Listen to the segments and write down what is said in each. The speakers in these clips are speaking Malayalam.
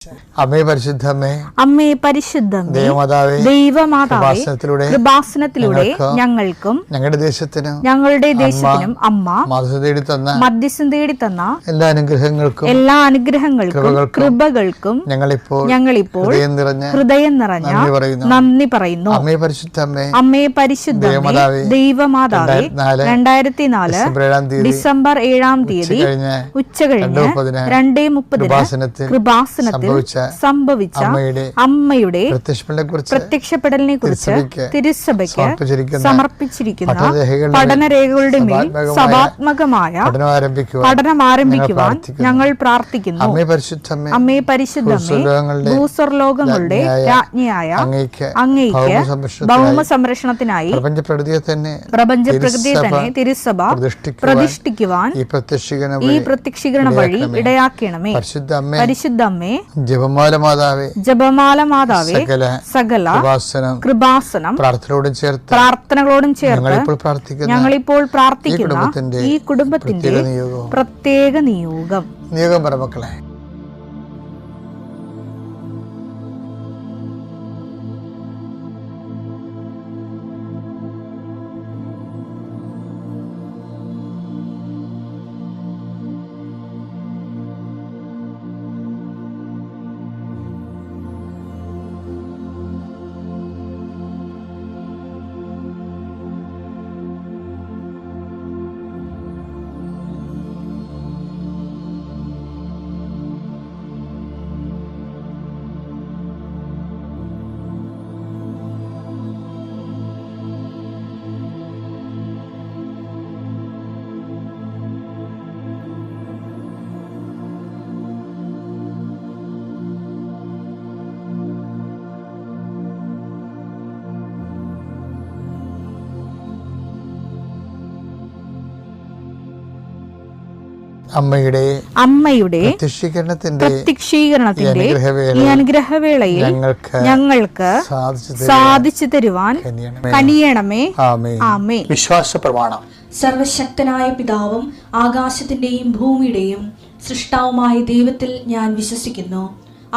അമ്മേ പരിശുദ്ധമേ, അമ്മേ പരിശുദ്ധമേ, ദൈവമാതാവേ, ദൈവമാതാവേ, കൃപാസനത്തിലൂടെ ഞങ്ങൾക്കും ഞങ്ങളുടെ ദേശത്തിനും അമ്മ മധ്യസ്ഥം തേടി തന്ന എല്ലാ അനുഗ്രഹങ്ങൾക്കും കൃപകൾക്കും ഞങ്ങളിപ്പോൾ ഹൃദയം നിറഞ്ഞ നന്ദി പറയുന്നു. അമ്മേ പരിശുദ്ധമേ, ദൈവമാതാവേ, 2004 ഡിസംബർ 7-ാം തീയതി ഉച്ചകഴിഞ്ഞ് 2:30 കൃപാസനത്തിൽ സംഭവിച്ച അമ്മയുടെ പ്രത്യക്ഷപ്പെടലിനെ കുറിച്ച് തിരുസഭയ്ക്ക് സമർപ്പിച്ചിരിക്കുന്ന പഠനരേഖകളുടെ മേൽ സഭാത്മകമായ പഠനം ആരംഭിക്കുവാൻ ഞങ്ങൾ പ്രാർത്ഥിക്കുന്നു. അമ്മേ പരിശുദ്ധമേ, ഭൂസ്വർലോകങ്ങളുടെ രാജ്ഞിയായ അങ്ങയ്ക്ക് ഭൗമ സംരക്ഷണത്തിനായി പ്രപഞ്ചപ്രകൃതിയെ തന്നെ തിരുസഭ പ്രതിഷ്ഠിക്കുവാൻ ഈ പ്രത്യക്ഷീകരണ വഴി ഇടയാക്കണമേ. പരിശുദ്ധമ്മേ, ജപമാല മാതാവേ, സകല കൃപാസനം പ്രാർത്ഥനകളോടും ചേർത്ത് ഞങ്ങളിപ്പോൾ പ്രാർത്ഥിക്കുന്ന ഈ കുടുംബത്തിന്റെ പ്രത്യേക നിയോഗം പറമക്കളെ. അമ്മയുടെ പ്രത്യക്ഷീകരണത്തിന്റെ ഈ അനുഗ്രഹവേളയിൽ ഞങ്ങൾക്ക് സാധിച്ചു തരുവാൻ കനിയണമേ. ആമേൻ. വിശ്വാസ പ്രമാണം. സർവശക്തനായ പിതാവും ആകാശത്തിന്റെയും ഭൂമിയുടെയും സൃഷ്ടാവുമായ ദൈവത്തിൽ ഞാൻ വിശ്വസിക്കുന്നു.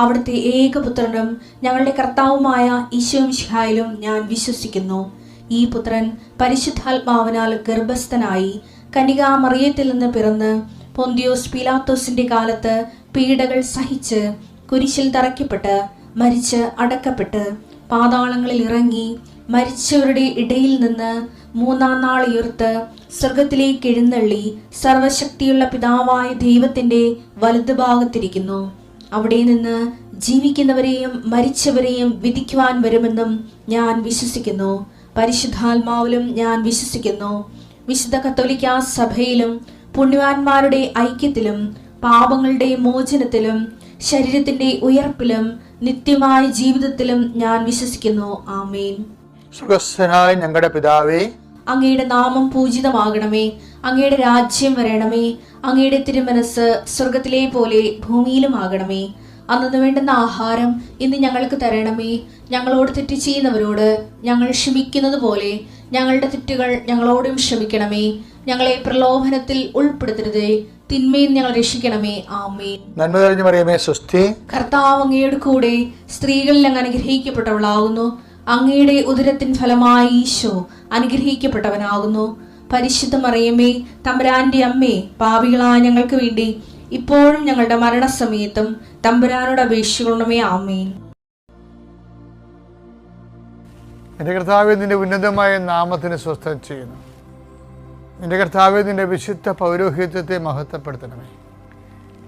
അവിടുത്തെ ഏകപുത്രനും ഞങ്ങളുടെ കർത്താവുമായ ഈശോമിശിഹായിലും ഞാൻ വിശ്വസിക്കുന്നു. ഈ പുത്രൻ പരിശുദ്ധാത്മാവിനാൽ ഗർഭസ്ഥനായി കന്യകാമറിയത്തിൽ നിന്ന് പിറന്ന് പൊന്തിയോസ് പീലാത്തോസിന്റെ കാലത്ത് പീഡകൾ സഹിച്ച് കുരിശിൽ തറയ്ക്കപ്പെട്ട് മരിച്ച് അടക്കപ്പെട്ട് പാതാളങ്ങളിൽ ഇറങ്ങി മരിച്ചവരുടെ ഇടയിൽ നിന്ന് 3-ാം നാൾ ഉയർത്ത് സ്വർഗത്തിലേക്ക് എഴുന്നള്ളി സർവശക്തിയുള്ള പിതാവായ ദൈവത്തിന്റെ വലതുഭാഗത്തിരിക്കുന്നു. അവിടെ നിന്ന് ജീവിക്കുന്നവരെയും മരിച്ചവരെയും വിധിക്കുവാൻ വരുമെന്നും ഞാൻ വിശ്വസിക്കുന്നു. പരിശുദ്ധാത്മാവിലും ഞാൻ വിശ്വസിക്കുന്നു. വിശുദ്ധ കത്തോലിക്കാ സഭയിലും പുണ്യവാന്മാരുടെ ഐക്യത്തിലും പാപങ്ങളുടെ മോചനത്തിലും ശരീരത്തിന്റെ ഉയർപ്പിലും നിത്യമായ ജീവിതത്തിലും ഞാൻ വിശ്വസിക്കുന്നു. ആമേൻ. സുഖസ്ഥനായ ഞങ്ങളുടെ പിതാവേ, അങ്ങയുടെ നാമം പൂജിതമാകണമേ. അങ്ങയുടെ രാജ്യം വരണമേ. അങ്ങയുടെ തിരുമനസ് സ്വർഗത്തിലെ പോലെ ഭൂമിയിലും ആകണമേ. അന്നു വേണ്ടുന്ന ആഹാരം ഇന്ന് ഞങ്ങൾക്ക് തരണമേ. ഞങ്ങളോട് തെറ്റ് ചെയ്യുന്നവരോട് ഞങ്ങൾ ക്ഷമിക്കുന്നത് പോലെ ഞങ്ങളുടെ തെറ്റുകൾ ഞങ്ങളോടും ക്ഷമിക്കണമേ. ഞങ്ങളെ പ്രലോഭനത്തിൽ ഉൾപ്പെടുത്തരുതേ, തിന്മയിൽ ഞങ്ങൾ രക്ഷിക്കണമേ. ആമേൻ. നന്മ നിറഞ്ഞ മറിയമേ, സ്വസ്തി. കർത്താവ് അങ്ങയുടെ കൂടെ സ്ത്രീകളിൽ അങ്ങ് അനുഗ്രഹിക്കപ്പെട്ടവളാകുന്നു. അങ്ങയുടെ ഉദരത്തിൻ ഫലമായി ഈശോ അനുഗ്രഹിക്കപ്പെട്ടവനാകുന്നു. പരിശുദ്ധ മറിയമേ, തമ്പുരാന്റെ അമ്മേ, പാപികളായ ഞങ്ങൾക്ക് വേണ്ടി ഇപ്പോഴും ഞങ്ങളുടെ മരണസമയത്തും തമ്പുരാനോട് അപേക്ഷിക്കണമേ. ആമേൻ. എൻ്റെ കർത്താവേ, നിന്റെ ഉന്നതമായ നാമത്തിന് സ്വസ്ഥം ചെയ്യുന്നു. എൻ്റെ കർത്താവേ, നിന്റെ വിശുദ്ധ പൗരോഹിത്യത്തെ മഹത്വപ്പെടുത്തണമേ.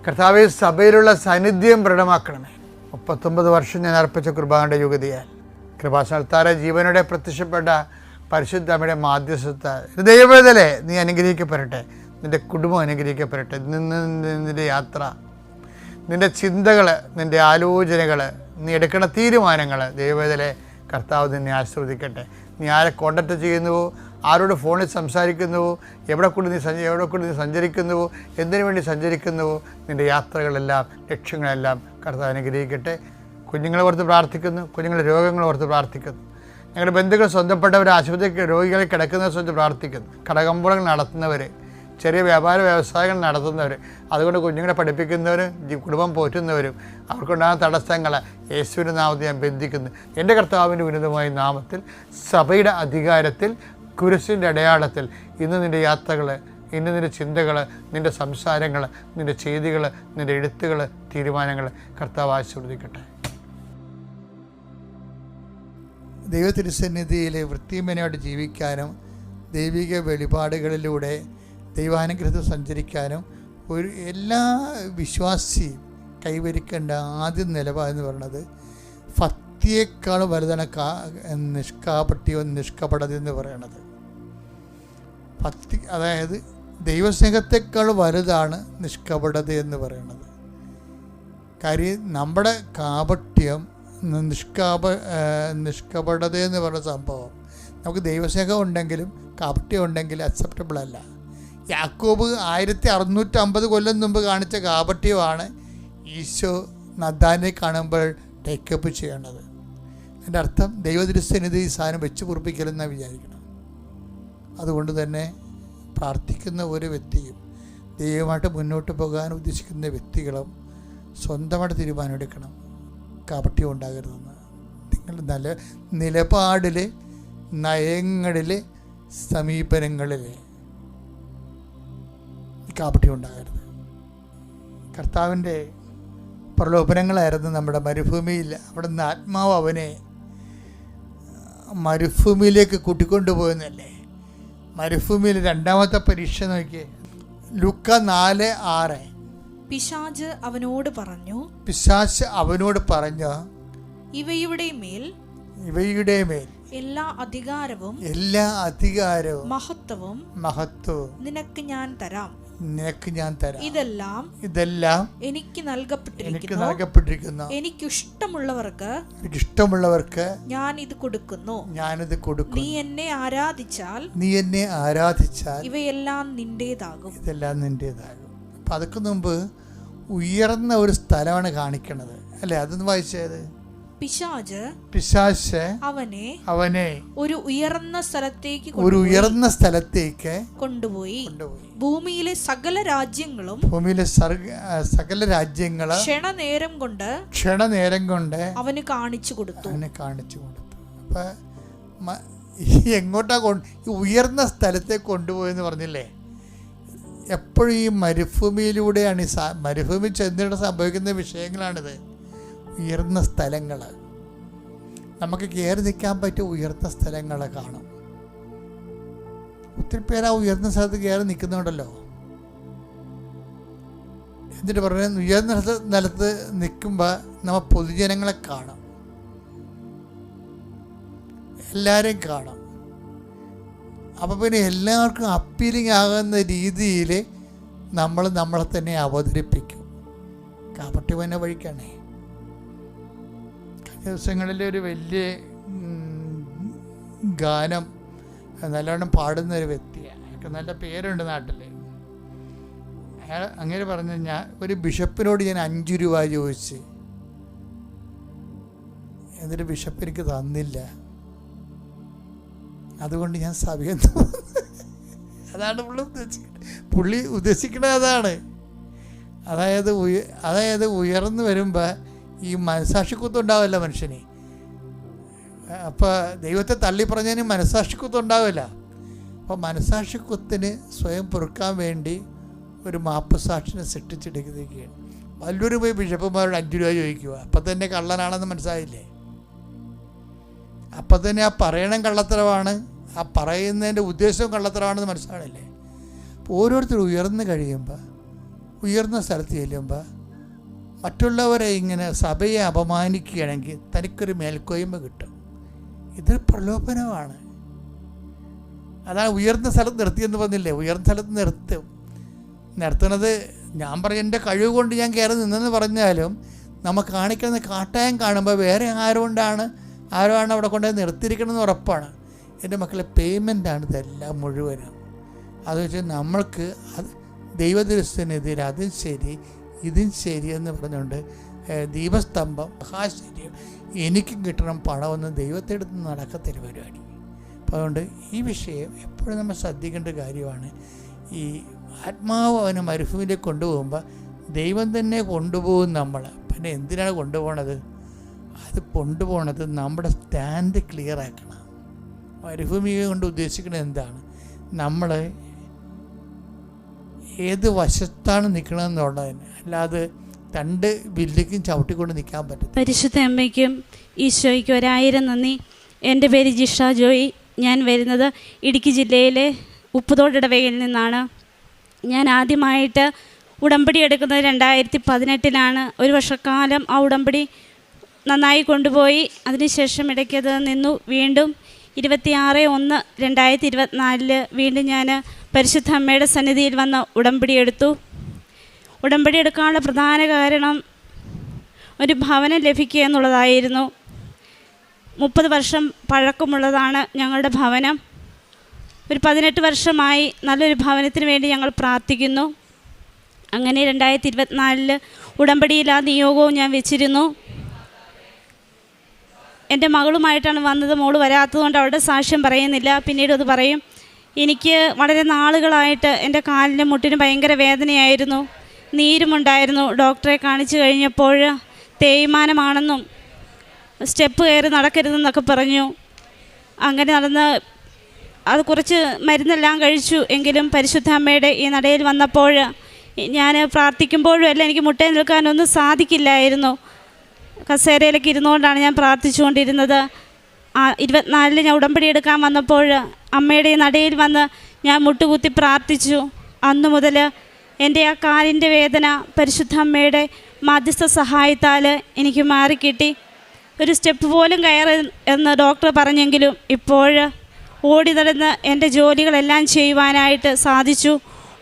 കർത്താവേ, സഭയിലുള്ള സാന്നിധ്യം ദൃഢമാക്കണമേ. 39 വർഷം ഞാൻ അർപ്പിച്ച കുർബാനയുടെ യോഗ്യതയാൽ കൃപാസനത്താര ജീവനോടെ പ്രത്യക്ഷപ്പെട്ട പരിശുദ്ധ അമ്മയുടെ മാധ്യസ്ഥത ദൈവവേദലേ നീ അനുഗ്രഹിക്കപ്പെടട്ടെ. നിൻ്റെ കുടുംബം അനുഗ്രഹിക്കപ്പെടട്ടെ. നിന്റെ യാത്ര, നിൻ്റെ ചിന്തകൾ, നിൻ്റെ ആലോചനകൾ, നീ എടുക്കുന്ന തീരുമാനങ്ങൾ ദൈവവേദലേ കർത്താവ് നിന്നെ ആശീർവദിക്കട്ടെ. നീ ആരെ കോണ്ടാക്ട് ചെയ്യുന്നുവോ, ആരോട് ഫോണിൽ സംസാരിക്കുന്നുവോ, എവിടെ കൊണ്ട് നീ സഞ്ചരിക്കുന്നുവോ, എന്തിനു വേണ്ടി സഞ്ചരിക്കുന്നുവോ, നിൻ്റെ യാത്രകളെല്ലാം ലക്ഷ്യങ്ങളെല്ലാം കർത്താവ് അനുഗ്രഹിക്കട്ടെ. കുഞ്ഞുങ്ങളെ ഓർത്ത് പ്രാർത്ഥിക്കുന്നു. കുഞ്ഞുങ്ങളുടെ രോഗങ്ങളെ ഓർത്ത് പ്രാർത്ഥിക്കുന്നു. ഞങ്ങളുടെ ബന്ധുക്കൾ സ്വന്തപ്പെട്ടവർ ആശുപത്രിക്ക് രോഗികളെ കിടക്കുന്നവരെ സ്വന്തം പ്രാർത്ഥിക്കുന്നു. കടകമ്പോളങ്ങൾ നടത്തുന്നവർ, ചെറിയ വ്യാപാര വ്യവസായങ്ങൾ നടത്തുന്നവർ, അതുകൊണ്ട് കുഞ്ഞുങ്ങളെ പഠിപ്പിക്കുന്നവരും കുടുംബം പോറ്റുന്നവരും അവർക്കുണ്ടാകുന്ന തടസ്സങ്ങളെ യേശുവിൻ്റെ നാമത്തിൽ ഞാൻ ബന്ധിക്കുന്നു. എൻ്റെ കർത്താവിൻ്റെ ഉന്നതമായ നാമത്തിൽ, സഭയുടെ അധികാരത്തിൽ, കുരിശിൻ്റെ അടയാളത്തിൽ ഇന്ന് നിൻ്റെ യാത്രകൾ, ഇന്ന് നിൻ്റെ ചിന്തകൾ, നിൻ്റെ സംസാരങ്ങൾ, നിൻ്റെ ചെയ്തികൾ, നിൻ്റെ എഴുത്തുകൾ, തീരുമാനങ്ങൾ കർത്താവ് ആശീർവദിക്കട്ടെ. ദൈവത്തിരുസന്നിധിയിൽ വൃത്തിമേനയോടെ ജീവിക്കാനും ദൈവിക വെളിപാടുകളിലൂടെ ദൈവാനുഗ്രഹത്തിൽ സഞ്ചരിക്കാനും എല്ലാ വിശ്വാസിയും കൈവരിക്കേണ്ട ആദ്യ നിലപാടെന്ന് പറയുന്നത് ഭക്തിയേക്കാൾ വലുതാണ് നിഷ്കാപട്യവും നിഷ്കപടത എന്ന് പറയുന്നത്. ഭക്തി, അതായത് ദൈവസ്നേഹത്തെക്കാൾ വലുതാണ് നിഷ്കപടത എന്ന് പറയുന്നത്. കാര്യം നമ്മുടെ കാപട്യം, നിഷ്കപടത എന്ന് പറയുന്ന സംഭവം നമുക്ക് ദൈവസ്നേഹം ഉണ്ടെങ്കിലും കാപട്യം ഉണ്ടെങ്കിലും അക്സെപ്റ്റബിൾ അല്ല. യാക്കോബ് 1650 കൊല്ലം മുമ്പ് കാണിച്ച കാപട്യമാണ് ഈശോ നദാനെ കാണുമ്പോൾ ടേക്കപ്പ് ചെയ്യേണ്ടത്. എൻ്റെ അർത്ഥം ദൈവദൃശ്യനിധി ഈ സാധനം വെച്ച് പൊറുപ്പിക്കലെന്നാണ് വിചാരിക്കണം. അതുകൊണ്ട് തന്നെ പ്രാർത്ഥിക്കുന്ന ഒരു വ്യക്തിയും ദൈവമായിട്ട് മുന്നോട്ട് പോകാൻ ഉദ്ദേശിക്കുന്ന വ്യക്തികളും സ്വന്തമായിട്ട് തീരുമാനമെടുക്കണം, കാപട്യം ഉണ്ടാകരുതെന്ന്. നിങ്ങൾ നല്ല നിലപാടിൽ, നയങ്ങളിൽ, സമീപനങ്ങളിൽ കാപട്യം ഉണ്ടാകരുത്. കർത്താവിൻ്റെ പ്രലോഭനങ്ങളായിരുന്നു നമ്മുടെ മരുഭൂമിയിൽ. അവിടെ നിന്ന് ആത്മാവ് അവനെ മരുഭൂമിയിലേക്ക് കൂട്ടിക്കൊണ്ടുപോയെന്നല്ലേ. മരുഭൂമിയിൽ രണ്ടാമത്തെ പരീക്ഷ നോക്കിയേ, ലൂക്ക 4:6. പിശാച് അവനോട് പറഞ്ഞു, ഇവയുടെ മേൽ എല്ലാ അധികാരവും മഹത്വവും നിനക്ക് ഞാൻ തരാം. ഇതെല്ലാം എനിക്ക് നൽകപ്പെട്ടിരിക്കുന്നു. എനിക്കിഷ്ടമുള്ളവർക്ക് ഞാൻ ഇത് കൊടുക്കുന്നു. നീ എന്നെ ആരാധിച്ചാൽ ഇവയെല്ലാം നിന്റേതാകും. അപ്പം അതൊക്കെ മുമ്പ് ഉയർന്ന ഒരു സ്ഥലമാണ് കാണിക്കണത് അല്ലേ? അതൊന്ന് വായിച്ചത്. പിശാച് അവനെ ഒരു ഉയർന്ന സ്ഥലത്തേക്ക് കൊണ്ടുപോയി ഭൂമിയിലെ സകല രാജ്യങ്ങളും ക്ഷണനേരം കൊണ്ട് അവന് കാണിച്ചു കൊടുത്തു. അപ്പൊ എങ്ങോട്ടാ ഉയർന്ന സ്ഥലത്തേക്ക് കൊണ്ടുപോയെന്ന് പറഞ്ഞില്ലേ? എപ്പോഴും ഈ മരുഭൂമിയിലൂടെയാണ് മരുഭൂമി ചെന്നിട്ട് സംഭവിക്കുന്ന വിഷയങ്ങളാണിത്. ഉയർന്ന സ്ഥലങ്ങൾ, നമുക്ക് കയറി നിൽക്കാൻ പറ്റിയ ഉയർന്ന സ്ഥലങ്ങൾ കാണും. ഒത്തിരി പേര് ആ ഉയർന്ന സ്ഥലത്ത് കയറി നിൽക്കുന്നുണ്ടല്ലോ. എന്നിട്ട് പറയുന്നത് ഉയർന്ന സ്ഥലത്ത് നിൽക്കുമ്പോൾ നമ്മൾ പൊതുജനങ്ങളെ കാണും, എല്ലാവരെയും കാണും. അപ്പോൾ പിന്നെ എല്ലാവർക്കും അപ്പീലിംഗ് ആകുന്ന രീതിയിൽ നമ്മളെ തന്നെ അവതരിപ്പിക്കും. കാപട്യം തന്നെ വഴിക്കാണേ. ദിവസങ്ങളിൽ ഒരു വലിയ ഗാനം നല്ലോണം പാടുന്നൊരു വ്യക്തിയാണ്. അയാൾക്ക് നല്ല പേരുണ്ട് നാട്ടിൽ. അയാൾ അങ്ങനെ പറഞ്ഞു, ഞാൻ ഒരു ബിഷപ്പിനോട് ഞാൻ 5 രൂപ ചോദിച്ച്, എന്നിട്ട് ബിഷപ്പ് എനിക്ക് തന്നില്ല. അതുകൊണ്ട് ഞാൻ സഭയിൽ അതാണ് പുള്ളി ഉദ്ദേശിക്കുന്നത്. അതാണ് അതായത് ഉയർന്നു വരുമ്പോൾ ഈ മനസാക്ഷിക്കുത്തം ഉണ്ടാവില്ല മനുഷ്യന്. അപ്പോൾ ദൈവത്തെ തള്ളി പറഞ്ഞതിന് മനസാക്ഷിക്കുത്തം ഉണ്ടാവില്ല. അപ്പോൾ മനസാക്ഷിക്കുത്തിന് സ്വയം പൊറുക്കാൻ വേണ്ടി ഒരു മാപ്പുസാക്ഷിനെ സൃഷ്ടിച്ചെടുക്കുകയാണ്. വല്ലൂരും പോയി ബിഷപ്പുമാരോട് 5 രൂപ ചോദിക്കുക. അപ്പം തന്നെ കള്ളനാണെന്ന് മനസ്സിലായില്ലേ? അപ്പം തന്നെ ആ പറയണം കള്ളത്തരമാണ്, ആ പറയുന്നതിൻ്റെ ഉദ്ദേശവും കള്ളത്തരമാണെന്ന് മനസ്സിലാണില്ലേ? അപ്പോൾ ഓരോരുത്തർ ഉയർന്നു കഴിയുമ്പോൾ, ഉയർന്ന സ്ഥലത്ത് ചെല്ലുമ്പോൾ മറ്റുള്ളവരെ ഇങ്ങനെ സഭയെ അപമാനിക്കുകയാണെങ്കിൽ തനിക്കൊരു മേൽക്കോയ്മ കിട്ടും. ഇതൊരു പ്രലോഭനമാണ്. അതാണ് ഉയർന്ന സ്ഥലത്ത് നിർത്തിയെന്ന് പറഞ്ഞില്ലേ? ഉയർന്ന സ്ഥലത്ത് നിർത്തുന്നത് ഞാൻ പറയും എൻ്റെ കഴിവ് കൊണ്ട് ഞാൻ കയറി നിന്നെന്ന് പറഞ്ഞാലും നമ്മൾ കാണിക്കുന്ന കാട്ടായം കാണുമ്പോൾ വേറെ ആരാണ് അവിടെ കൊണ്ടുപോയി നിർത്തിയിരിക്കണമെന്ന് ഉറപ്പാണ്. എൻ്റെ മക്കളെ പേയ്മെൻ്റാണ് ഇതെല്ലാം മുഴുവനും. അത് വെച്ചാൽ നമ്മൾക്ക് അത് ദൈവദൃശ്യനെതിരെ അതും ശരി ഇതും ശരിയെന്ന് പറഞ്ഞുകൊണ്ട് ദീപസ്തംഭം മഹാശര്യം എനിക്കും കിട്ടണം പണമെന്ന് ദൈവത്തെ എടുത്ത് നടക്കത്തൊരു പരിപാടി. അപ്പോൾ അതുകൊണ്ട് ഈ വിഷയം എപ്പോഴും നമ്മൾ ശ്രദ്ധിക്കേണ്ട കാര്യമാണ്. ഈ ആത്മാവ് അവനെ മരുഭൂമിയിലേക്ക് കൊണ്ടുപോകുമ്പോൾ ദൈവം തന്നെ കൊണ്ടുപോകും നമ്മൾ. പിന്നെ എന്തിനാണ് കൊണ്ടുപോകണത്? അത് കൊണ്ടുപോകണത് നമ്മുടെ സ്റ്റാൻഡ് ക്ലിയർ ആക്കണം. മരുഭൂമി കൊണ്ട് ഉദ്ദേശിക്കുന്നത് എന്താണ്? നമ്മൾ ഏത് വശത്താണ് നിൽക്കണമെന്നുള്ളതിന്, അല്ലാതെ രണ്ട് ബില്ലിക്കും ചവിട്ടിക്കൊണ്ട് നിൽക്കാൻ പറ്റും. പരിശുദ്ധ അമ്മയ്ക്കും ഈശോയ്ക്കും 1000 നന്ദി. എൻ്റെ പേര് ജിഷ ജോയി. ഞാൻ വരുന്നത് ഇടുക്കി ജില്ലയിലെ ഉപ്പുതോട് ഇടവകയിൽ നിന്നാണ്. ഞാൻ ആദ്യമായിട്ട് ഉടമ്പടി എടുക്കുന്നത് 2018 ഒരു വർഷക്കാലം ആ ഉടമ്പടി നന്നായി കൊണ്ടുപോയി. അതിനുശേഷം ഇടയ്ക്കത് നിന്നു. വീണ്ടും 26/1/2024 വീണ്ടും ഞാൻ പരിശുദ്ധ അമ്മയുടെ സന്നിധിയിൽ വന്ന് ഉടമ്പടി എടുത്തു. ഉടമ്പടി എടുക്കാനുള്ള പ്രധാന കാരണം ഒരു ഭവനം ലഭിക്കുക എന്നുള്ളതായിരുന്നു. 30 വർഷം പഴക്കമുള്ളതാണ് ഞങ്ങളുടെ ഭവനം. ഒരു 18 വർഷമായി നല്ലൊരു ഭവനത്തിന് വേണ്ടി ഞങ്ങൾ പ്രാർത്ഥിക്കുന്നു. അങ്ങനെ 2024 ഉടമ്പടിയിൽ ആ നിയോഗവും ഞാൻ വെച്ചിരുന്നു. എൻ്റെ മകളുമായിട്ടാണ് വന്നത്. മോള് വരാത്തതുകൊണ്ട് അവളുടെ സാക്ഷ്യം പറയുന്നില്ല, പിന്നീട് അത് പറയും. എനിക്ക് വളരെ നാളുകളായിട്ട് എൻ്റെ കാലിൻ്റെ മുട്ടിന് ഭയങ്കര വേദനയായിരുന്നു, നീരുമുണ്ടായിരുന്നു. ഡോക്ടറെ കാണിച്ചു കഴിഞ്ഞപ്പോൾ തേയ്മാനമാണെന്നും സ്റ്റെപ്പ് കയറി നടക്കരുതെന്നൊക്കെ പറഞ്ഞു. അങ്ങനെ നടന്ന് അത് കുറച്ച് മരുന്നെല്ലാം കഴിച്ചു. എങ്കിലും പരിശുദ്ധ അമ്മയുടെ ഈ നടയിൽ വന്നപ്പോൾ ഞാൻ പ്രാർത്ഥിക്കുമ്പോഴും എല്ലാം എനിക്ക് മുട്ടേ നിൽക്കാനൊന്നും സാധിക്കില്ലായിരുന്നു. കസേരയിലൊക്കെ ഇരുന്നുകൊണ്ടാണ് ഞാൻ പ്രാർത്ഥിച്ചുകൊണ്ടിരുന്നത്. 24 ഞാൻ ഉടമ്പടി എടുക്കാൻ വന്നപ്പോൾ അമ്മയുടെ ഈ നടയിൽ വന്ന് ഞാൻ മുട്ടുകുത്തി പ്രാർത്ഥിച്ചു. അന്നു മുതൽ എൻ്റെ ആ കാലിൻ്റെ വേദന പരിശുദ്ധ അമ്മയുടെ മധ്യസ്ഥ സഹായത്താൽ എനിക്ക് മാറിക്കിട്ടി. ഒരു സ്റ്റെപ്പ് പോലും കയറി എന്ന് ഡോക്ടർ പറഞ്ഞെങ്കിലും ഇപ്പോൾ ഓടി നടന്ന് എൻ്റെ ജോലികളെല്ലാം ചെയ്യുവാനായിട്ട് സാധിച്ചു.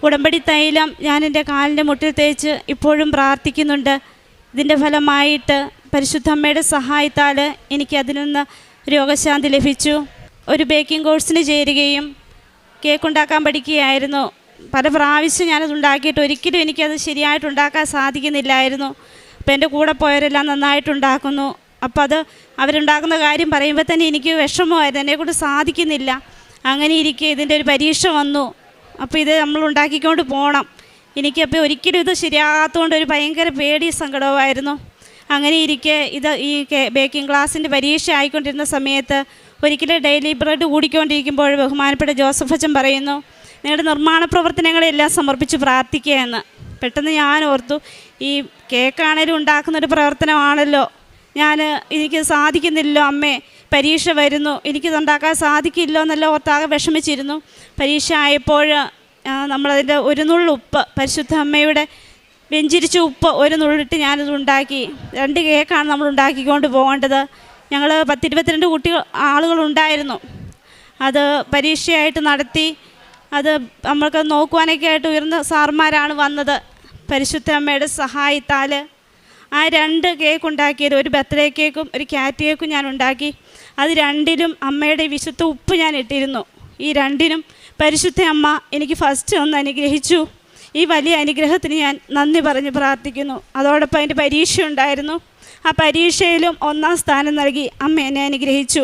ഉടമ്പടി തൈലം ഞാൻ എൻ്റെ കാലിൻ്റെ മുട്ടിൽ തേച്ച് ഇപ്പോഴും പ്രാർത്ഥിക്കുന്നുണ്ട്. ഇതിൻ്റെ ഫലമായിട്ട് പരിശുദ്ധ അമ്മയുടെ സഹായത്താൽ എനിക്ക് അതിൽ നിന്ന് രോഗശാന്തി ലഭിച്ചു. ഒരു ബേക്കിംഗ് കോഴ്സിന് ചേരുകയും കേക്ക് ഉണ്ടാക്കാൻ പഠിക്കുകയായിരുന്നു. പല പ്രാവശ്യം ഞാനത് ഉണ്ടാക്കിയിട്ട് ഒരിക്കലും എനിക്കത് ശരിയായിട്ട് ഉണ്ടാക്കാൻ സാധിക്കുന്നില്ലായിരുന്നു. അപ്പോൾ എൻ്റെ കൂടെ പോയവരെല്ലാം നന്നായിട്ടുണ്ടാക്കുന്നു. അപ്പോൾ അത് അവരുണ്ടാക്കുന്ന കാര്യം പറയുമ്പോൾ തന്നെ എനിക്ക് വിഷമമായിരുന്നു, എന്നെക്കൊണ്ട് സാധിക്കുന്നില്ല. അങ്ങനെ ഇരിക്കെ ഇതിൻ്റെ ഒരു പരീക്ഷ വന്നു. അപ്പോൾ ഇത് നമ്മൾ ഉണ്ടാക്കിക്കൊണ്ട് പോകണം. എനിക്കപ്പോൾ ഒരിക്കലും ഇത് ശരിയാകാത്തതുകൊണ്ട് ഒരു ഭയങ്കര പേടി സങ്കടമായിരുന്നു. അങ്ങനെ ഇരിക്കെ ഈ ബേക്കിംഗ് ക്ലാസ്സിൻ്റെ പരീക്ഷ ആയിക്കൊണ്ടിരുന്ന സമയത്ത് ഒരിക്കലും ഡെയിലി ബ്രെഡ് കൂടിക്കൊണ്ടിരിക്കുമ്പോൾ ബഹുമാനപ്പെട്ട ജോസഫ് അച്ഛൻ പറയുന്നു, നിങ്ങളുടെ നിർമ്മാണ പ്രവർത്തനങ്ങളെല്ലാം സമർപ്പിച്ച് പ്രാർത്ഥിക്കുക എന്ന്. പെട്ടെന്ന് ഞാൻ ഓർത്തു, ഈ കേക്കാണേലും ഉണ്ടാക്കുന്നൊരു പ്രവർത്തനമാണല്ലോ, എനിക്ക് സാധിക്കുന്നില്ലല്ലോ അമ്മേ, പരീക്ഷ വരുന്നു, എനിക്കിതുണ്ടാക്കാൻ സാധിക്കില്ലോ എന്നെല്ലാം ഓർത്താകെ വിഷമിച്ചിരുന്നു. പരീക്ഷ ആയപ്പോൾ നമ്മളതിൻ്റെ ഒരു നുള്ളു ഉപ്പ്, പരിശുദ്ധ അമ്മയുടെ വെഞ്ചിരിച്ച ഉപ്പ് ഒരു നുള്ളിട്ട് ഞാനിത് ഉണ്ടാക്കി. 2 കേക്കാണ് നമ്മൾ ഉണ്ടാക്കിക്കൊണ്ട് പോകേണ്ടത്. ഞങ്ങൾ 10-22 ആളുകളുണ്ടായിരുന്നു. അത് പരീക്ഷയായിട്ട് നടത്തി. അത് നമ്മൾക്ക് നോക്കുവാനൊക്കെ ആയിട്ട് ഉയർന്ന സാർമാരാണ് വന്നത്. പരിശുദ്ധ അമ്മയുടെ സഹായത്താൽ ആ 2 കേക്ക് ഉണ്ടാക്കിയത്, ഒരു ബർത്ത്ഡേ കേക്കും ഒരു ക്യാറ്റ് കേക്കും ഞാൻ ഉണ്ടാക്കി. അത് 2ലും അമ്മയുടെ വിശുദ്ധ ഉപ്പ് ഞാൻ ഇട്ടിരുന്നു. ഈ 2നും പരിശുദ്ധ അമ്മ എനിക്ക് ഫസ്റ്റ് ഒന്ന് അനുഗ്രഹിച്ചു. ഈ വലിയ അനുഗ്രഹത്തിന് ഞാൻ നന്ദി പറഞ്ഞ് പ്രാർത്ഥിക്കുന്നു. അതോടൊപ്പം അതിൻ്റെ പരീക്ഷ ഉണ്ടായിരുന്നു. ആ പരീക്ഷയിലും 1ാം സ്ഥാനം നൽകി അമ്മ എന്നെ അനുഗ്രഹിച്ചു.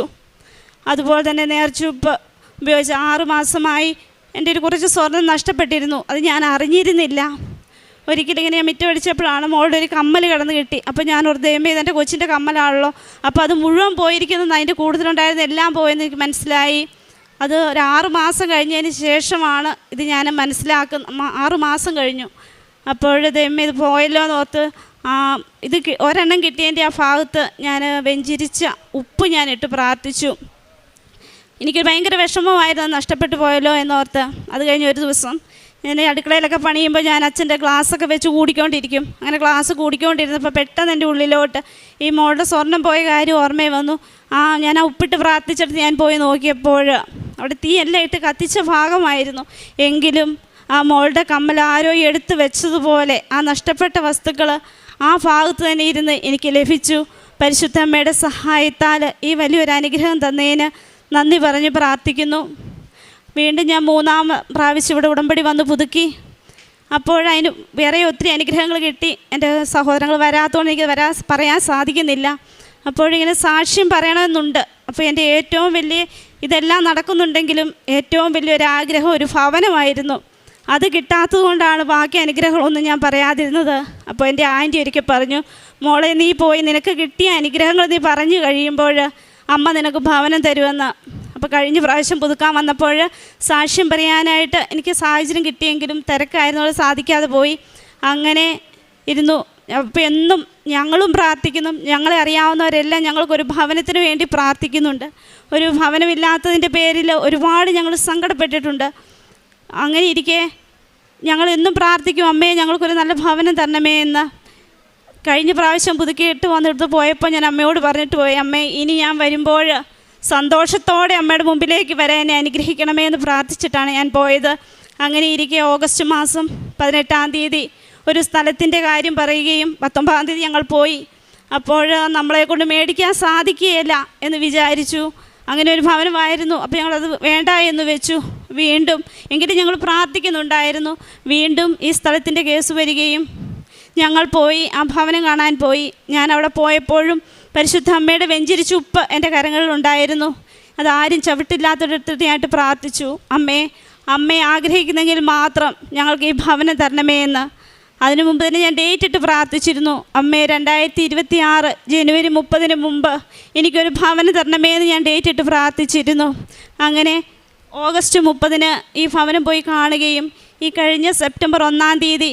അതുപോലെ തന്നെ നേർച്ചുപ്പ് ഉപയോഗിച്ച് 6 മാസമായി എൻ്റെ ഒരു കുറച്ച് സ്വർണം നഷ്ടപ്പെട്ടിരുന്നു. അത് ഞാൻ അറിഞ്ഞിരുന്നില്ല. ഒരിക്കലും ഇങ്ങനെ ഞാൻ മിറ്റമടിച്ചപ്പോഴാണ് മോളുടെ ഒരു കമ്മൽ കിടന്ന് കിട്ടി. അപ്പോൾ ഞാൻ ഒരു ദൈവമേ, ഇതെൻ്റെ കൊച്ചിൻ്റെ കമ്മലാണല്ലോ. അപ്പോൾ അത് മുഴുവൻ പോയിരിക്കുന്നത്, അതിൻ്റെ കൂടുതലുണ്ടായിരുന്ന എല്ലാം പോയെന്ന് എനിക്ക് മനസ്സിലായി. അത് ഒരു 6 മാസം കഴിഞ്ഞതിന് ശേഷമാണ് ഇത് ഞാൻ മനസ്സിലാക്കുന്നത്. 6 മാസം കഴിഞ്ഞു. അപ്പോൾ ദൈവമേ, ഇത് പോയല്ലോ എന്നോർത്ത് ഇത് ഒരെണ്ണം കിട്ടിയതിൻ്റെ ആ ഭാഗത്ത് ഞാൻ വെഞ്ചിരിച്ച ഉപ്പ് ഞാൻ ഇട്ട് പ്രാർത്ഥിച്ചു. എനിക്ക് ഭയങ്കര വിഷമമായിരുന്നു, നഷ്ടപ്പെട്ടു പോയല്ലോ എന്നോർത്ത്. അത് കഴിഞ്ഞ് ഒരു ദിവസം ഞാൻ അടുക്കളയിലൊക്കെ പണിയുമ്പോൾ ഞാൻ അച്ഛൻ്റെ ഗ്ലാസ്സൊക്കെ വെച്ച് കൂടിക്കൊണ്ടിരിക്കും. അങ്ങനെ ഗ്ലാസ് കൂടിക്കൊണ്ടിരുന്നപ്പോൾ പെട്ടെന്ന് എൻ്റെ ഉള്ളിലോട്ട് ഈ മോളുടെ സ്വർണം പോയ കാര്യം ഓർമ്മയിൽ വന്നു. ഞാൻ ആ ഉപ്പിട്ട് പ്രാർത്ഥിച്ചിട്ട് ഞാൻ പോയി നോക്കിയപ്പോൾ അവിടെ തീയെല്ലാം ഇട്ട് കത്തിച്ച ഭാഗമായിരുന്നു. എങ്കിലും ആ മോളുടെ കമ്മൽ ആരോ എടുത്ത് വെച്ചതുപോലെ ആ നഷ്ടപ്പെട്ട വസ്തുക്കൾ ആ ഭാഗത്ത് തന്നെ ഇരുന്ന് എനിക്ക് ലഭിച്ചു. പരിശുദ്ധ അമ്മയുടെ സഹായത്താൽ ഈ വലിയൊരു അനുഗ്രഹം തന്നതിന് നന്ദി പറഞ്ഞ് പ്രാർത്ഥിക്കുന്നു. വീണ്ടും ഞാൻ 3ാം പ്രാവശ്യം ഇവിടെ ഉടമ്പടി വന്ന് പുതുക്കി. അപ്പോഴതിന് വേറെ ഒത്തിരി അനുഗ്രഹങ്ങൾ കിട്ടി. എൻ്റെ സഹോദരങ്ങൾ വരാത്തതുകൊണ്ട് എനിക്ക് പറയാൻ സാധിക്കുന്നില്ല. അപ്പോഴിങ്ങനെ സാക്ഷ്യം പറയണമെന്നുണ്ട്. അപ്പോൾ എൻ്റെ ഏറ്റവും വലിയ ഇതെല്ലാം നടക്കുന്നുണ്ടെങ്കിലും ഏറ്റവും വലിയൊരാഗ്രഹം ഒരു ഭവനമായിരുന്നു. ആ അത് കിട്ടാത്തത് കൊണ്ടാണ് ബാക്കി അനുഗ്രഹങ്ങളൊന്നും ഞാൻ പറയാതിരുന്നത്. അപ്പോൾ എൻ്റെ ആൻറ്റി ഒരിക്കൽ പറഞ്ഞു, മോളെ നീ പോയി നിനക്ക് കിട്ടിയ അനുഗ്രഹങ്ങൾ നീ പറഞ്ഞു കഴിയുമ്പോൾ അമ്മ നിനക്ക് ഭവനം തരുമെന്ന്. അപ്പോൾ കഴിഞ്ഞ പ്രാവശ്യം പുതുക്കാൻ വന്നപ്പോൾ സാക്ഷ്യം പറയാനായിട്ട് എനിക്ക് സാഹചര്യം കിട്ടിയെങ്കിലും തിരക്കായിരുന്നോട് സാധിക്കാതെ പോയി. അങ്ങനെ ഇരുന്നു. അപ്പോൾ എന്നും ഞങ്ങളും പ്രാർത്ഥിക്കുന്നു, ഞങ്ങളെ അറിയാവുന്നവരെല്ലാം ഞങ്ങൾക്കൊരു ഭവനത്തിന് വേണ്ടി പ്രാർത്ഥിക്കുന്നുണ്ട്. ഒരു ഭവനമില്ലാത്തതിൻ്റെ പേരിൽ ഒരുപാട് ഞങ്ങൾ സങ്കടപ്പെട്ടിട്ടുണ്ട്. അങ്ങനെ ഇരിക്കെ ഞങ്ങൾ എന്നും പ്രാർത്ഥിക്കും, അമ്മയെ ഞങ്ങൾക്കൊരു നല്ല ഭവനം തരണമേ എന്ന്. കഴിഞ്ഞ പ്രാവശ്യം പുതുക്കിയിട്ട് വന്നിട്ട് പോയപ്പോൾ ഞാൻ അമ്മയോട് പറഞ്ഞിട്ട് പോയി, അമ്മേ ഇനി ഞാൻ വരുമ്പോൾ സന്തോഷത്തോടെ അമ്മയുടെ മുമ്പിലേക്ക് വരാൻ എന്നെ അനുഗ്രഹിക്കണമേ എന്ന് പ്രാർത്ഥിച്ചിട്ടാണ് ഞാൻ പോയത്. അങ്ങനെ ഇരിക്കെ ഓഗസ്റ്റ് മാസം 18-ാം തീയതി ഒരു സ്ഥലത്തിൻ്റെ കാര്യം പറയുകയും 19-ാം തീയതി ഞങ്ങൾ പോയി. അപ്പോൾ നമ്മളെ കൊണ്ട് മേടിക്കാൻ സാധിക്കുകയില്ല എന്ന് വിചാരിച്ചു. അങ്ങനെ ഒരു ഭവനമായിരുന്നു. അപ്പോൾ ഞങ്ങളത് വേണ്ട എന്ന് വെച്ചു. വീണ്ടും എങ്കിലും ഞങ്ങൾ പ്രാർത്ഥിക്കുന്നുണ്ടായിരുന്നു. വീണ്ടും ഈ സ്ഥലത്തിൻ്റെ കേസ് വരികയും ഞങ്ങൾ പോയി ആ ഭവനം കാണാൻ പോയി. ഞാൻ അവിടെ പോയപ്പോഴും പരിശുദ്ധ അമ്മയുടെ വെഞ്ചരിച്ച ഉപ്പ് എൻ്റെ കരങ്ങളിലുണ്ടായിരുന്നു. അതാരും ചവിട്ടില്ലാത്തൊരിടത്തായിട്ട് പ്രാർത്ഥിച്ചു, അമ്മയെ ആഗ്രഹിക്കുന്നെങ്കിൽ മാത്രം ഞങ്ങൾക്ക് ഈ ഭവനം തരണമേ എന്ന്. അതിനു മുമ്പ് തന്നെ ഞാൻ ഡേറ്റ് ഇട്ട് പ്രാർത്ഥിച്ചിരുന്നു, അമ്മേ 2026 ജനുവരി 30-ന് മുമ്പ് എനിക്കൊരു ഭവനം തരണമേ എന്ന് ഞാൻ ഡേറ്റ് ഇട്ട് പ്രാർത്ഥിച്ചിരുന്നു. അങ്ങനെ ഓഗസ്റ്റ് 30-ന് ഈ ഭവനം പോയി കാണുകയും ഈ കഴിഞ്ഞ സെപ്റ്റംബർ 1-ാം തീയതി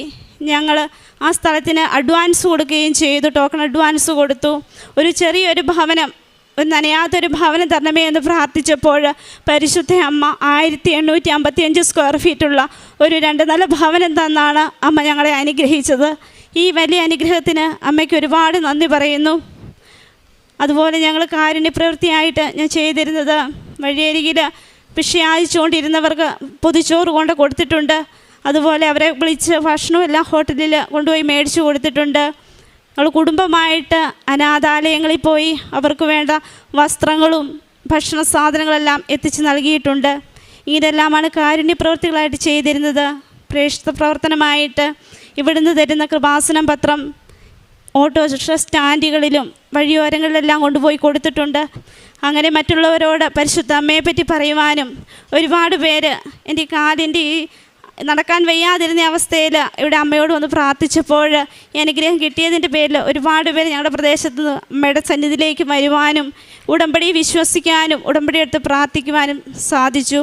ഞങ്ങൾ ആ സ്ഥലത്തിന് അഡ്വാൻസ് കൊടുക്കുകയും ചെയ്തു. ടോക്കൺ അഡ്വാൻസ് കൊടുത്തു. ഒരു ചെറിയൊരു ഭവനം, ഒരു നനയാത്തൊരു ഭവനം തരണമേ എന്ന് പ്രാർത്ഥിച്ചപ്പോൾ പരിശുദ്ധ അമ്മ 1855 സ്ക്വയർ ഫീറ്റുള്ള ഒരു 2 നല്ല ഭവനം തന്നാണ് അമ്മ ഞങ്ങളെ അനുഗ്രഹിച്ചത്. ഈ വലിയ അനുഗ്രഹത്തിന് അമ്മയ്ക്ക് ഒരുപാട് നന്ദി പറയുന്നു. അതുപോലെ ഞങ്ങൾ കാരുണ്യപ്രവൃത്തിയായിട്ട് ഞാൻ ചെയ്തിരുന്നത്, വഴിയരികിൽ ഭിക്ഷ യാചിച്ചുകൊണ്ടിരുന്നവർക്ക് പൊതിച്ചോറ് കൊണ്ട് കൊടുത്തിട്ടുണ്ട്. അതുപോലെ അവരെ വിളിച്ച് ഭക്ഷണമെല്ലാം ഹോട്ടലിൽ കൊണ്ടുപോയി മേടിച്ചു കൊടുത്തിട്ടുണ്ട്. നമ്മൾ കുടുംബമായിട്ട് അനാഥാലയങ്ങളിൽ പോയി അവർക്ക് വേണ്ട വസ്ത്രങ്ങളും ഭക്ഷണ സാധനങ്ങളെല്ലാം എത്തിച്ച് നൽകിയിട്ടുണ്ട്. ഇതെല്ലാമാണ് കാരുണ്യപ്രവർത്തികളായിട്ട് ചെയ്തിരുന്നത്. പ്രേക്ഷിത പ്രവർത്തനമായിട്ട് ഇവിടുന്ന് തരുന്ന കൃപാസനം പത്രം ഓട്ടോറിക്ഷ സ്റ്റാൻഡുകളിലും വഴിയോരങ്ങളിലെല്ലാം കൊണ്ടുപോയി കൊടുത്തിട്ടുണ്ട്. അങ്ങനെ മറ്റുള്ളവരോട് പരിശുദ്ധ അമ്മയെപ്പറ്റി പറയുവാനും ഒരുപാട് പേര് എൻ്റെ കാലിൻ്റെ ഈ നടക്കാൻ വയ്യാതിരുന്ന അവസ്ഥയിൽ ഇവിടെ അമ്മയോട് വന്ന് പ്രാർത്ഥിച്ചപ്പോൾ ഈ അനുഗ്രഹം കിട്ടിയതിൻ്റെ പേരിൽ ഒരുപാട് പേര് ഞങ്ങളുടെ പ്രദേശത്ത് നിന്ന് അമ്മയുടെ സന്നിധിയിലേക്ക് വരുവാനും ഉടമ്പടി വിശ്വസിക്കാനും ഉടമ്പടി എടുത്ത് പ്രാർത്ഥിക്കുവാനും സാധിച്ചു.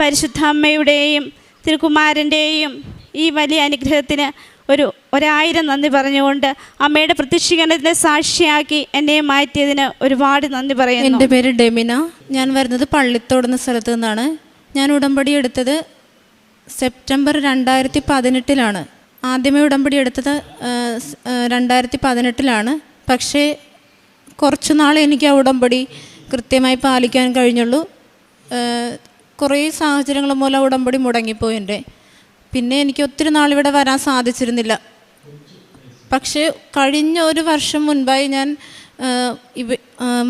പരിശുദ്ധ അമ്മയുടെയും തിരുക്കുമാരൻ്റെയും ഈ വലിയ അനുഗ്രഹത്തിന് 1000 നന്ദി പറഞ്ഞുകൊണ്ട് അമ്മയുടെ പ്രത്യക്ഷീകരണത്തിലെ സാക്ഷിയാക്കി എന്നെ മാറ്റിയതിന് ഒരുപാട് നന്ദി പറയുന്നു. എൻ്റെ പേര് ഡെമിന. ഞാൻ വരുന്നത് പള്ളിത്തോട് എന്ന സ്ഥലത്തു നിന്നാണ്. ഞാൻ ഉടമ്പടി എടുത്തത് സെപ്റ്റംബർ 2018-ലാണ്. ആദ്യമേ ഉടമ്പടി എടുത്തത് 2018-ലാണ്. പക്ഷേ കുറച്ച് നാൾ എനിക്ക് ആ ഉടമ്പടി കൃത്യമായി പാലിക്കാൻ കഴിഞ്ഞുള്ളൂ. കുറേ സാഹചര്യങ്ങൾ മൂലം ഉടമ്പടി മുടങ്ങിപ്പോയി എൻ്റെ. പിന്നെ എനിക്ക് ഒത്തിരി നാളിവിടെ വരാൻ സാധിച്ചിരുന്നില്ല. പക്ഷേ കഴിഞ്ഞ 1 വർഷം മുൻപായി ഞാൻ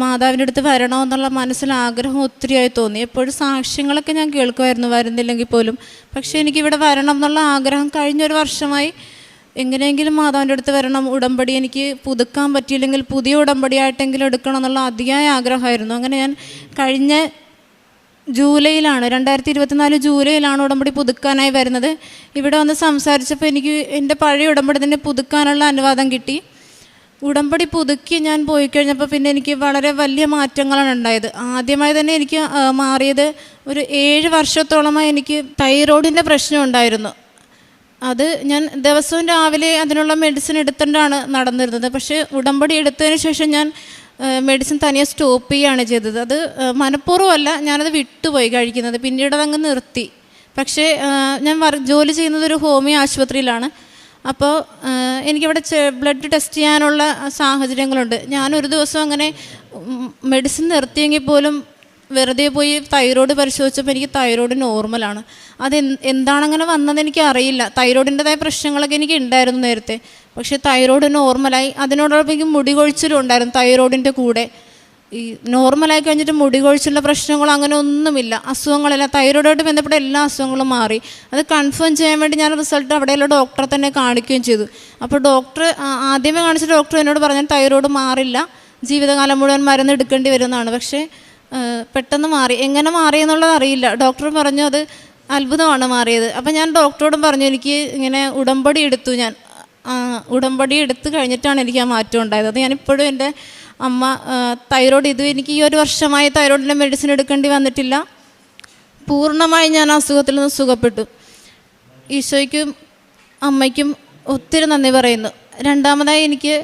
മാതാവിൻ്റെ അടുത്ത് വരണമെന്നുള്ള മനസ്സിൽ ആഗ്രഹം ഒത്തിരിയായി തോന്നി. എപ്പോഴും സാക്ഷ്യങ്ങളൊക്കെ ഞാൻ കേൾക്കുമായിരുന്നു, വരുന്നില്ലെങ്കിൽ പോലും. പക്ഷേ എനിക്കിവിടെ വരണം എന്നുള്ള ആഗ്രഹം കഴിഞ്ഞ 1 വർഷമായി എങ്ങനെയെങ്കിലും മാതാവിൻ്റെ അടുത്ത് വരണം, ഉടമ്പടി എനിക്ക് പുതുക്കാൻ പറ്റിയില്ലെങ്കിൽ പുതിയ ഉടമ്പടിയായിട്ടെങ്കിലും എടുക്കണം എന്നുള്ള അതിയായ ആഗ്രഹമായിരുന്നു. അങ്ങനെ ഞാൻ കഴിഞ്ഞ ജൂലൈയിലാണ് 2024 ജൂലൈയിലാണ് ഉടമ്പടി പുതുക്കാനായി വരുന്നത്. ഇവിടെ വന്ന് സംസാരിച്ചപ്പോൾ എനിക്ക് എൻ്റെ പഴയ ഉടമ്പടി തന്നെ പുതുക്കാനുള്ള അനുവാദം കിട്ടി. ഉടമ്പടി പുതുക്കി ഞാൻ പോയി കഴിഞ്ഞപ്പോൾ പിന്നെ എനിക്ക് വളരെ വലിയ മാറ്റങ്ങളാണ് ഉണ്ടായത്. ആദ്യമായി തന്നെ എനിക്ക് മാറിയത് ഒരു 7 വർഷത്തോളമായി എനിക്ക് തൈറോയിഡിൻ്റെ പ്രശ്നം ഉണ്ടായിരുന്നു. അത് ഞാൻ ദിവസവും രാവിലെ അതിനുള്ള മെഡിസിൻ എടുത്തുകൊണ്ടാണ് നടന്നിരുന്നത്. പക്ഷേ ഉടമ്പടി എടുത്തതിന് ശേഷം ഞാൻ മെഡിസിൻ തനിയെ സ്റ്റോപ്പ് ചെയ്യുകയാണ് ചെയ്തത്. അത് മനഃപൂർവ്വമല്ല, ഞാനത് വിട്ടുപോയി കഴിക്കുന്നത്. പിന്നീട് അതങ്ങ് നിർത്തി. പക്ഷേ ഞാൻ ജോലി ചെയ്യുന്നത് ഒരു ഹോമിയോ ആശുപത്രിയിലാണ്. അപ്പോൾ എനിക്കിവിടെ ബ്ലഡ് ടെസ്റ്റ് ചെയ്യാനുള്ള സാഹചര്യങ്ങളുണ്ട്. ഞാനൊരു ദിവസം അങ്ങനെ മെഡിസിൻ നിർത്തിയെങ്കിൽ പോലും വെറുതെ പോയി തൈറോയ്ഡ് പരിശോധിച്ചപ്പോൾ എനിക്ക് തൈറോയ്ഡ് നോർമലാണ്. എന്താണങ്ങനെ വന്നതെന്ന് എനിക്ക് അറിയില്ല. തൈറോയ്ഡിൻ്റെതായ പ്രശ്നങ്ങളൊക്കെ എനിക്ക് ഉണ്ടായിരുന്നു നേരത്തെ. പക്ഷേ തൈറോയ്ഡ് നോർമലായി. അതിനോടൊപ്പം എനിക്ക് മുടി കൊഴിച്ചിലും ഉണ്ടായിരുന്നു തൈറോയ്ഡിൻ്റെ കൂടെ. ഈ നോർമലായി കഴിഞ്ഞിട്ട് മുടി കൊഴിച്ചിലുള്ള പ്രശ്നങ്ങൾ അങ്ങനെ ഒന്നുമില്ല. അസുഖങ്ങളെല്ലാം തൈറോയ്ഡായിട്ട് ബന്ധപ്പെട്ട എല്ലാ അസുഖങ്ങളും മാറി. അത് കൺഫേം ചെയ്യാൻ വേണ്ടി ഞാൻ റിസൾട്ട് അവിടെയുള്ള ഡോക്ടറെ തന്നെ കാണിക്കുകയും ചെയ്തു. അപ്പോൾ ഡോക്ടർ ആദ്യമേ കാണിച്ച ഡോക്ടർ എന്നോട് പറഞ്ഞാൽ തൈറോയ്ഡ് മാറില്ല, ജീവിതകാലം മുഴുവൻ മരുന്ന് എടുക്കേണ്ടി വരുന്നതാണ്. പക്ഷേ പെട്ടെന്ന് മാറി. എങ്ങനെ മാറി എന്നുള്ളത് അറിയില്ല. ഡോക്ടർ പറഞ്ഞു അത് അത്ഭുതമാണ് മാറിയത്. അപ്പം ഞാൻ ഡോക്ടറോടും പറഞ്ഞു എനിക്ക് ഇങ്ങനെ ഉടമ്പടി എടുത്തു. ഞാൻ ഉടമ്പടി എടുത്തു കഴിഞ്ഞിട്ടാണ് എനിക്ക് ആ മാറ്റം ഉണ്ടായത്. അത് ഞാനിപ്പോഴും എൻ്റെ അമ്മ തൈറോയ്ഡ് എനിക്ക് ഈ ഒരു വർഷമായി തൈറോയ്ഡിൻ്റെ മെഡിസിൻ എടുക്കേണ്ടി വന്നിട്ടില്ല. പൂർണ്ണമായി ഞാൻ അസുഖത്തിൽ നിന്ന് സുഖപ്പെട്ടു. ഈശോയ്ക്കും അമ്മയ്ക്കും ഒത്തിരി നന്ദി പറയുന്നു. രണ്ടാമതായി എനിക്ക്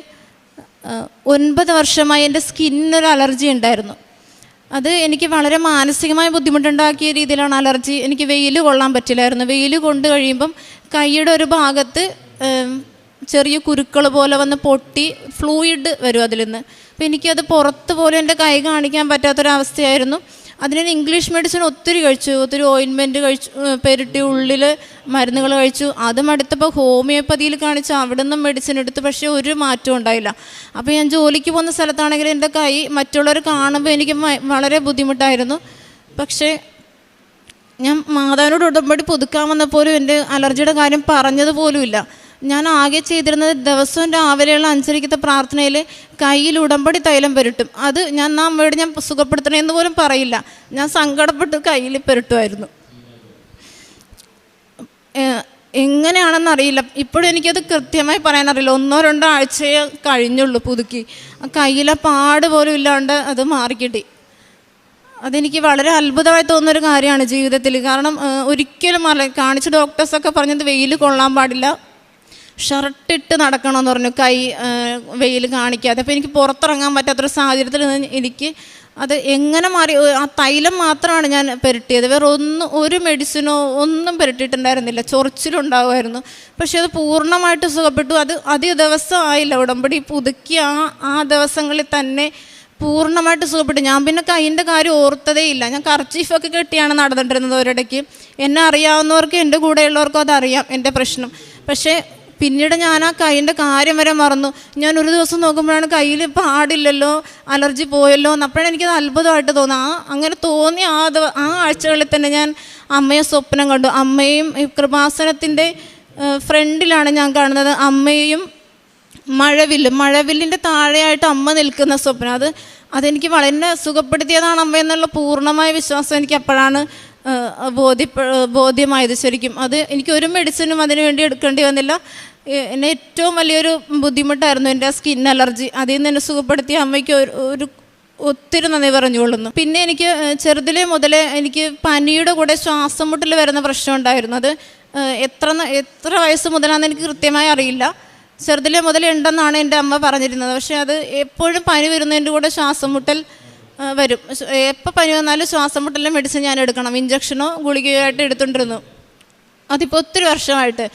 9 വർഷമായി എൻ്റെ സ്കിന്നൊരു അലർജി ഉണ്ടായിരുന്നു. അത് എനിക്ക് വളരെ മാനസികമായ ബുദ്ധിമുട്ടുണ്ടാക്കിയ രീതിയിലാണ് അലർജി. എനിക്ക് വെയിൽ കൊള്ളാൻ പറ്റില്ലായിരുന്നു. വെയിൽ കൊണ്ട് കഴിയുമ്പം കൈയുടെ ഒരു ഭാഗത്ത് ചെറിയ കുരുക്കൾ പോലെ വന്ന് പൊട്ടി ഫ്ലൂയിഡ് വരും അതിൽ നിന്ന്. അപ്പോൾ എനിക്കത് പുറത്ത് പോലും എൻ്റെ കൈ കാണിക്കാൻ പറ്റാത്തൊരവസ്ഥയായിരുന്നു. അതിന് ഇംഗ്ലീഷ് മെഡിസിൻ ഒത്തിരി കഴിച്ചു, ഒത്തിരി ഓയിൻമെൻറ്റ് കഴിച്ചു, പെരുട്ടി ഉള്ളിൽ മരുന്നുകൾ കഴിച്ചു. അതും അടുത്തപ്പോൾ ഹോമിയോപ്പതിയിൽ കാണിച്ചു, അവിടെ നിന്നും മെഡിസിൻ എടുത്തു. പക്ഷേ ഒരു മാറ്റവും ഉണ്ടായില്ല. അപ്പോൾ ഞാൻ ജോലിക്ക് പോകുന്ന സ്ഥലത്താണെങ്കിൽ എൻ്റെ കൈ മറ്റുള്ളവർ കാണുമ്പോൾ എനിക്ക് വളരെ ബുദ്ധിമുട്ടായിരുന്നു. പക്ഷേ ഞാൻ മാതാവിനോട് ഉടമ്പടി പുതുക്കാൻ വന്നപ്പോലും എൻ്റെ അലർജിയുടെ കാര്യം പറഞ്ഞതുപോലുമില്ല. ഞാൻ ആകെ ചെയ്തിരുന്നത് ദിവസവും രാവിലെയുള്ള 5:30 പ്രാർത്ഥനയിൽ കയ്യിൽ ഉടമ്പടി തൈലം പുരട്ടും. അത് ഞാൻ അമ്മയോട് ഞാൻ സുഖപ്പെടുത്തണമെന്ന് പോലും പറയില്ല. ഞാൻ സങ്കടപ്പെട്ട് കയ്യിൽ പുരട്ടുമായിരുന്നു. എങ്ങനെയാണെന്നറിയില്ല, ഇപ്പോഴും എനിക്കത് കൃത്യമായി പറയാനറിയില്ല. 1-2 ആഴ്ചയെ കഴിഞ്ഞുള്ളൂ പുതുക്കി. ആ കയ്യിലെ പാട് പോലും ഇല്ലാണ്ട് അത് മാറിക്കിട്ടി. അതെനിക്ക് വളരെ അത്ഭുതമായി തോന്നുന്നൊരു കാര്യമാണ് ജീവിതത്തിൽ. കാരണം ഒരിക്കലും കാണിച്ച ഡോക്ടേഴ്സൊക്കെ പറഞ്ഞത് വെയിൽ കൊള്ളാൻ പാടില്ല, ഷർട്ടിട്ട് നടക്കണമെന്ന് പറഞ്ഞു, കൈ വെയിൽ കാണിക്കാതെ. അപ്പോൾ എനിക്ക് പുറത്തിറങ്ങാൻ പറ്റാത്തൊരു സാഹചര്യത്തിൽ നിന്ന് എനിക്ക് അത് എങ്ങനെ മാറി. ആ തൈലം മാത്രമാണ് ഞാൻ പുരട്ടിയത്, വേറെ ഒരു മെഡിസിനോ ഒന്നും പുരട്ടിയിട്ടുണ്ടായിരുന്നില്ല. ചൊറിച്ചിലുണ്ടാകുമായിരുന്നു, പക്ഷെ അത് പൂർണ്ണമായിട്ട് സുഖപ്പെട്ടു. അത് അധിക ദിവസം ആയില്ല, ഉടമ്പടി പുതുക്കി ആ ദിവസങ്ങളിൽ തന്നെ പൂർണ്ണമായിട്ട് സുഖപ്പെട്ടു. ഞാൻ പിന്നെ കൈയിൻ്റെ കാര്യം ഓർത്തതേ ഇല്ല. ഞാൻ കർച്ചീഫൊക്കെ കെട്ടിയാണ് നടന്നിട്ടിരുന്നത് ഒരിടയ്ക്ക്. എന്നെ അറിയാവുന്നവർക്കും എൻ്റെ കൂടെയുള്ളവർക്കും അതറിയാം എൻ്റെ പ്രശ്നം. പക്ഷേ പിന്നീട് ഞാൻ ആ കൈയിൻ്റെ കാര്യം വരെ മറന്നു. ഞാൻ ഒരു ദിവസം നോക്കുമ്പോഴാണ് കയ്യിൽ പാടില്ലല്ലോ, അലർജി പോയല്ലോ എന്ന്. അപ്പോഴെനിക്കത് അത്ഭുതമായിട്ട് തോന്നി. അങ്ങനെ തോന്നി ആ ആഴ്ചകളിൽ തന്നെ ഞാൻ അമ്മയെ സ്വപ്നം കണ്ടു. അമ്മയും കൃപാസനത്തിൻ്റെ ഫ്രണ്ടിലാണ് ഞാൻ കാണുന്നത്. അമ്മയും മഴവില്ലിൻ്റെ താഴെയായിട്ട് അമ്മ നിൽക്കുന്ന സ്വപ്നം. അതെനിക്ക് വളരെ സുഖപ്പെടുത്തിയതാണ് അമ്മ എന്നുള്ള പൂർണ്ണമായ വിശ്വാസം എനിക്ക് അപ്പോഴാണ് ബോധ്യമായത്. ശരിക്കും അത് എനിക്ക് ഒരു മെഡിസിനും അതിനു വേണ്ടി എടുക്കേണ്ടി വന്നില്ല. എന്നെ ഏറ്റവും വലിയൊരു ബുദ്ധിമുട്ടായിരുന്നു എൻ്റെ സ്കിൻ അലർജി. അതിൽ നിന്ന് എന്നെ സുഖപ്പെടുത്തിയ അമ്മയ്ക്ക് ഒത്തിരി നന്ദി പറഞ്ഞുകൊള്ളുന്നു. പിന്നെ എനിക്ക് ചെറുതിലേ മുതലേ എനിക്ക് പനിയുടെ കൂടെ ശ്വാസം മുട്ടൽ വരുന്ന പ്രശ്നം ഉണ്ടായിരുന്നു. അത് എത്ര വയസ്സ് മുതലാണെന്ന് എനിക്ക് കൃത്യമായി അറിയില്ല. ചെറുതിലേ മുതലേ ഉണ്ടെന്നാണ് എൻ്റെ അമ്മ പറഞ്ഞിരുന്നത്. പക്ഷേ അത് എപ്പോഴും പനി വരുന്നതിൻ്റെ കൂടെ ശ്വാസം മുട്ടൽ വരും. എപ്പോൾ പനി വന്നാലും ശ്വാസം മുട്ടലിൻ്റെ മെഡിസിൻ ഞാൻ എടുക്കണം, ഇഞ്ചക്ഷനോ ഗുളികയോ ആയിട്ട് എടുത്തുകൊണ്ടിരുന്നു. അതിപ്പോൾ ഒത്തിരി വർഷമായിട്ട്.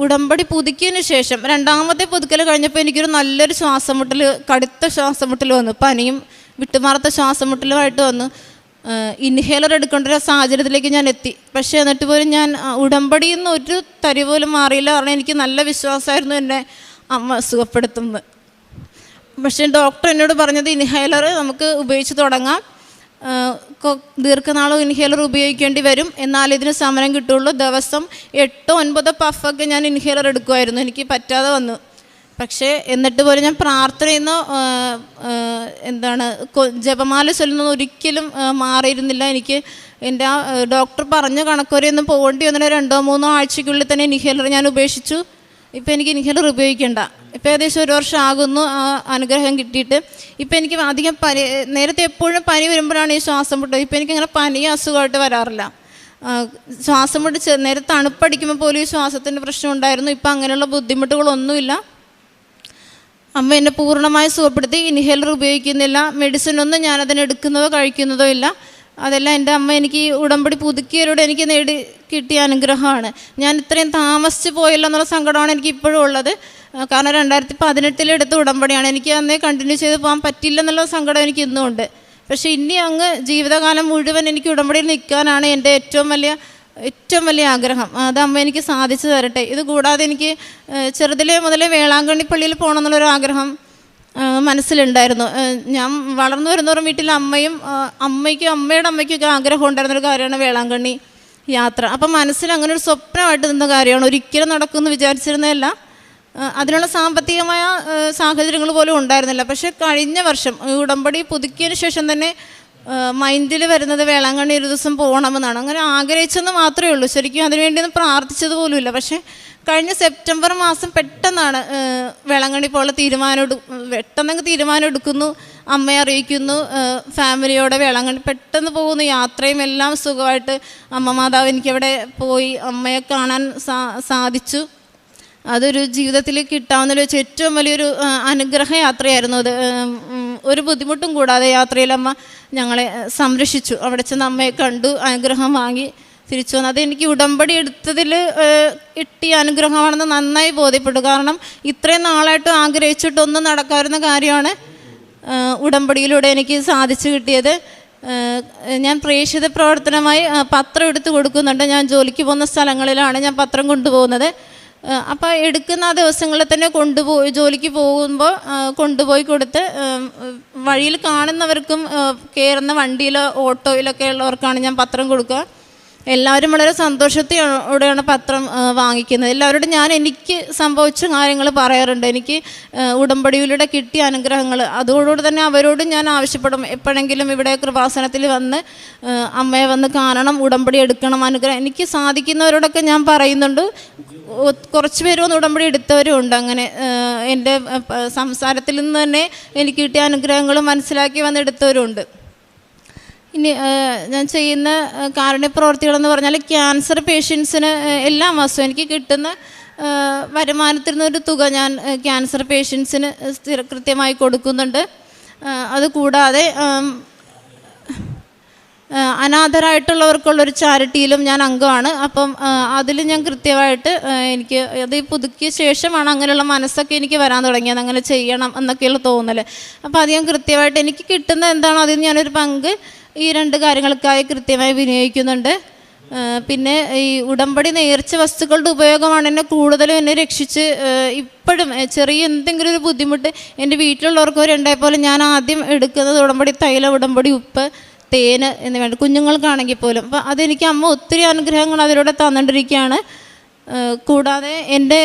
ഉടമ്പടി പുതുക്കിയതിന് ശേഷം 2ാമത്തെ പുതുക്കൽ കഴിഞ്ഞപ്പോൾ എനിക്കൊരു നല്ലൊരു ശ്വാസം മുട്ടൽ, കടുത്ത ശ്വാസം മുട്ടൽ വന്നു. പനിയും വിട്ടുമാറാത്ത ശ്വാസം മുട്ടലുമായിട്ട് വന്നു. ഇൻഹേലർ എടുക്കേണ്ട ഒരു സാഹചര്യത്തിലേക്ക് ഞാൻ എത്തി. പക്ഷേ എന്നിട്ട് പോലും ഞാൻ ഉടമ്പടിയിൽ നിന്ന് ഒരു തരി പോലും മാറിയില്ല. കാരണം എനിക്ക് നല്ല വിശ്വാസമായിരുന്നു എന്നെ അമ്മ സുഖപ്പെടുത്തുന്നത്. പക്ഷേ ഡോക്ടർ എന്നോട് പറഞ്ഞത് ഇൻഹേലർ നമുക്ക് ഉപയോഗിച്ച് തുടങ്ങാം, ദീർഘനാളും ഇൻഹേലർ ഉപയോഗിക്കേണ്ടി വരും, എന്നാൽ ഇതിന് സമരം കിട്ടുള്ളൂ. ദിവസം 8-9 പഫൊക്കെ ഞാൻ ഇൻഹേലർ എടുക്കുമായിരുന്നു. എനിക്ക് പറ്റാതെ വന്നു. പക്ഷേ എന്നിട്ട് പോലും ഞാൻ പ്രാർത്ഥനയിൽ നിന്ന് ജപമാല ചൊല്ലുന്നത് ഒരിക്കലും മാറിയിരുന്നില്ല. എനിക്ക് എൻ്റെ ഡോക്ടർ പറഞ്ഞ കണക്കുവരെയൊന്നും പോകേണ്ടി വന്നില്ല. 2-3 ആഴ്ചയ്ക്കുള്ളിൽ തന്നെ ഇൻഹേലർ ഞാൻ ഉപേക്ഷിച്ചു. ഇപ്പോൾ എനിക്ക് ഇൻഹേലർ ഉപയോഗിക്കേണ്ട. ഇപ്പോൾ ഏകദേശം 1 വർഷം ആകുന്നു ആ അനുഗ്രഹം കിട്ടിയിട്ട്. ഇപ്പോൾ എനിക്ക് അധികം നേരത്തെ എപ്പോഴും പനി വരുമ്പോഴാണ് ഈ ശ്വാസം മുട്ടൽ. ഇപ്പോൾ എനിക്കങ്ങനെ പനിയും അസുഖമായിട്ട് വരാറില്ല. ശ്വാസം മുട്ട് നേരത്തെ തണുപ്പടിക്കുമ്പോൾ പോലും ഈ ശ്വാസത്തിൻ്റെ പ്രശ്നം ഉണ്ടായിരുന്നു. ഇപ്പോൾ അങ്ങനെയുള്ള ബുദ്ധിമുട്ടുകളൊന്നുമില്ല. അമ്മ എന്നെ പൂർണ്ണമായി സുഖപ്പെടുത്തി. ഇൻഹേലർ ഉപയോഗിക്കുന്നില്ല, മെഡിസിനൊന്നും ഞാനതിന് എടുക്കുന്നതോ കഴിക്കുന്നതോ ഇല്ല. അതെല്ലാം എൻ്റെ അമ്മ എനിക്ക് ഉടമ്പടി പുതുക്കിയവരോട് എനിക്ക് കിട്ടിയ അനുഗ്രഹമാണ്. ഞാൻ ഇത്രയും താമസിച്ച് പോയല്ലോ എന്നുള്ള സങ്കടമാണ് എനിക്ക് ഇപ്പോഴും ഉള്ളത്. കാരണം 2018 എടുത്ത ഉടമ്പടിയാണ്. എനിക്ക് അന്നേ കണ്ടിന്യൂ ചെയ്ത് പോകാൻ പറ്റില്ല എന്നുള്ള സങ്കടം എനിക്ക് ഇന്നും ഉണ്ട്. പക്ഷേ ഇനി അങ്ങ് ജീവിതകാലം മുഴുവൻ എനിക്ക് ഉടമ്പടിയിൽ നിൽക്കാനാണ് എൻ്റെ ഏറ്റവും വലിയ ആഗ്രഹം. അത് അമ്മ എനിക്ക് സാധിച്ചു തരട്ടെ. ഇത് കൂടാതെ എനിക്ക് ചെറുതിലേ മുതലേ വേളാങ്കണ്ണി പള്ളിയിൽ പോകണം എന്നുള്ളൊരു ആഗ്രഹം മനസ്സിലുണ്ടായിരുന്നു. ഞാൻ വളർന്നു വരുന്നവരും വീട്ടിൽ അമ്മയ്ക്കും അമ്മയുടെ അമ്മയ്ക്കൊക്കെ ആഗ്രഹം ഉണ്ടായിരുന്നൊരു കാര്യമാണ് വേളാങ്കണ്ണി യാത്ര. അപ്പം മനസ്സിൽ അങ്ങനെ ഒരു സ്വപ്നമായിട്ട് നിന്ന കാര്യമാണ്. ഒരിക്കലും നടക്കുമെന്ന് വിചാരിച്ചിരുന്നതല്ല. അതിനുള്ള സാമ്പത്തികമായ സാഹചര്യങ്ങൾ പോലും ഉണ്ടായിരുന്നില്ല. പക്ഷേ കഴിഞ്ഞ വർഷം ഉടമ്പടി പുതുക്കിയതിന് ശേഷം തന്നെ മൈൻഡിൽ വരുന്നത് വേളാങ്കണ്ണി ഒരു ദിവസം പോകണമെന്നാണ്. അങ്ങനെ ആഗ്രഹിച്ചെന്ന് മാത്രമേ ഉള്ളൂ. ശരിക്കും അതിനുവേണ്ടിയൊന്നും പ്രാർത്ഥിച്ചത് പോലുമില്ല. പക്ഷേ കഴിഞ്ഞ സെപ്റ്റംബർ മാസം പെട്ടെന്നാണ് വേളാങ്കണ്ണി പോലെ പെട്ടെന്നങ്ങ് തീരുമാനം എടുക്കുന്നു, അമ്മയെ അറിയിക്കുന്നു, ഫാമിലിയോടെ വേളാങ്കണ്ണി പെട്ടെന്ന് പോകുന്നു. യാത്രയും എല്ലാം സുഖമായിട്ട് അമ്മ മാതാവ് എനിക്കവിടെ പോയി അമ്മയെ കാണാൻ സാധിച്ചു. അതൊരു ജീവിതത്തിൽ കിട്ടാവുന്നതിൽ വെച്ച് ഏറ്റവും വലിയൊരു അനുഗ്രഹ യാത്രയായിരുന്നു അത്. ഒരു ബുദ്ധിമുട്ടും കൂടാതെ യാത്രയിൽ അമ്മ ഞങ്ങളെ സംരക്ഷിച്ചു. അവിടെ ചെന്ന് അമ്മയെ കണ്ടു, അനുഗ്രഹം വാങ്ങി തിരിച്ചു വന്നു. അതെനിക്ക് ഉടമ്പടി എടുത്തതിൽ കിട്ടിയ അനുഗ്രഹമാണെന്ന് നന്നായി ബോധ്യപ്പെട്ടു. കാരണം ഇത്രയും നാളായിട്ട് ആഗ്രഹിച്ചിട്ടൊന്നും നടക്കാവുന്ന കാര്യമാണ് ഉടമ്പടിയിലൂടെ എനിക്ക് സാധിച്ചു കിട്ടിയത്. ഞാൻ പ്രേക്ഷിത പ്രവർത്തനമായി പത്രം എടുത്ത് കൊടുക്കുന്നുണ്ട്. ഞാൻ ജോലിക്ക് പോകുന്ന സ്ഥലങ്ങളിലാണ് ഞാൻ പത്രം കൊണ്ടുപോകുന്നത്. അപ്പോൾ എടുക്കുന്ന ആ ദിവസങ്ങളിൽ തന്നെ ജോലിക്ക് പോകുമ്പോൾ കൊണ്ടുപോയി കൊടുത്ത് വഴിയിൽ കാണുന്നവർക്കും കയറുന്ന വണ്ടിയിലോ ഓട്ടോയിലൊക്കെ ഉള്ളവർക്കാണ് ഞാൻ പത്രം കൊടുക്കുക. എല്ലാവരും വളരെ സന്തോഷത്തോടെയാണ് പത്രം വാങ്ങിക്കുന്നത്. എല്ലാവരോടും ഞാൻ എനിക്ക് സംഭവിച്ച കാര്യങ്ങൾ പറയാറുണ്ട്. എനിക്ക് ഉടമ്പടിയിലൂടെ കിട്ടിയ അനുഗ്രഹങ്ങൾ അതോടുകൂടി തന്നെ അവരോടും ഞാൻ ആവശ്യപ്പെടും. എപ്പോഴെങ്കിലും ഇവിടെ കൃപാസനത്തിൽ വന്ന് അമ്മയെ വന്ന് കാണണം, ഉടമ്പടി എടുക്കണം, അനുഗ്രഹം എനിക്ക് സാധിക്കുന്നവരോടൊക്കെ ഞാൻ പറയുന്നുണ്ട്. കുറച്ച് പേര് വന്ന് ഉടമ്പടി എടുത്തവരും ഉണ്ട്. അങ്ങനെ എൻ്റെ സംസാരത്തിൽ നിന്ന് തന്നെ എനിക്ക് കിട്ടിയ അനുഗ്രഹങ്ങൾ മനസ്സിലാക്കി വന്ന് എടുത്തവരുണ്ട്. ഇനി ഞാൻ ചെയ്യുന്ന കാരുണ്യപ്രവർത്തികളെന്ന് പറഞ്ഞാൽ ക്യാൻസർ പേഷ്യൻസിന് എല്ലാ മാസവും എനിക്ക് കിട്ടുന്ന വരുമാനത്തിൽ നിന്നൊരു തുക ഞാൻ ക്യാൻസർ പേഷ്യൻസിന് കൃത്യമായി കൊടുക്കുന്നുണ്ട്. അതുകൂടാതെ അനാഥരായിട്ടുള്ളവർക്കുള്ളൊരു ചാരിറ്റിയിലും ഞാൻ അംഗമാണ്. അപ്പം അതിൽ ഞാൻ കൃത്യമായിട്ട് എനിക്ക് അത് പുതുക്കിയ ശേഷമാണ് അങ്ങനെയുള്ള മനസ്സൊക്കെ എനിക്ക് വരാൻ തുടങ്ങിയത്, അങ്ങനെ ചെയ്യണം എന്നൊക്കെയുള്ള തോന്നൽ. അപ്പോൾ അത് ഞാൻ കൃത്യമായിട്ട് എനിക്ക് കിട്ടുന്ന എന്താണോ അതിൽ ഞാനൊരു പങ്ക് ഈ 2 കാര്യങ്ങൾക്കായി കൃത്യമായി വിനിയോഗിക്കുന്നുണ്ട്. പിന്നെ ഈ ഉടമ്പടി നേർച്ച വസ്തുക്കളുടെ ഉപയോഗമാണ് കൂടുതലും എന്നെ രക്ഷിച്ച്. ഇപ്പോഴും ചെറിയ എന്തെങ്കിലും ഒരു ബുദ്ധിമുട്ട് എൻ്റെ വീട്ടിലുള്ളവർക്ക് ഉണ്ടായപോലെ ഞാൻ ആദ്യം എടുക്കുന്നത് ഉടമ്പടി തൈലം, ഉടമ്പടി ഉപ്പ്, തേന് എന്ന് വേണ്ട കുഞ്ഞുങ്ങൾക്കാണെങ്കിൽ പോലും. അപ്പോൾ അതെനിക്ക് അമ്മ ഒത്തിരി അനുഗ്രഹങ്ങൾ അതിലൂടെ തന്നിട്ടിരിക്കുകയാണ്. കൂടാതെ എൻ്റെ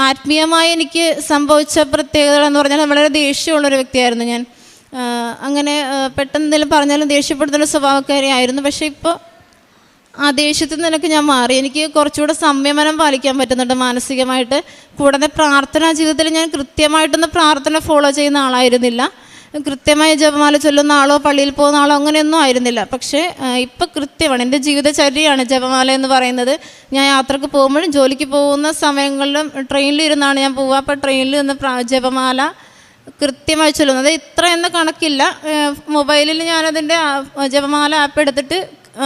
ആത്മീയമായി എനിക്ക് സംഭവിച്ച പ്രത്യേകതകൾ എന്ന് പറഞ്ഞാൽ വളരെ ദേഷ്യമുള്ളൊരു വ്യക്തിയായിരുന്നു ഞാൻ. അങ്ങനെ പെട്ടെന്ന് എന്തെങ്കിലും പറഞ്ഞാലും ദേഷ്യപ്പെടുത്തുന്ന സ്വഭാവക്കാരിയായിരുന്നു. പക്ഷേ ഇപ്പോൾ ആ ദേഷ്യത്തിൽ നിന്നൊക്കെ ഞാൻ മാറി. എനിക്ക് കുറച്ചുകൂടെ സംയമനം പാലിക്കാൻ പറ്റുന്നുണ്ട് മാനസികമായിട്ട്. കൂടാതെ പ്രാർത്ഥനാ ജീവിതത്തിൽ ഞാൻ കൃത്യമായിട്ടൊന്നും പ്രാർത്ഥന ഫോളോ ചെയ്യുന്ന ആളായിരുന്നില്ല. കൃത്യമായി ജപമാല ചൊല്ലുന്ന ആളോ പള്ളിയിൽ പോകുന്ന ആളോ അങ്ങനെയൊന്നും ആയിരുന്നില്ല. പക്ഷേ ഇപ്പം കൃത്യമാണ്, എൻ്റെ ജീവിതചര്യയാണ് ജപമാല എന്ന് പറയുന്നത്. ഞാൻ യാത്രക്ക് പോകുമ്പോഴും ജോലിക്ക് പോകുന്ന സമയങ്ങളിലും ട്രെയിനിലിരുന്നാണ് ഞാൻ പോവുക. അപ്പോൾ ട്രെയിനിൽ നിന്ന് ജപമാല കൃത്യമായി ചൊല്ലുന്നത് ഇത്ര എന്ന കണക്കില്ല. മൊബൈലിൽ ഞാനതിൻ്റെ ജപമാല ആപ്പ് എടുത്തിട്ട്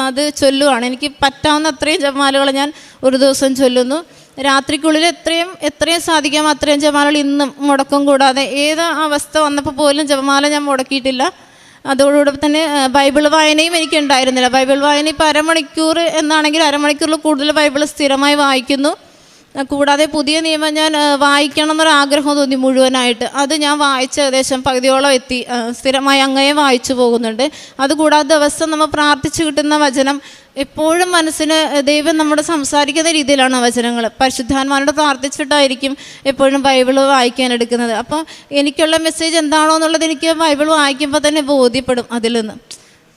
അത് ചൊല്ലുകയാണ്. എനിക്ക് പറ്റാവുന്ന അത്രയും ജപമാലകൾ ഞാൻ ഒരു ദിവസം ചൊല്ലുന്നു. രാത്രിക്കുള്ളിൽ എത്രയും സാധിക്കാം അത്രയും ജപമാലകൾ ഇന്നും മുടക്കം കൂടാതെ. ഏത് അവസ്ഥ വന്നപ്പോൾ പോലും ജപമാല ഞാൻ മുടക്കിയിട്ടില്ല. അതോടുകൂടെ തന്നെ ബൈബിൾ വായനയും എനിക്ക് ഉണ്ടായിരുന്നില്ല. ബൈബിൾ വായന ഇപ്പോൾ അരമണിക്കൂർ എന്നാണെങ്കിൽ അരമണിക്കൂറിൽ കൂടുതൽ ബൈബിൾ സ്ഥിരമായി വായിക്കുന്നു. കൂടാതെ പുതിയ നിയമം ഞാൻ വായിക്കണം എന്നൊരാഗ്രഹം തോന്നി മുഴുവനായിട്ട്. അത് ഞാൻ വായിച്ച് ഏകദേശം പകുതിയോളം എത്തി. സ്ഥിരമായി അങ്ങയെ വായിച്ചു പോകുന്നുണ്ട്. അതുകൂടാതെ ദിവസം നമ്മൾ പ്രാർത്ഥിച്ചു കിട്ടുന്ന വചനം എപ്പോഴും മനസ്സിന് ദൈവം നമ്മുടെ സംസാരിക്കുന്ന രീതിയിലാണ് വചനങ്ങൾ. പരിശുദ്ധാത്മാവിനോട് പ്രാർത്ഥിച്ചിട്ടായിരിക്കും എപ്പോഴും ബൈബിൾ വായിക്കാൻ എടുക്കുന്നത്. അപ്പോൾ എനിക്കുള്ള മെസ്സേജ് എന്താണോ എന്നുള്ളത് എനിക്ക് ബൈബിൾ വായിക്കുമ്പോൾ തന്നെ ബോധ്യപ്പെടും അതിൽ നിന്ന്.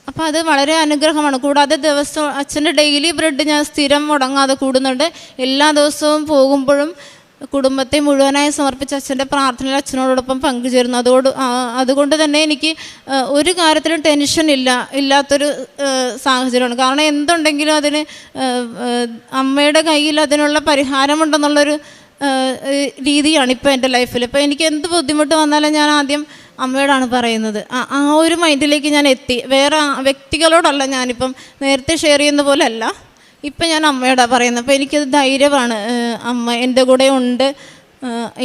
അപ്പോൾ അത് വളരെ അനുഗ്രഹമാണ്. കൂടാതെ ദിവസവും അച്ഛൻ്റെ ഡെയിലി ബ്രെഡ് ഞാൻ സ്ഥിരം മുടങ്ങാതെ കൂടുന്നുണ്ട്. എല്ലാ ദിവസവും പോകുമ്പോഴും കുടുംബത്തെ മുഴുവനായി സമർപ്പിച്ച് അച്ഛൻ്റെ പ്രാർത്ഥനയിൽ അച്ഛനോടൊപ്പം പങ്കുചേരുന്നു. അതുകൊണ്ട് തന്നെ എനിക്ക് ഒരു കാര്യത്തിലും ടെൻഷൻ ഇല്ലാത്തൊരു സാഹചര്യമാണ്. കാരണം എന്തുണ്ടെങ്കിലും അതിന് അമ്മയുടെ കയ്യിൽ അതിനുള്ള പരിഹാരമുണ്ടെന്നുള്ളൊരു രീതിയാണ് ഇപ്പോൾ എൻ്റെ ലൈഫിൽ. ഇപ്പോൾ എനിക്ക് എന്ത് ബുദ്ധിമുട്ട് വന്നാലും ഞാൻ ആദ്യം അമ്മയോടാണ് പറയുന്നത്. ആ ഒരു മൈൻഡിലേക്ക് ഞാൻ എത്തി. വേറെ വ്യക്തികളോടല്ല ഞാനിപ്പം നേരത്തെ ഷെയർ ചെയ്യുന്ന പോലെ അല്ല, ഇപ്പം ഞാൻ അമ്മയോടാണ് പറയുന്നത്. അപ്പോൾ എനിക്കത് ധൈര്യമാണ്. അമ്മ എൻ്റെ കൂടെ ഉണ്ട്.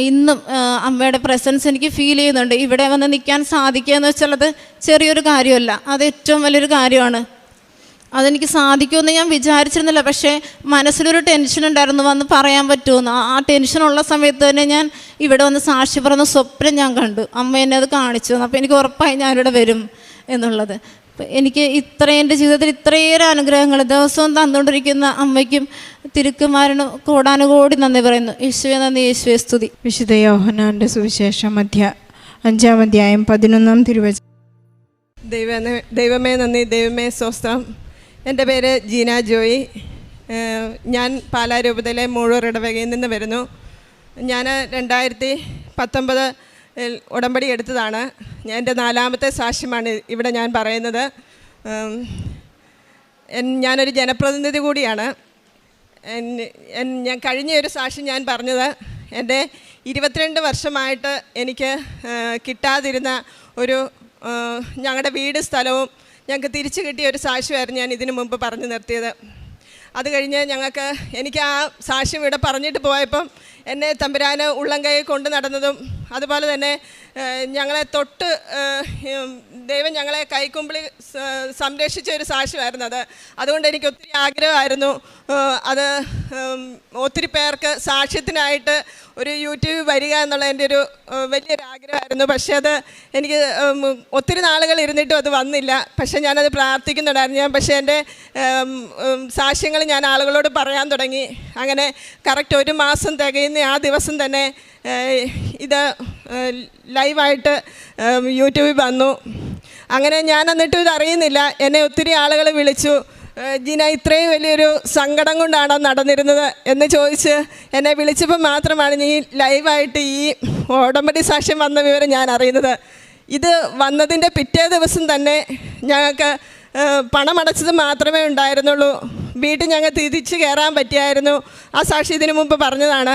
ഇന്നും അമ്മയുടെ പ്രസൻസ് എനിക്ക് ഫീൽ ചെയ്യുന്നുണ്ട്. ഇവിടെ വന്ന് നിൽക്കാൻ സാധിക്കുക എന്ന് വെച്ചാൽ അത് ചെറിയൊരു കാര്യമല്ല, അത് ഏറ്റവും വലിയൊരു കാര്യമാണ്. അതെനിക്ക് സാധിക്കുമെന്ന് ഞാൻ വിചാരിച്ചിരുന്നില്ല. പക്ഷേ മനസ്സിലൊരു ടെൻഷൻ ഉണ്ടായിരുന്നു, വന്ന് പറയാൻ പറ്റുമെന്ന്. ആ ടെൻഷനുള്ള സമയത്ത് തന്നെ ഞാൻ ഇവിടെ വന്ന് സാക്ഷി പറഞ്ഞ സ്വപ്നം ഞാൻ കണ്ടു. അമ്മ എന്നെ അത് കാണിച്ചു തന്നു. അപ്പോൾ എനിക്ക് ഉറപ്പായി ഞാനിവിടെ വരും എന്നുള്ളത്. എനിക്ക് എൻ്റെ ജീവിതത്തിൽ ഇത്രയേറെ അനുഗ്രഹങ്ങൾ ദിവസവും തന്നുകൊണ്ടിരിക്കുന്ന അമ്മയ്ക്കും തിരുക്കുമാരനും കോടാനുകോടി നന്ദി പറയുന്നു. യേശുവേ നന്ദി, യേശുവേ സ്തുതി. വിശുദ്ധ യോഹന്നാന്റെ സുവിശേഷം 5-ാം അധ്യായം 11-ാം തിരുവചനം. ദൈവമേ നന്ദി, ദൈവമേ സ്വസ്ത്രം. എൻ്റെ പേര് ജീന ജോയി. ഞാൻ പാലാരൂപതയിലെ മൂഴൂർ ഇടവകയിൽ നിന്ന് വരുന്നു. ഞാൻ 2019 ഉടമ്പടി എടുത്തതാണ്. എൻ്റെ 4ാമത്തെ സാക്ഷ്യമാണ് ഇവിടെ ഞാൻ പറയുന്നത്. ഞാനൊരു ജനപ്രതിനിധി കൂടിയാണ്. ഞാൻ കഴിഞ്ഞ ഒരു സാക്ഷ്യം ഞാൻ പറഞ്ഞത്, എൻ്റെ 22 വർഷമായിട്ട് എനിക്ക് കിട്ടാതിരുന്ന ഒരു ഞങ്ങളുടെ വീട് സ്ഥലവും ഞങ്ങൾക്ക് തിരിച്ചു കിട്ടിയ ഒരു സാക്ഷ്യമായിരുന്നു ഞാൻ ഇതിനു മുമ്പ് പറഞ്ഞു നിർത്തിയത്. അത് കഴിഞ്ഞ് എനിക്ക് ആ സാക്ഷ്യം ഇവിടെ പറഞ്ഞിട്ട് പോയപ്പം എന്നെ തമ്പുരാന് ഉള്ളംകൈ കൊണ്ട് നടന്നതും അതുപോലെ തന്നെ ഞങ്ങളെ തൊട്ട് ദൈവം ഞങ്ങളെ കൈക്കുമ്പിളി സംരക്ഷിച്ച ഒരു സാക്ഷ്യമായിരുന്നു അത്. അതുകൊണ്ട് എനിക്ക് ഒത്തിരി ആഗ്രഹമായിരുന്നു അത് ഒത്തിരി പേർക്ക് സാക്ഷ്യത്തിനായിട്ട് ഒരു യൂട്യൂബ് വരിക എന്നുള്ള എൻ്റെ ഒരു വലിയൊരു ആഗ്രഹമായിരുന്നു. പക്ഷേ അത് എനിക്ക് ഒത്തിരി നാളുകൾ ഇരുന്നിട്ടും അത് വന്നില്ല. പക്ഷേ ഞാനത് പ്രാർത്ഥിക്കുന്നുണ്ടായിരുന്നു. പക്ഷേ എൻ്റെ സാക്ഷ്യങ്ങൾ ഞാൻ ആളുകളോട് പറയാൻ തുടങ്ങി. അങ്ങനെ കറക്റ്റ് 1 മാസം തികയുന്ന ആ ദിവസം തന്നെ ഇത് ലൈവായിട്ട് യൂട്യൂബിൽ വന്നു. അങ്ങനെ ഞാൻ എന്നിട്ടും ഇത് അറിയുന്നില്ല. എന്നെ ഒത്തിരി ആളുകൾ വിളിച്ചു, ജീന ഇത്രയും വലിയൊരു സങ്കടം കൊണ്ടാണോ നടന്നിരുന്നത് എന്ന് ചോദിച്ച് എന്നെ വിളിച്ചപ്പോൾ മാത്രമാണ് ഈ ലൈവായിട്ട് ഈ ഉടമ്പടി സാക്ഷ്യം വന്ന വിവരം ഞാൻ അറിയുന്നത്. ഇത് വന്നതിൻ്റെ പിറ്റേ ദിവസം തന്നെ ഞങ്ങൾക്ക് പണമടച്ചത് മാത്രമേ ഉണ്ടായിരുന്നുള്ളൂ. വീട്ടിൽ ഞങ്ങൾ തിരിച്ച് കയറാൻ പറ്റിയായിരുന്നു. ആ സാക്ഷി ഇതിനു മുമ്പ് പറഞ്ഞതാണ്.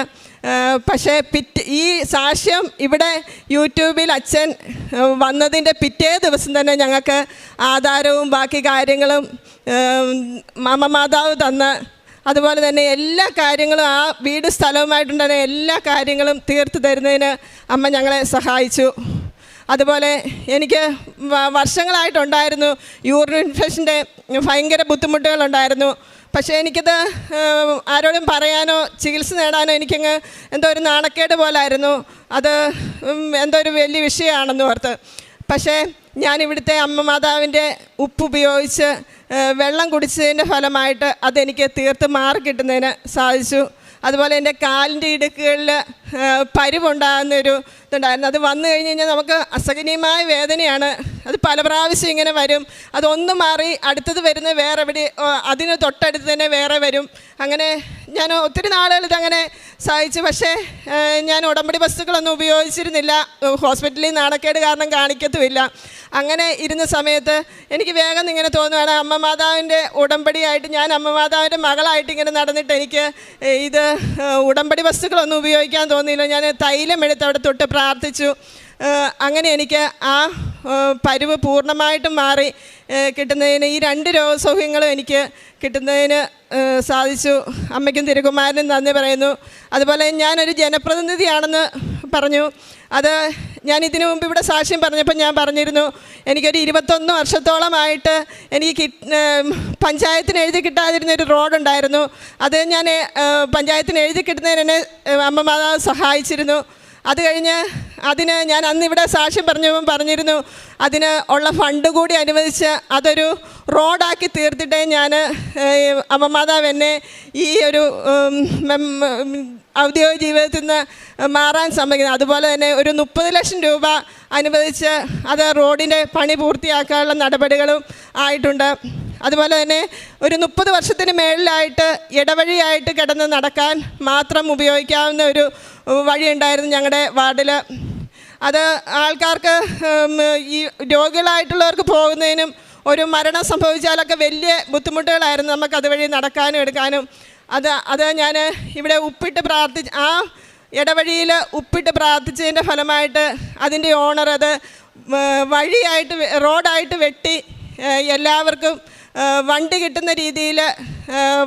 പക്ഷേ ഈ സാക്ഷ്യം ഇവിടെ യൂട്യൂബിൽ അച്ഛൻ വന്നതിൻ്റെ പിറ്റേ ദിവസം തന്നെ ഞങ്ങൾക്ക് ആധാരവും ബാക്കി കാര്യങ്ങളും അമ്മ മാതാവ് തന്ന്, അതുപോലെ തന്നെ എല്ലാ കാര്യങ്ങളും ആ വീട് സ്ഥലവുമായിട്ടുണ്ടായിരുന്ന എല്ലാ കാര്യങ്ങളും തീർത്ത് തരുന്നതിന് അമ്മ ഞങ്ങളെ സഹായിച്ചു. അതുപോലെ എനിക്ക് വർഷങ്ങളായിട്ടുണ്ടായിരുന്നു യൂറിൻ ഇൻഫെക്ഷൻ്റെ ഭയങ്കര ബുദ്ധിമുട്ടുകളുണ്ടായിരുന്നു. പക്ഷേ എനിക്കത് ആരോടും പറയാനോ ചികിത്സ നേടാനോ എനിക്കങ്ങ് എന്തോ ഒരു നാണക്കേട് പോലായിരുന്നു. അത് എന്തോ ഒരു വലിയ വിഷയമാണെന്ന് ഓർത്ത്. പക്ഷേ ഞാൻ ഇവിടുത്തെ അമ്മ മാതാവിൻ്റെ ഉപ്പ് ഉപയോഗിച്ച് വെള്ളം കുടിച്ചതിൻ്റെ ഫലമായിട്ട് അതെനിക്ക് തീർത്ത് മാറി കിട്ടുന്നതിന് സാധിച്ചു. അതുപോലെ എൻ്റെ കാലിൻ്റെ ഇടുക്കുകളിൽ പരിവുണ്ടാകുന്നൊരു ഇതുണ്ടായിരുന്നു. അത് വന്നു കഴിഞ്ഞ് കഴിഞ്ഞാൽ നമുക്ക് അസഹനീയമായ വേദനയാണ്. അത് പല പ്രാവശ്യം ഇങ്ങനെ വരും. അതൊന്ന് മാറി അടുത്തത് വരുന്ന വേറെ എവിടെ അതിന് തൊട്ടടുത്ത് തന്നെ വേറെ വരും. അങ്ങനെ ഞാൻ ഒത്തിരി നാളുകൾ ഇതങ്ങനെ സഹിച്ചു. പക്ഷേ ഞാൻ ഉടമ്പടി വസ്തുക്കളൊന്നും ഉപയോഗിച്ചിരുന്നില്ല. ഹോസ്പിറ്റലിൽ നാണക്കേട് കാരണം കാണിക്കത്തുമില്ല. അങ്ങനെ ഇരുന്ന സമയത്ത് എനിക്ക് വേഗം ഇങ്ങനെ തോന്നുകയാണ്, അമ്മ മാതാവിൻ്റെ ഉടമ്പടിയായിട്ട് ഞാൻ അമ്മ മാതാവിൻ്റെ മകളായിട്ട് ഇങ്ങനെ നടന്നിട്ട് എനിക്ക് ഇത് ഉടമ്പടി വസ്തുക്കളൊന്നും ഉപയോഗിക്കാൻ തോന്നിയില്ല. ഞാൻ തൈലം എടുത്ത് അവിടെ തൊട്ട് പ്രാർത്ഥിച്ചു. അങ്ങനെ എനിക്ക് ആ പരിവ് പൂർണ്ണമായിട്ടും മാറി കിട്ടുന്നതിന് ഈ 2 രോഗസൗഖ്യങ്ങളും എനിക്ക് കിട്ടുന്നതിന് സാധിച്ചു. അമ്മയ്ക്കും തിരുകുമാരനും നന്ദി പറയുന്നു. അതുപോലെ ഞാനൊരു ജനപ്രതിനിധിയാണെന്ന് പറഞ്ഞു. അത് ഞാൻ ഇതിനു മുമ്പ് ഇവിടെ സാക്ഷ്യം പറഞ്ഞപ്പോൾ ഞാൻ പറഞ്ഞിരുന്നു, എനിക്കൊരു 21 വർഷത്തോളമായിട്ട് എനിക്ക് പഞ്ചായത്തിന് എഴുതി കിട്ടാതിരുന്നൊരു റോഡുണ്ടായിരുന്നു. അത് ഞാൻ പഞ്ചായത്തിന് എഴുതി കിട്ടുന്നതിന് എന്നെ അമ്മ മാതാവ് സഹായിച്ചിരുന്നു. അത് കഴിഞ്ഞ് അതിന് ഞാൻ അന്നിവിടെ സാക്ഷ്യം പറഞ്ഞിരുന്നു, അതിന് ഉള്ള ഫണ്ട് കൂടി അനുവദിച്ച് അതൊരു റോഡാക്കി തീർത്തിട്ടേ ഞാൻ അമ്മ മാതാവ് എന്നെ ഈ ഒരു ഔദ്യോഗിക ജീവിതത്തിൽ നിന്ന് മാറാൻ സമ്മതിക്കുന്നത്. അതുപോലെ തന്നെ ഒരു 30 ലക്ഷം രൂപ അനുവദിച്ച് അത് റോഡിൻ്റെ പണി പൂർത്തിയാക്കാനുള്ള നടപടികളും ആയിട്ടുണ്ട്. അതുപോലെ തന്നെ ഒരു 30 വർഷത്തിന് മേളിലായിട്ട് ഇടവഴിയായിട്ട് കിടന്ന് നടക്കാൻ മാത്രം ഉപയോഗിക്കാവുന്ന ഒരു വഴിയുണ്ടായിരുന്നു ഞങ്ങളുടെ വാർഡിൽ. അത് ആൾക്കാർക്ക് ഈ രോഗികളായിട്ടുള്ളവർക്ക് പോകുന്നതിനും ഒരു മരണം സംഭവിച്ചാലൊക്കെ വലിയ ബുദ്ധിമുട്ടുകളായിരുന്നു നമുക്ക് അതുവഴി നടക്കാനും എടുക്കാനും. അത് ഞാൻ ഇവിടെ ഉപ്പിട്ട് ആ ഇടവഴിയിൽ ഉപ്പിട്ട് പ്രാർത്ഥിച്ചതിൻ്റെ ഫലമായിട്ട് അതിൻ്റെ ഓണർ അത് വഴിയായിട്ട് റോഡായിട്ട് വെട്ടി എല്ലാവർക്കും വണ്ടി കിട്ടുന്ന രീതിയിൽ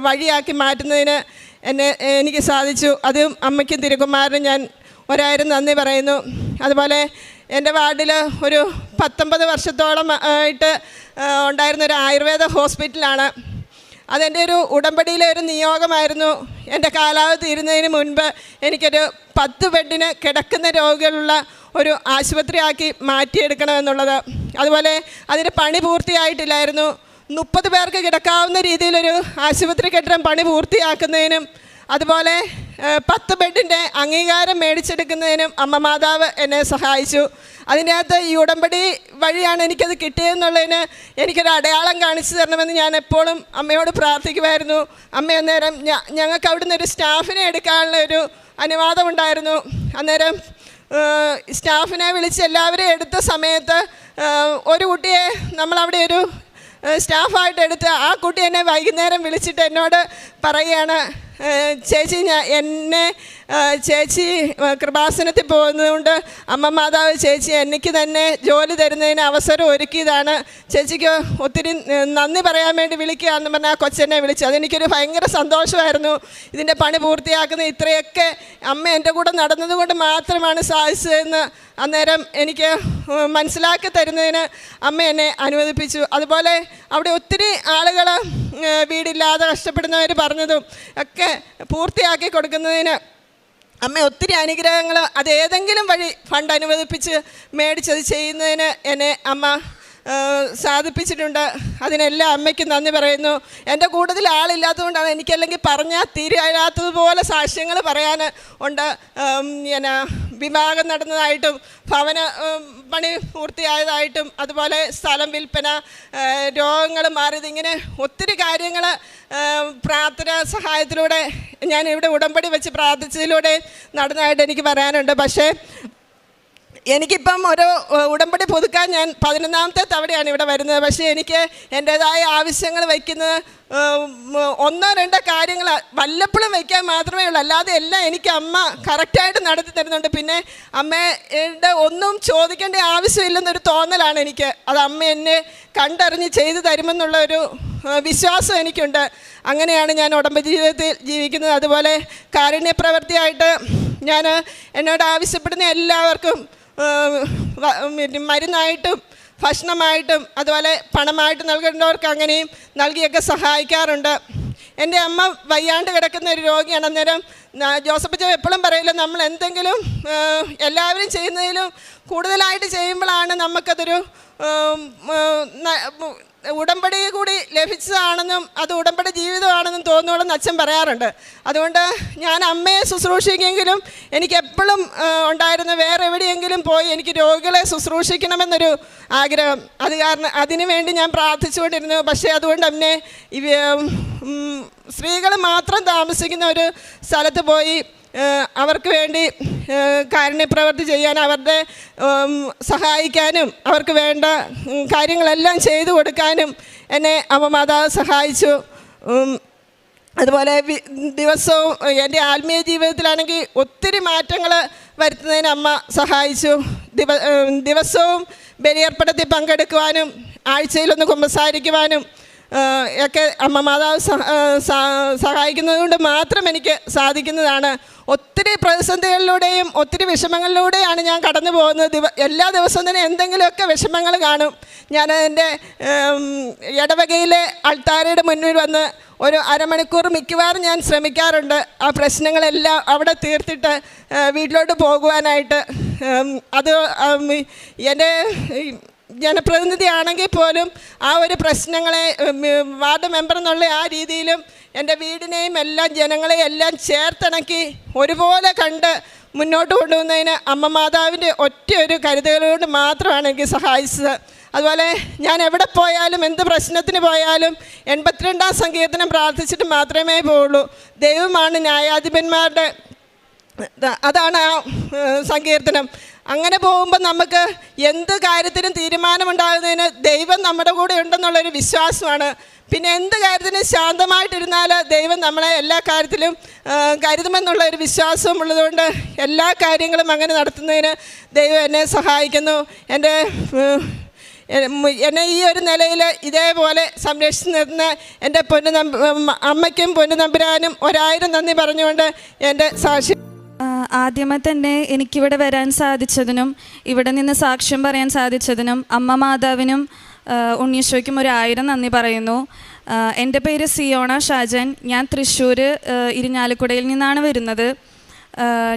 വഴിയാക്കി മാറ്റുന്നതിന് എനിക്ക് സാധിച്ചു. അതും അമ്മയ്ക്കും തിരുകുമാരനും ഞാൻ 1000 നന്ദി പറയുന്നു. അതുപോലെ എൻ്റെ വാർഡിൽ ഒരു 19 വർഷത്തോളം ആയിട്ട് ഉണ്ടായിരുന്ന ഒരു ആയുർവേദ ഹോസ്പിറ്റലാണ്. അതെൻ്റെ ഒരു ഉടമ്പടിയിലെ ഒരു നിയോഗമായിരുന്നു. എൻ്റെ കാലാവധി തീരുന്നതിന് മുൻപ് എനിക്കൊരു 10 ബെഡിന് കിടക്കുന്ന രോഗികളുള്ള ഒരു ആശുപത്രിയാക്കി മാറ്റിയെടുക്കണമെന്നുള്ളത്. അതുപോലെ അതിൻ്റെ പണി പൂർത്തിയായിട്ടില്ലായിരുന്നു. 30 പേർക്ക് കിടക്കാവുന്ന രീതിയിലൊരു ആശുപത്രി കെട്ടിടം പണി പൂർത്തിയാക്കുന്നതിനും അതുപോലെ 10 ബെഡിൻ്റെ അംഗീകാരം മേടിച്ചെടുക്കുന്നതിനും അമ്മ മാതാവ് എന്നെ സഹായിച്ചു. അതിനകത്ത് ഈ ഉടമ്പടി വഴിയാണ് എനിക്കത് കിട്ടിയതെന്നുള്ളതിന് എനിക്കൊരു അടയാളം കാണിച്ചു തരണമെന്ന് ഞാൻ എപ്പോഴും അമ്മയോട് പ്രാർത്ഥിക്കുമായിരുന്നു. അമ്മ അന്നേരം ഞങ്ങൾക്ക് അവിടുന്ന് ഒരു സ്റ്റാഫിനെ എടുക്കാനുള്ള ഒരു അനുവാദമുണ്ടായിരുന്നു. അന്നേരം സ്റ്റാഫിനെ വിളിച്ച് എല്ലാവരെയും എടുത്ത സമയത്ത് ഒരു കുട്ടിയെ നമ്മളവിടെ ഒരു സ്റ്റാഫായിട്ട് എടുത്ത് ആ കുട്ടി എന്നെ വൈകുന്നേരം വിളിച്ചിട്ട് എന്നോട് പറയുകയാണ്, ചേച്ചി ചേച്ചി കൃപാസനത്തിൽ പോകുന്നതുകൊണ്ട് അമ്മ മാതാവ് ചേച്ചി എനിക്ക് തന്നെ ജോലി തരുന്നതിന് അവസരം ഒരുക്കിയതാണ്, ചേച്ചിക്ക് ഒത്തിരി നന്ദി പറയാൻ വേണ്ടി വിളിക്കുക എന്ന് പറഞ്ഞാൽ ആ കൊച്ചെന്നെ വിളിച്ചു. അതെനിക്കൊരു ഭയങ്കര സന്തോഷമായിരുന്നു. ഇതിൻ്റെ പണി പൂർത്തിയാക്കുന്ന ഇത്രയൊക്കെ അമ്മ എൻ്റെ കൂടെ നടന്നതുകൊണ്ട് മാത്രമാണ് സാധിച്ചതെന്ന് അന്നേരം എനിക്ക് മനസ്സിലാക്കി തരുന്നതിന് അമ്മ എന്നെ അനുവദിപ്പിച്ചു. അതുപോലെ അവിടെ ഒത്തിരി ആളുകൾ വീടില്ലാതെ കഷ്ടപ്പെടുന്നവർ പറഞ്ഞതും ഒക്കെ പൂർത്തിയാക്കി കൊടുക്കുന്നതിന് അമ്മ ഒത്തിരി അനുഗ്രഹങ്ങൾ അത് ഏതെങ്കിലും വഴി ഫണ്ട് അനുവദിപ്പിച്ച് മേടിച്ചത് ചെയ്യുന്നതിന് എന്നെ അമ്മ സാധിപ്പിച്ചിട്ടുണ്ട്. അതിനെല്ലാം അമ്മയ്ക്ക് നന്ദി പറയുന്നു. എൻ്റെ കൂടുതൽ ആളില്ലാത്തതുകൊണ്ടാണ് എനിക്കല്ലെങ്കിൽ പറഞ്ഞാൽ തീരാത്തതുപോലെ സാക്ഷ്യങ്ങൾ പറയാൻ ഉണ്ട്. വിവാഹം നടന്നതായിട്ടും ഭവന പണി പൂർത്തിയായതായിട്ടും അതുപോലെ സ്ഥലം വിൽപ്പന, രോഗങ്ങൾ മാറിയത്, ഇങ്ങനെ ഒത്തിരി കാര്യങ്ങൾ പ്രാർത്ഥന സഹായത്തിലൂടെ ഞാൻ ഇവിടെ ഉടമ്പടി വെച്ച് പ്രാർത്ഥിച്ചതിലൂടെ നടന്നതായിട്ട് എനിക്ക് പറയാനുണ്ട്. പക്ഷേ എനിക്കിപ്പം ഒരു ഉടമ്പടി പുതുക്കാൻ ഞാൻ 11ാമത്തെ തവണയാണ് ഇവിടെ വരുന്നത്. പക്ഷേ എനിക്ക് എൻ്റേതായ ആവശ്യങ്ങൾ വയ്ക്കുന്നത് 1-2 കാര്യങ്ങൾ വല്ലപ്പോഴും വയ്ക്കാൻ മാത്രമേ ഉള്ളൂ. അല്ലാതെ എല്ലാം എനിക്ക് അമ്മ കറക്റ്റായിട്ട് നടത്തി തരുന്നുണ്ട്. പിന്നെ അമ്മയുടെ ഒന്നും ചോദിക്കേണ്ട ആവശ്യമില്ലെന്നൊരു തോന്നലാണ് എനിക്ക്. അത് അമ്മ എന്നെ കണ്ടറിഞ്ഞ് ചെയ്തു തരുമെന്നുള്ളൊരു വിശ്വാസം എനിക്കുണ്ട്. അങ്ങനെയാണ് ഞാൻ ഉടമ്പടി ജീവിതത്തിൽ ജീവിക്കുന്നത്. അതുപോലെ കാരുണ്യപ്രവൃത്തിയായിട്ട് ഞാൻ എന്നോട് ആവശ്യപ്പെടുന്ന എല്ലാവർക്കും മരുന്നായിട്ടും ഭക്ഷണമായിട്ടും അതുപോലെ പണമായിട്ട് നൽകേണ്ടവർക്ക് അങ്ങനെയും നൽകിയൊക്കെ സഹായിക്കാറുണ്ട്. എൻ്റെ അമ്മ വയ്യാണ്ട് കിടക്കുന്ന ഒരു രോഗിയാണ്. അന്നേരം ജോസഫ് അച്ഛൻ എപ്പോഴും പറയില്ല, നമ്മൾ എന്തെങ്കിലും എല്ലാവരും ചെയ്യുന്നതിലും കൂടുതലായിട്ട് ചെയ്യുമ്പോഴാണ് നമുക്കതൊരു ഉടമ്പടി കൂടി ലഭിച്ചതാണെന്നും അത് ഉടമ്പടി ജീവിതമാണെന്നും തോന്നുകയെന്ന് അച്ഛൻ പറയാറുണ്ട്. അതുകൊണ്ട് ഞാൻ അമ്മയെ ശുശ്രൂഷിക്കുമെങ്കിലും എനിക്ക് എപ്പോഴും ഉണ്ടായിരുന്ന വേറെ എവിടെയെങ്കിലും പോയി എനിക്ക് രോഗികളെ ശുശ്രൂഷിക്കണമെന്നൊരു ആഗ്രഹം. അത് കാരണം അതിനു വേണ്ടി ഞാൻ പ്രാർത്ഥിച്ചുകൊണ്ടിരുന്നു. പക്ഷേ അതുകൊണ്ട് അമ്മേ സ്ത്രീകൾ മാത്രം താമസിക്കുന്ന ഒരു സ്ഥലത്ത് പോയി അവർക്ക് വേണ്ടി കാരുണ്യപ്രവൃത്തി ചെയ്യാൻ, അവരുടെ സഹായിക്കാനും അവർക്ക് വേണ്ട കാര്യങ്ങളെല്ലാം ചെയ്തു കൊടുക്കാനും എന്നെ അമ്മ മാതാവ് സഹായിച്ചു. അതുപോലെ ദിവസവും എൻ്റെ ആത്മീയ ജീവിതത്തിലാണെങ്കിൽ ഒത്തിരി മാറ്റങ്ങൾ വരുത്തുന്നതിന് അമ്മ സഹായിച്ചു. ദിവസവും ബലിയർപ്പണത്തിൽ പങ്കെടുക്കുവാനും ആഴ്ചയിലൊന്ന് കുമ്പസാരിക്കുവാനും ഒക്കെ അമ്മ മാതാവ് സഹായിക്കുന്നത് കൊണ്ട് മാത്രം എനിക്ക് സാധിക്കുന്നതാണ്. ഒത്തിരി പ്രതിസന്ധികളിലൂടെയും ഒത്തിരി വിഷമങ്ങളിലൂടെയാണ് ഞാൻ കടന്നു പോകുന്നത്. എല്ലാ ദിവസവും തന്നെ എന്തെങ്കിലുമൊക്കെ വിഷമങ്ങൾ കാണും. ഞാൻ എൻ്റെ ഇടവകയിലെ അൾത്താരയുടെ മുന്നിൽ വന്ന് ഒരു അരമണിക്കൂർ മിക്കവാറും ഞാൻ ശ്രമിക്കാറുണ്ട് ആ പ്രശ്നങ്ങളെല്ലാം അവിടെ തീർത്തിട്ട് വീട്ടിലോട്ട് പോകുവാനായിട്ട്. അത് എൻ്റെ ജനപ്രതിനിധി ആണെങ്കിൽ പോലും ആ ഒരു പ്രശ്നങ്ങളെ വാർഡ് മെമ്പർ എന്നുള്ള ആ രീതിയിലും എൻ്റെ വീടിനെയും എല്ലാം ജനങ്ങളെയും എല്ലാം ചേർത്തിണക്കി ഒരുപോലെ കണ്ട് മുന്നോട്ട് കൊണ്ടുപോകുന്നതിന് അമ്മ മാതാവിൻ്റെ ഒറ്റയൊരു കരുതലുകൊണ്ട് മാത്രമാണ് എനിക്ക് സഹായിച്ചത്. അതുപോലെ ഞാൻ എവിടെ പോയാലും എന്ത് പ്രശ്നത്തിന് പോയാലും 82-ാം സങ്കീർത്തനം പ്രാർത്ഥിച്ചിട്ട് മാത്രമേ പോവുള്ളൂ. ദൈവമാണ് ന്യായാധിപന്മാരുടെ, അതാണ് ആ സങ്കീർത്തനം. അങ്ങനെ പോകുമ്പോൾ നമുക്ക് എന്ത് കാര്യത്തിനും തീരുമാനമുണ്ടാകുന്നതിന് ദൈവം നമ്മുടെ കൂടെ ഉണ്ടെന്നുള്ളൊരു വിശ്വാസമാണ്. പിന്നെ എന്ത് കാര്യത്തിനും ശാന്തമായിട്ടിരുന്നാൽ ദൈവം നമ്മളെ എല്ലാ കാര്യത്തിലും കരുതുമെന്നുള്ള ഒരു വിശ്വാസവും ഉള്ളതുകൊണ്ട് എല്ലാ കാര്യങ്ങളും അങ്ങനെ നടത്തുന്നതിന് ദൈവം എന്നെ സഹായിക്കുന്നു. എന്നെ ഈ ഒരു നിലയിൽ ഇതേപോലെ സംരക്ഷിച്ച് നിർത്തുന്ന എൻ്റെ അമ്മയ്ക്കും പൊന്നുനമ്പുരാനും 1000 നന്ദി പറഞ്ഞുകൊണ്ട് എൻ്റെ സാക്ഷി. ആദ്യമേ തന്നെ എനിക്കിവിടെ വരാൻ സാധിച്ചതിനും ഇവിടെ നിന്ന് സാക്ഷ്യം പറയാൻ സാധിച്ചതിനും അമ്മ മാതാവിനും ഉണ്ണീശോയ്ക്കും 1000 നന്ദി പറയുന്നു. എൻ്റെ പേര് സിയോണ ഷാജൻ. ഞാൻ തൃശ്ശൂർ ഇരിഞ്ഞാലക്കുടയിൽ നിന്നാണ് വരുന്നത്.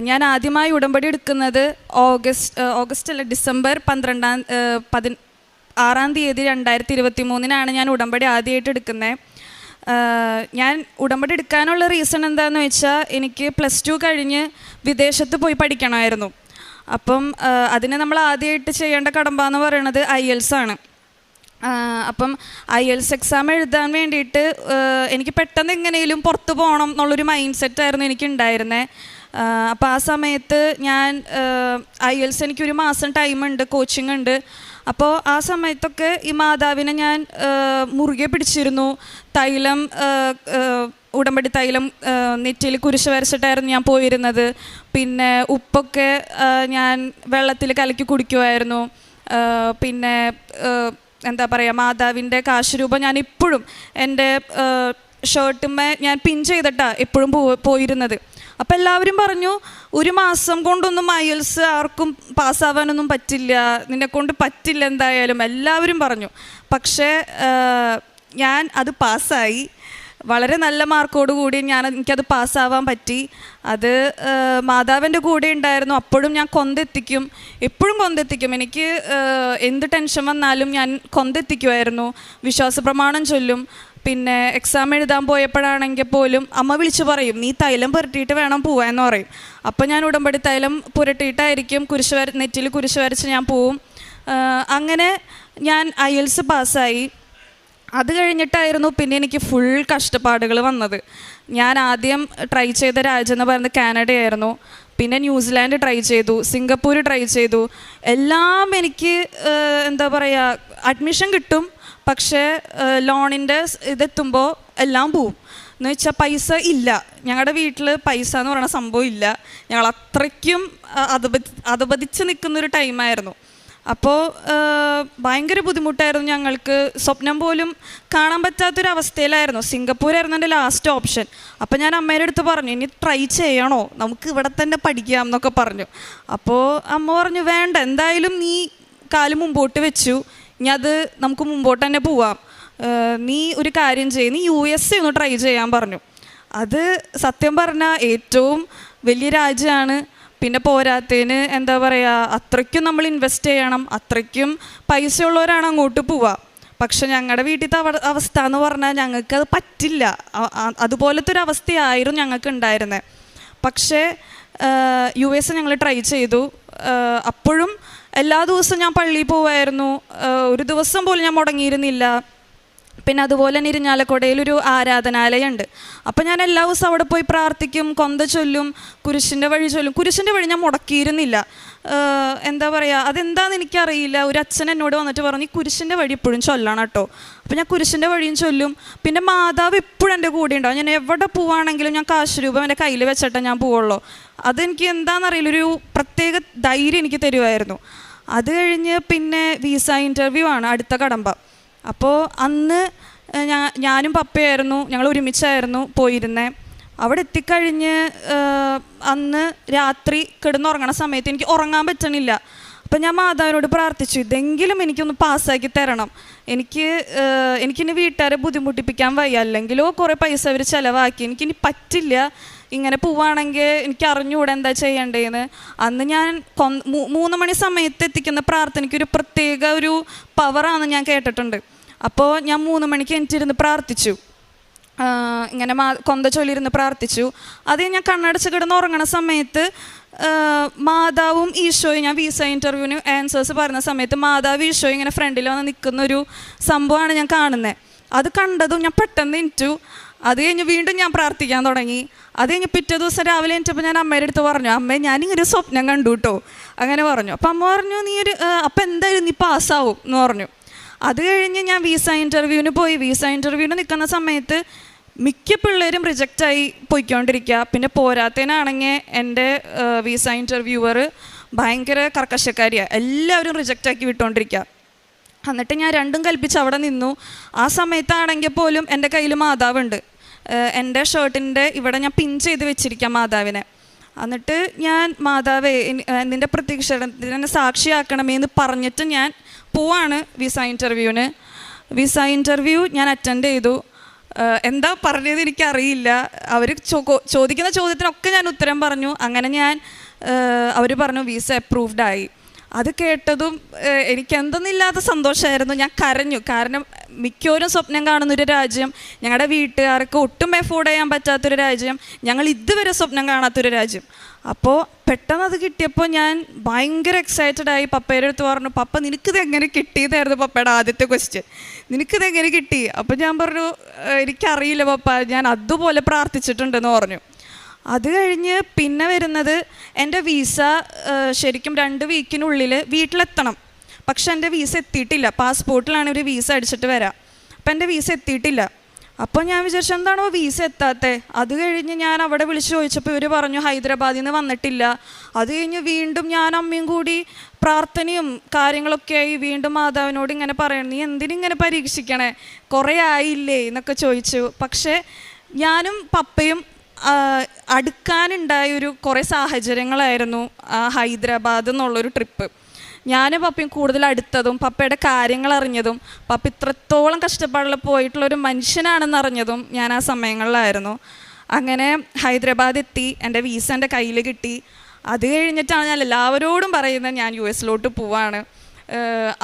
ഞാൻ ആദ്യമായി ഉടമ്പടി എടുക്കുന്നത് ഡിസംബർ 6-ാം തീയതി 2023 ഞാൻ ഉടമ്പടി ആദ്യമായിട്ട് എടുക്കുന്നത്. ഞാൻ ഉടമ്പടി എടുക്കാനുള്ള റീസൺ എന്താണെന്ന് വെച്ചാൽ എനിക്ക് +2 കഴിഞ്ഞ് വിദേശത്ത് പോയി പഠിക്കണമായിരുന്നു. അപ്പം അതിന് നമ്മൾ ആദ്യമായിട്ട് ചെയ്യേണ്ട കടമ്പ എന്ന് പറയുന്നത് IELTS ആണ്. അപ്പം IELTS എക്സാം എഴുതാൻ വേണ്ടിയിട്ട് എനിക്ക് പെട്ടെന്ന് എങ്ങനെയും പുറത്ത് പോകണം എന്നുള്ളൊരു മൈൻഡ് സെറ്റായിരുന്നു എനിക്കുണ്ടായിരുന്നത്. അപ്പോൾ ആ സമയത്ത് ഞാൻ IELTS എനിക്കൊരു മാസം ടൈമുണ്ട്, കോച്ചിങ് ഉണ്ട്. അപ്പോൾ ആ സമയത്തൊക്കെ ഈ മാതാവിനെ ഞാൻ മുറുകെ പിടിച്ചിരുന്നു. തൈലം, ഉടമ്പടി തൈലം നെറ്റിയിൽ കുരിശ് വരച്ചിട്ടായിരുന്നു ഞാൻ പോയിരുന്നത്. പിന്നെ ഉപ്പൊക്കെ ഞാൻ വെള്ളത്തിൽ കലക്കി കുടിക്കുമായിരുന്നു. പിന്നെ എന്താ പറയുക, മാതാവിൻ്റെ കാശുരൂപം ഞാൻ ഇപ്പോഴും എൻ്റെ ഷർട്ടുമ്മേ ഞാൻ പിൻ ചെയ്തിട്ടാണ് എപ്പോഴും പോയിരുന്നത്. അപ്പോൾ എല്ലാവരും പറഞ്ഞു, ഒരു മാസം കൊണ്ടൊന്നും IELTS ആർക്കും പാസ്സാവാനൊന്നും പറ്റില്ല, നിന്നെക്കൊണ്ട് പറ്റില്ല എന്തായാലും എല്ലാവരും പറഞ്ഞു. പക്ഷേ ഞാൻ അത് പാസ്സായി. വളരെ നല്ല മാർക്കോടുകൂടി എനിക്കത് പാസ്സാവാൻ പറ്റി. അത് മാതാവിൻ്റെ കൂടെ ഉണ്ടായിരുന്നു. അപ്പോഴും ഞാൻ കൊന്തെത്തിക്കും, എപ്പോഴും കൊന്തെത്തിക്കും. എനിക്ക് എന്ത് ടെൻഷൻ വന്നാലും ഞാൻ കൊന്തെത്തിക്കുമായിരുന്നു. വിശ്വാസ പ്രമാണം ചൊല്ലും. പിന്നെ എക്സാം എഴുതാൻ പോയപ്പോഴാണെങ്കിൽ പോലും അമ്മ വിളിച്ച് പറയും, നീ തൈലം പുരട്ടിയിട്ട് വേണം പോവാമെന്ന് പറയും. അപ്പോൾ ഞാൻ ഉടമ്പടി തൈലം പുരട്ടിയിട്ടായിരിക്കും നെറ്റിയിൽ കുരിശ് വരച്ച് ഞാൻ പോവും. അങ്ങനെ ഞാൻ IELTS പാസ്സായി. അത് കഴിഞ്ഞിട്ടായിരുന്നു പിന്നെ എനിക്ക് ഫുൾ കഷ്ടപ്പാടുകൾ വന്നത്. ഞാൻ ആദ്യം ട്രൈ ചെയ്ത രാജ്യം എന്ന് പറയുന്നത് കാനഡയായിരുന്നു. പിന്നെ ന്യൂസിലാൻഡ് ട്രൈ ചെയ്തു, സിംഗപ്പൂർ ട്രൈ ചെയ്തു. എല്ലാം എനിക്ക് എന്താ പറയുക, അഡ്മിഷൻ കിട്ടും, പക്ഷേ ലോണിൻ്റെ ഇതെത്തുമ്പോൾ എല്ലാം പോവും. എന്ന് വെച്ചാൽ പൈസ ഇല്ല. ഞങ്ങളുടെ വീട്ടിൽ പൈസ എന്ന് പറയുന്ന സംഭവം ഇല്ല. ഞങ്ങൾ അത്രയ്ക്കും അധപതിച്ച് നിൽക്കുന്നൊരു ടൈമായിരുന്നു. അപ്പോൾ ഭയങ്കര ബുദ്ധിമുട്ടായിരുന്നു. ഞങ്ങൾക്ക് സ്വപ്നം പോലും കാണാൻ പറ്റാത്തൊരവസ്ഥയിലായിരുന്നു. സിംഗപ്പൂരായിരുന്നു എൻ്റെ ലാസ്റ്റ് ഓപ്ഷൻ. അപ്പോൾ ഞാൻ അമ്മയുടെ അടുത്ത് പറഞ്ഞു, ഇനി ട്രൈ ചെയ്യണോ, നമുക്ക് ഇവിടെ തന്നെ പഠിക്കാം എന്നൊക്കെ പറഞ്ഞു. അപ്പോൾ അമ്മ പറഞ്ഞു, വേണ്ട, എന്തായാലും നീ കാല് മുമ്പോട്ട് വെച്ചു, ഇനി അത് നമുക്ക് മുമ്പോട്ട് തന്നെ പോവാം. നീ ഒരു കാര്യം ചെയ്യ്, നീ USA ഒന്ന് ട്രൈ ചെയ്യാൻ പറഞ്ഞു. അത് സത്യം പറഞ്ഞാൽ ഏറ്റവും വലിയ രാജ്യമാണ്. പിന്നെ പോരാത്തതിന് എന്താ പറയുക, അത്രയ്ക്കും നമ്മൾ ഇൻവെസ്റ്റ് ചെയ്യണം, അത്രയ്ക്കും പൈസ ഉള്ളവരാണ് അങ്ങോട്ട് പോവുക. പക്ഷെ ഞങ്ങളുടെ വീട്ടിലത്തെ അവസ്ഥ എന്ന് പറഞ്ഞാൽ ഞങ്ങൾക്കത് പറ്റില്ല. അതുപോലത്തെ ഒരു അവസ്ഥയായിരുന്നു ഞങ്ങൾക്ക് ഉണ്ടായിരുന്നത്. പക്ഷേ US ഞങ്ങൾ ട്രൈ ചെയ്തു. അപ്പോഴും എല്ലാ ദിവസവും ഞാൻ പള്ളിയിൽ പോവായിരുന്നു. ഒരു ദിവസം പോലും ഞാൻ മുടങ്ങിയിരുന്നില്ല. പിന്നെ അതുപോലെ തന്നെ ഇരിഞ്ഞാലക്കുടയിലൊരു ആരാധനാലയമുണ്ട്. അപ്പോൾ ഞാൻ എല്ലാ ദിവസവും അവിടെ പോയി പ്രാർത്ഥിക്കും, കൊന്ത ചൊല്ലും, കുരിശിൻ്റെ വഴി ചൊല്ലും. കുരിശിൻ്റെ വഴി ഞാൻ മുടക്കിയിരുന്നില്ല. എന്താ പറയുക, അതെന്താണെന്ന് എനിക്കറിയില്ല. ഒരു അച്ഛൻ എന്നോട് വന്നിട്ട് പറഞ്ഞു, ഈ കുരിശിൻ്റെ വഴി എപ്പോഴും ചൊല്ലണം കേട്ടോ. അപ്പോൾ ഞാൻ കുരിശിൻ്റെ വഴിയും ചൊല്ലും. പിന്നെ മാതാവ് എപ്പോഴും എൻ്റെ കൂടെ ഉണ്ടാവും. ഞാൻ എവിടെ പോവുകയാണെങ്കിലും ഞാൻ കാശുരൂപം എൻ്റെ കയ്യിൽ വെച്ചിട്ടേ ഞാൻ പോവുള്ളൂ. അതെനിക്ക് എന്താണെന്നറിയില്ല, ഒരു പ്രത്യേക ധൈര്യം എനിക്ക് തരുമായിരുന്നു. അത് കഴിഞ്ഞ് പിന്നെ വിസ ഇൻ്റർവ്യൂ ആണ് അടുത്ത കടമ്പ. അപ്പോൾ അന്ന് ഞാനും പപ്പയായിരുന്നു, ഞങ്ങൾ ഒരുമിച്ചായിരുന്നു പോയിരുന്നത്. അവിടെ എത്തിക്കഴിഞ്ഞ് അന്ന് രാത്രി കിടന്നുറങ്ങണ സമയത്ത് എനിക്ക് ഉറങ്ങാൻ പറ്റണില്ല. അപ്പം ഞാൻ മാതാവിനോട് പ്രാർത്ഥിച്ചു, ഇതെങ്കിലും എനിക്കൊന്ന് പാസ്സാക്കി തരണം. എനിക്കിനി വീട്ടുകാരെ ബുദ്ധിമുട്ടിപ്പിക്കാൻ വയ്യ, അല്ലെങ്കിലോ കുറേ പൈസ അവർ ചിലവാക്കി, എനിക്കിനി പറ്റില്ല. ഇങ്ങനെ പോവുകയാണെങ്കിൽ എനിക്ക് അറിഞ്ഞുകൂടെ എന്താ ചെയ്യേണ്ടതെന്ന്. അന്ന് ഞാൻ 3 മണി സമയത്ത് എത്തിക്കുന്ന പ്രാർത്ഥനയ്ക്കൊരു പ്രത്യേക ഒരു പവറാണെന്ന് ഞാൻ കേട്ടിട്ടുണ്ട്. അപ്പോൾ ഞാൻ 3 മണിക്ക് എനിച്ചിരുന്ന് പ്രാർത്ഥിച്ചു. ഇങ്ങനെ കൊന്ത ചൊല്ലിയിരുന്ന് പ്രാർത്ഥിച്ചു. അത് ഞാൻ കണ്ണടച്ച് കിടന്ന് ഉറങ്ങണ സമയത്ത് മാതാവും ഈശോയും, ഞാൻ വിസ ഇൻ്റർവ്യൂവിന് ആൻസേഴ്സ് പറയുന്ന സമയത്ത് മാതാവ് ഈശോയും ഇങ്ങനെ ഫ്രണ്ടിൽ വന്ന് നിൽക്കുന്നൊരു സംഭവമാണ് ഞാൻ കാണുന്നത്. അത് കണ്ടതും ഞാൻ പെട്ടെന്ന് എണീറ്റു. അത് കഴിഞ്ഞ് വീണ്ടും ഞാൻ പ്രാർത്ഥിക്കാൻ തുടങ്ങി. അത് കഴിഞ്ഞ് പിറ്റേ ദിവസം രാവിലെ എണീറ്റപ്പോൾ ഞാൻ അമ്മയുടെ അടുത്ത് പറഞ്ഞു, അമ്മേ ഞാനിങ്ങനെ ഒരു സ്വപ്നം കണ്ടു കേട്ടോ, അങ്ങനെ പറഞ്ഞു. അപ്പം അമ്മ പറഞ്ഞു, അപ്പം എന്തായാലും നീ പാസ്സാവും എന്ന് പറഞ്ഞു. അത് കഴിഞ്ഞ് ഞാൻ വിസ ഇൻ്റർവ്യൂവിന് പോയി. വിസ ഇൻ്റർവ്യൂവിന് നിൽക്കുന്ന സമയത്ത് മിക്ക പിള്ളേരും റിജക്റ്റായി പോയിക്കൊണ്ടിരിക്കുക. പിന്നെ പോരാത്തതിനാണെങ്കിൽ എൻ്റെ വിസ ഇൻ്റർവ്യൂവർ ഭയങ്കര കർക്കശക്കാരിയാണ്, എല്ലാവരും റിജക്റ്റാക്കി വിട്ടുകൊണ്ടിരിക്കുക. എന്നിട്ട് ഞാൻ രണ്ടും കൽപ്പിച്ച് അവിടെ നിന്നു. ആ സമയത്താണെങ്കിൽ പോലും എൻ്റെ കയ്യിൽ മാതാവുണ്ട്. എൻ്റെ ഷർട്ടിൻ്റെ ഇവിടെ ഞാൻ പിൻ ചെയ്ത് വെച്ചിരിക്കാം മാതാവിനെ. എന്നിട്ട് ഞാൻ, മാതാവേ നിൻ്റെ പ്രത്യക്ഷത്തിന് സാക്ഷിയാക്കണമേ എന്ന് പറഞ്ഞിട്ട് ഞാൻ പോവാണ് വിസ ഇൻ്റർവ്യൂവിന്. വിസ ഇൻ്റർവ്യൂ ഞാൻ അറ്റൻഡ് ചെയ്തു. എന്താ പറഞ്ഞത് എനിക്കറിയില്ല. അവർ ചോദിക്കുന്ന ചോദ്യത്തിനൊക്കെ ഞാൻ ഉത്തരം പറഞ്ഞു. അങ്ങനെ അവർ പറഞ്ഞു വിസ അപ്രൂവ്ഡ് ആയി. അത് കേട്ടതും എനിക്ക് എന്തെന്നില്ലാത്ത സന്തോഷമായിരുന്നു. ഞാൻ കരഞ്ഞു. കാരണം മിക്കവരും സ്വപ്നം കാണുന്നൊരു രാജ്യം, ഞങ്ങളുടെ വീട്ടുകാർക്ക് ഒട്ടും എഫോർഡ് ചെയ്യാൻ പറ്റാത്തൊരു രാജ്യം, ഞങ്ങൾ ഇതുവരെ സ്വപ്നം കാണാത്തൊരു രാജ്യം. അപ്പോൾ പെട്ടെന്ന് അത് കിട്ടിയപ്പോൾ ഞാൻ ഭയങ്കര എക്സൈറ്റഡ് ആയി. പപ്പയുടെ അടുത്ത് പറഞ്ഞു, പപ്പ നിനക്കിത് എങ്ങനെ കിട്ടിയതായിരുന്നു പപ്പയുടെ ആദ്യത്തെ ക്വസ്റ്റ്യൻ, നിനക്കിത് എങ്ങനെ കിട്ടി? അപ്പോൾ ഞാൻ പറഞ്ഞു, എനിക്കറിയില്ല പപ്പ, ഞാൻ അതുപോലെ പ്രാർത്ഥിച്ചിട്ടുണ്ടെന്ന് പറഞ്ഞു. അത് കഴിഞ്ഞ് പിന്നെ വരുന്നത് എൻ്റെ വീസ ശരിക്കും 2 വീക്കിനുള്ളിൽ വീട്ടിലെത്തണം. പക്ഷെ എൻ്റെ വീസ എത്തിയിട്ടില്ല. പാസ്പോർട്ടിലാണ് ഒരു വീസ അടിച്ചിട്ട് വരാം. അപ്പം എൻ്റെ വീസ എത്തിയിട്ടില്ല. അപ്പോൾ ഞാൻ വിചാരിച്ചു എന്താണോ വീസ എത്താത്തത്. അത് കഴിഞ്ഞ് ഞാൻ അവിടെ വിളിച്ച് ചോദിച്ചപ്പോൾ ഇവർ പറഞ്ഞു ഹൈദരാബാദിൽ നിന്ന് വന്നിട്ടില്ല. അത് കഴിഞ്ഞ് വീണ്ടും ഞാൻ അമ്മയും കൂടി പ്രാർത്ഥനയും കാര്യങ്ങളൊക്കെ ആയി വീണ്ടും മാതാവിനോട് ഇങ്ങനെ പറയണം, നീ എന്തിനിങ്ങനെ പരീക്ഷിക്കണേ, കുറേ ആയില്ലേ എന്നൊക്കെ ചോദിച്ചു. പക്ഷേ ഞാനും പപ്പയും അടുക്കാനുണ്ടായൊരു കുറേ സാഹചര്യങ്ങളായിരുന്നു ആ ഹൈദരാബാദ് എന്നുള്ളൊരു ട്രിപ്പ്. ഞാനും പപ്പയും കൂടുതൽ അടുത്തതും പപ്പയുടെ കാര്യങ്ങൾ അറിഞ്ഞതും പപ്പ ഇത്രത്തോളം കഷ്ടപ്പാടിൽ പോയിട്ടുള്ളൊരു മനുഷ്യനാണെന്ന് അറിഞ്ഞതും ഞാൻ ആ സമയങ്ങളിലായിരുന്നു. അങ്ങനെ ഹൈദരാബാദ് എത്തി, എൻ്റെ വീസ എൻ്റെ കയ്യിൽ കിട്ടി. അത് കഴിഞ്ഞിട്ടാണ് ഞാൻ എല്ലാവരോടും പറയുന്നത് ഞാൻ US പോവാണ്.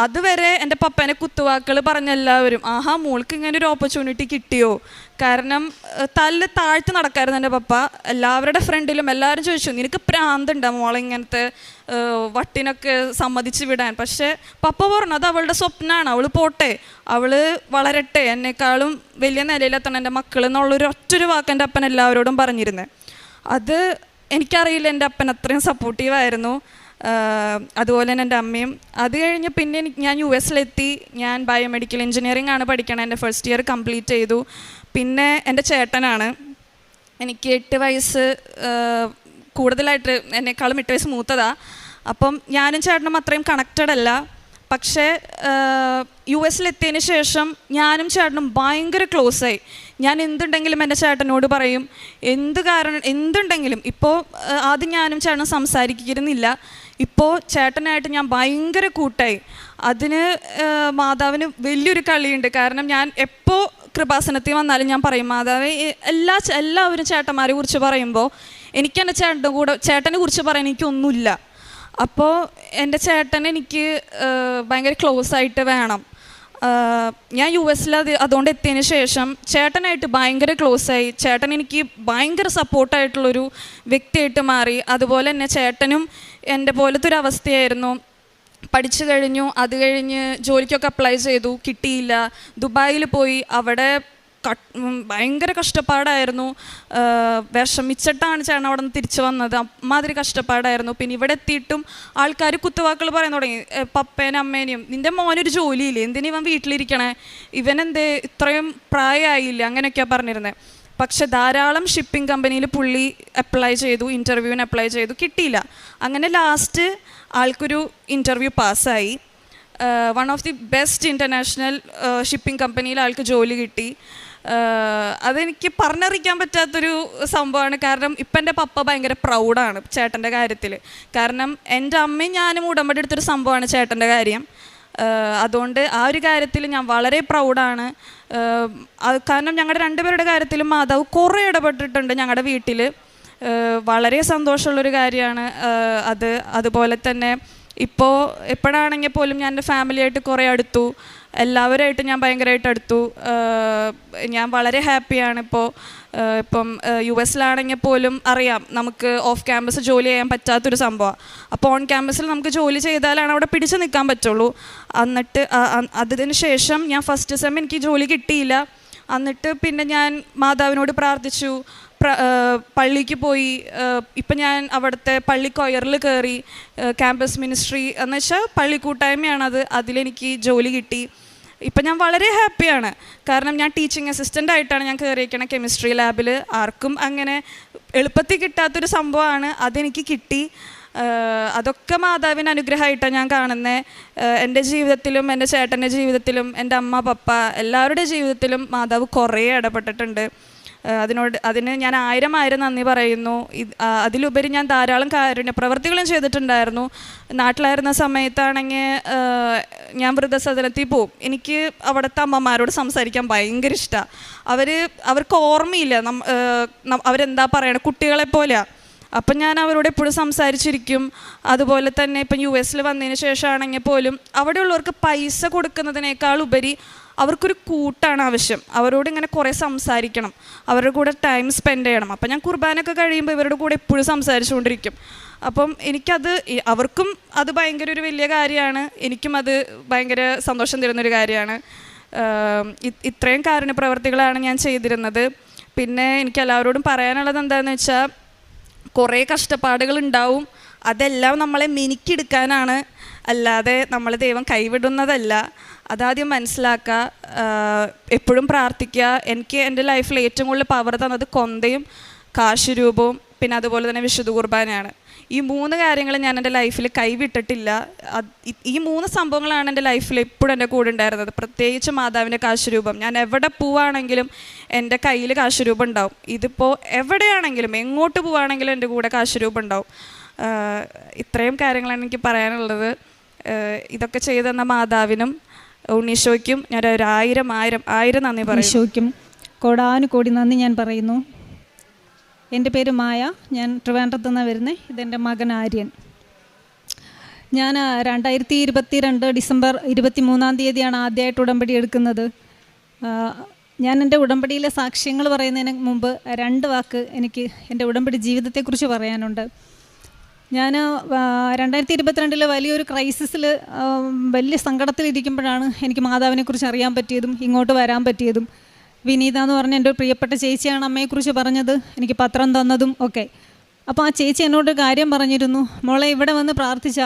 അതുവരെ എൻ്റെ പപ്പേനെ കുത്തുവാക്കുകൾ പറഞ്ഞ എല്ലാവരും, ആഹാ മോൾക്ക് ഇങ്ങനെ ഒരു ഓപ്പർച്യൂണിറ്റി കിട്ടിയോ? കാരണം തല്ല് താഴ്ത്തി നടക്കായിരുന്നു എൻ്റെ പപ്പ. എല്ലാവരുടെ ഫ്രണ്ടിലും എല്ലാവരും ചോദിച്ചു, നിനക്ക് പ്രാന്തുണ്ടോ മോളെ ഇങ്ങനത്തെ വട്ടിനൊക്കെ സമ്മതിച്ച് വിടാൻ? പക്ഷേ പപ്പ പറഞ്ഞു, അത് അവളുടെ സ്വപ്നമാണ്, അവൾ പോട്ടെ, അവൾ വളരട്ടെ, എന്നെക്കാളും വലിയ നിലയിലെത്തണം എൻ്റെ മക്കൾ എന്നുള്ളൊരു ഒറ്റൊരു വാക്ക് എൻ്റെ അപ്പൻ എല്ലാവരോടും പറഞ്ഞിരുന്നത്. അത് എനിക്കറിയില്ല, എൻ്റെ അപ്പൻ അത്രയും സപ്പോർട്ടീവായിരുന്നു. അതുപോലെ തന്നെ എൻ്റെ അമ്മയും. അത് കഴിഞ്ഞ് പിന്നെ ഞാൻ US ഞാൻ ബയോമെഡിക്കൽ എഞ്ചിനീയറിംഗ് ആണ് പഠിക്കണത്. എൻ്റെ ഫസ്റ്റ് ഇയർ കംപ്ലീറ്റ് ചെയ്തു. പിന്നെ എൻ്റെ ചേട്ടനാണ്, എനിക്ക് 8 വയസ്സ് കൂടുതലായിട്ട്, എന്നെക്കാളും 8 വയസ്സ് മൂത്തതാണ്. അപ്പം ഞാനും ചേട്ടനും അത്രയും കണക്റ്റഡ് അല്ല. പക്ഷേ US ശേഷം ഞാനും ചേട്ടനും ഭയങ്കര ക്ലോസായി. ഞാൻ എന്തുണ്ടെങ്കിലും എൻ്റെ ചേട്ടനോട് പറയും, എന്തുണ്ടെങ്കിലും. ഇപ്പോൾ ആദ്യം ഞാനും ചേട്ടനും സംസാരിക്കുന്നില്ല, ഇപ്പോൾ ചേട്ടനായിട്ട് ഞാൻ ഭയങ്കര കൂട്ടായി. അതിന് മാതാവിന് വലിയൊരു കളിയുണ്ട്. കാരണം ഞാൻ എപ്പോൾ കൃപാസനത്തിൽ വന്നാലും ഞാൻ പറയും, മാതാവ് എല്ലാവരും ചേട്ടന്മാരെ കുറിച്ച് പറയുമ്പോൾ എനിക്ക് എൻ്റെ ചേട്ടനെ കുറിച്ച് പറയാൻ എനിക്കൊന്നുമില്ല. അപ്പോൾ എൻ്റെ ചേട്ടൻ എനിക്ക് ഭയങ്കര ക്ലോസ് ആയിട്ട് വേണം. ഞാൻ US അതുകൊണ്ട് എത്തിയതിന് ശേഷം ചേട്ടനായിട്ട് ഭയങ്കര ക്ലോസായി. ചേട്ടൻ എനിക്ക് ഭയങ്കര സപ്പോർട്ടായിട്ടുള്ളൊരു വ്യക്തിയായിട്ട് മാറി. അതുപോലെ തന്നെ ചേട്ടനും എൻ്റെ പോലത്തെ ഒരു അവസ്ഥയായിരുന്നു. പഠിച്ചു കഴിഞ്ഞു, അത് കഴിഞ്ഞ് ജോലിക്കൊക്കെ അപ്ലൈ ചെയ്തു, കിട്ടിയില്ല. ദുബായിൽ പോയി, അവിടെ ഭയങ്കര കഷ്ടപ്പാടായിരുന്നു. വിഷമിച്ചിട്ടാണ് ചേട്ടൻ അവിടെ നിന്ന് തിരിച്ചു വന്നത്. അമ്മാതിരി കഷ്ടപ്പാടായിരുന്നു. പിന്നെ ഇവിടെ എത്തിയിട്ടും ആൾക്കാർ കുത്തുവാക്കുകൾ പറയാൻ തുടങ്ങി, പപ്പേനും അമ്മേനെയും, നിൻ്റെ മോനൊരു ജോലിയില്ലേ, എന്തിനാ ഇവൻ വീട്ടിലിരിക്കണേ, ഇവനെന്തേ ഇത്രയും പ്രായമായില്ല, അങ്ങനെയൊക്കെയാണ് പറഞ്ഞിരുന്നത്. പക്ഷെ ധാരാളം ഷിപ്പിംഗ് കമ്പനിയിൽ പുള്ളി അപ്ലൈ ചെയ്തു, ഇൻ്റർവ്യൂവിന് അപ്ലൈ ചെയ്തു, കിട്ടിയില്ല. അങ്ങനെ ലാസ്റ്റ് ആൾക്കൊരു ഇൻ്റർവ്യൂ പാസ്സായി. One of the best international shipping കമ്പനിയിൽ ആൾക്ക് ജോലി കിട്ടി. അതെനിക്ക് പറഞ്ഞറിയിക്കാൻ പറ്റാത്തൊരു സംഭവമാണ്. കാരണം ഇപ്പം എൻ്റെ പപ്പ ഭയങ്കര പ്രൗഡാണ് ചേട്ടൻ്റെ കാര്യത്തിൽ. കാരണം എൻ്റെ അമ്മയും ഞാനും ഉടമ്പടി എടുത്തൊരു സംഭവമാണ് ചേട്ടൻ്റെ കാര്യം. അതുകൊണ്ട് ആ ഒരു കാര്യത്തിൽ ഞാൻ വളരെ പ്രൗഡാണ്. കാരണം ഞങ്ങളുടെ 2 പേരുടെ കാര്യത്തിലും മാതാവ് കുറേ ഇടപെട്ടിട്ടുണ്ട് ഞങ്ങളുടെ വീട്ടിൽ. വളരെ സന്തോഷമുള്ളൊരു കാര്യമാണ് അത്. അതുപോലെ തന്നെ ഇപ്പോൾ എപ്പോഴാണെങ്കിൽ പോലും ഞാൻ എൻ്റെ ഫാമിലിയായിട്ട് കുറേ അടുത്തു, എല്ലാവരുമായിട്ട് ഞാൻ ഭയങ്കരമായിട്ട് അടുത്തു. ഞാൻ വളരെ ഹാപ്പിയാണ് ഇപ്പോൾ. ഇപ്പം US പോലും അറിയാം നമുക്ക് ഓഫ് ക്യാമ്പസ് ജോലി ചെയ്യാൻ പറ്റാത്തൊരു സംഭവമാണ്. അപ്പോൾ ഓൺ ക്യാമ്പസിൽ നമുക്ക് ജോലി ചെയ്താലാണ് അവിടെ പിടിച്ചു നിൽക്കാൻ പറ്റുള്ളൂ. എന്നിട്ട് അതിന് ശേഷം ഞാൻ ഫസ്റ്റ് സെം എനിക്ക് ജോലി കിട്ടിയില്ല. എന്നിട്ട് പിന്നെ ഞാൻ മാതാവിനോട് പ്രാർത്ഥിച്ചു, പള്ളിക്ക് പോയി. ഇപ്പം ഞാൻ അവിടുത്തെ പള്ളി കൊയറിൽ കയറി. ക്യാമ്പസ് മിനിസ്ട്രി എന്ന് വെച്ചാൽ പള്ളിക്കൂട്ടായ്മയാണത്, അതിലെനിക്ക് ജോലി കിട്ടി. ഇപ്പം ഞാൻ വളരെ ഹാപ്പിയാണ്. കാരണം ഞാൻ ടീച്ചിങ് അസിസ്റ്റൻ്റ് ആയിട്ടാണ് ഞാൻ കയറിയിരിക്കണത് കെമിസ്ട്രി ലാബിൽ. ആർക്കും അങ്ങനെ എളുപ്പത്തിൽ കിട്ടാത്തൊരു സംഭവമാണ്, അതെനിക്ക് കിട്ടി. അതൊക്കെ മാതാവിൻ്റെ അനുഗ്രഹമായിട്ടാണ് ഞാൻ കാണുന്നത്. എൻ്റെ ജീവിതത്തിലും എൻ്റെ ചേട്ടൻ്റെ ജീവിതത്തിലും എൻ്റെ അമ്മ പപ്പ എല്ലാവരുടെ ജീവിതത്തിലും മാതാവ് കുറേ ഇടപെട്ടിട്ടുണ്ട്. അതിന് ഞാൻ 1000 നന്ദി പറയുന്നു. അതിലുപരി ഞാൻ ധാരാളം കാരുണ്യ പ്രവർത്തികളും ചെയ്തിട്ടുണ്ടായിരുന്നു. നാട്ടിലായിരുന്ന സമയത്താണെങ്കിൽ ഞാൻ വൃദ്ധസദനത്തിൽ പോവും. എനിക്ക് അവിടുത്തെ അമ്മമാരോട് സംസാരിക്കാൻ ഭയങ്കര ഇഷ്ടമാണ്. അവർക്ക് ഓർമ്മയില്ല അവരെന്താ പറയണത്, കുട്ടികളെപ്പോലെയാണ്. അപ്പം ഞാൻ അവരോട് എപ്പോഴും സംസാരിച്ചിരിക്കും. അതുപോലെ തന്നെ ഇപ്പം US വന്നതിന് ശേഷമാണെങ്കിൽ പോലും അവിടെയുള്ളവർക്ക് പൈസ കൊടുക്കുന്നതിനേക്കാൾ ഉപരി അവർക്കൊരു കൂട്ടാണ് ആവശ്യം. അവരോട് ഇങ്ങനെ കുറേ സംസാരിക്കണം, അവരുടെ കൂടെ ടൈം സ്പെൻഡ് ചെയ്യണം. അപ്പം ഞാൻ കുർബാനൊക്കെ കഴിയുമ്പോൾ ഇവരുടെ കൂടെ എപ്പോഴും സംസാരിച്ചുകൊണ്ടിരിക്കും. അപ്പം എനിക്കത്, അവർക്കും അത് ഭയങ്കര ഒരു വലിയ കാര്യമാണ്, എനിക്കും അത് ഭയങ്കര സന്തോഷം തരുന്നൊരു കാര്യമാണ്. ഇത്രയും കാരുണ്യപ്രവർത്തികളാണ് ഞാൻ ചെയ്തിരുന്നത്. പിന്നെ എനിക്ക് എല്ലാവരോടും പറയാനുള്ളത് എന്താണെന്ന് വെച്ചാൽ, കുറേ കഷ്ടപ്പാടുകളുണ്ടാവും, അതെല്ലാം നമ്മളെ മിനുക്കിയെടുക്കാനാണ്, അല്ലാതെ നമ്മളെ ദൈവം കൈവിടുന്നതല്ല. അതാദ്യം മനസ്സിലാക്കുക. എപ്പോഴും പ്രാർത്ഥിക്കുക. എനിക്ക് എൻ്റെ ലൈഫിൽ ഏറ്റവും കൂടുതൽ പവർ തന്നത് കൊന്തയും കാശുരൂപവും പിന്നെ അതുപോലെ തന്നെ വിശുദ്ധ കുർബാനയാണ്. ഈ 3 കാര്യങ്ങൾ ഞാൻ എൻ്റെ ലൈഫിൽ കൈവിട്ടിട്ടില്ല. ഈ 3 സംഭവങ്ങളാണ് എൻ്റെ ലൈഫിൽ എപ്പോഴും എൻ്റെ കൂടെ ഉണ്ടായിരുന്നത്. പ്രത്യേകിച്ച് മാതാവിൻ്റെ കാശുരൂപം. ഞാൻ എവിടെ പോവുകയാണെങ്കിലും എൻ്റെ കയ്യിൽ കാശുരൂപം ഉണ്ടാവും. ഇതിപ്പോൾ എവിടെയാണെങ്കിലും എങ്ങോട്ട് പോവുകയാണെങ്കിലും എൻ്റെ കൂടെ കാശുരൂപം ഉണ്ടാവും. ഇത്രയും കാര്യങ്ങളാണ് എനിക്ക് പറയാനുള്ളത്. ഇതൊക്കെ ചെയ്തു തന്ന മാതാവിനും ഉണ്ണീശോയ്ക്കും ഞാൻ ഒരു ആയിരം നന്ദി പറയും. ഉണ്ണീശോയ്ക്കും കോടാനുകോടി നന്ദി ഞാൻ പറയുന്നു. എൻ്റെ പേര് മായ, ഞാൻ ട്രിവാൻഡ്രത്ത് നിന്നാണ് വരുന്നത്. ഇതെൻ്റെ മകൻ ആര്യൻ. ഞാൻ 2022 ഡിസംബർ 23 ആദ്യമായിട്ട് ഉടമ്പടി എടുക്കുന്നത്. ഞാൻ എൻ്റെ ഉടമ്പടിയിലെ സാക്ഷ്യങ്ങൾ പറയുന്നതിന് മുമ്പ് 2 വാക്ക് എനിക്ക് എൻ്റെ ഉടമ്പടി ജീവിതത്തെക്കുറിച്ച് പറയാനുണ്ട്. ഞാൻ 2022 വലിയൊരു ക്രൈസിസിൽ വലിയ സങ്കടത്തിലിരിക്കുമ്പോഴാണ് എനിക്ക് മാതാവിനെക്കുറിച്ച് അറിയാൻ പറ്റിയതും ഇങ്ങോട്ട് വരാൻ പറ്റിയതും. വിനീത എന്ന് പറഞ്ഞ എൻ്റെ പ്രിയപ്പെട്ട ചേച്ചിയാണ് അമ്മയെക്കുറിച്ച് പറഞ്ഞത്, എനിക്ക് പത്രം തന്നതും ഒക്കെ. അപ്പോൾ ആ ചേച്ചി എന്നോട് കാര്യം പറഞ്ഞിരുന്നു, മോളെ ഇവിടെ വന്ന് പ്രാർത്ഥിച്ച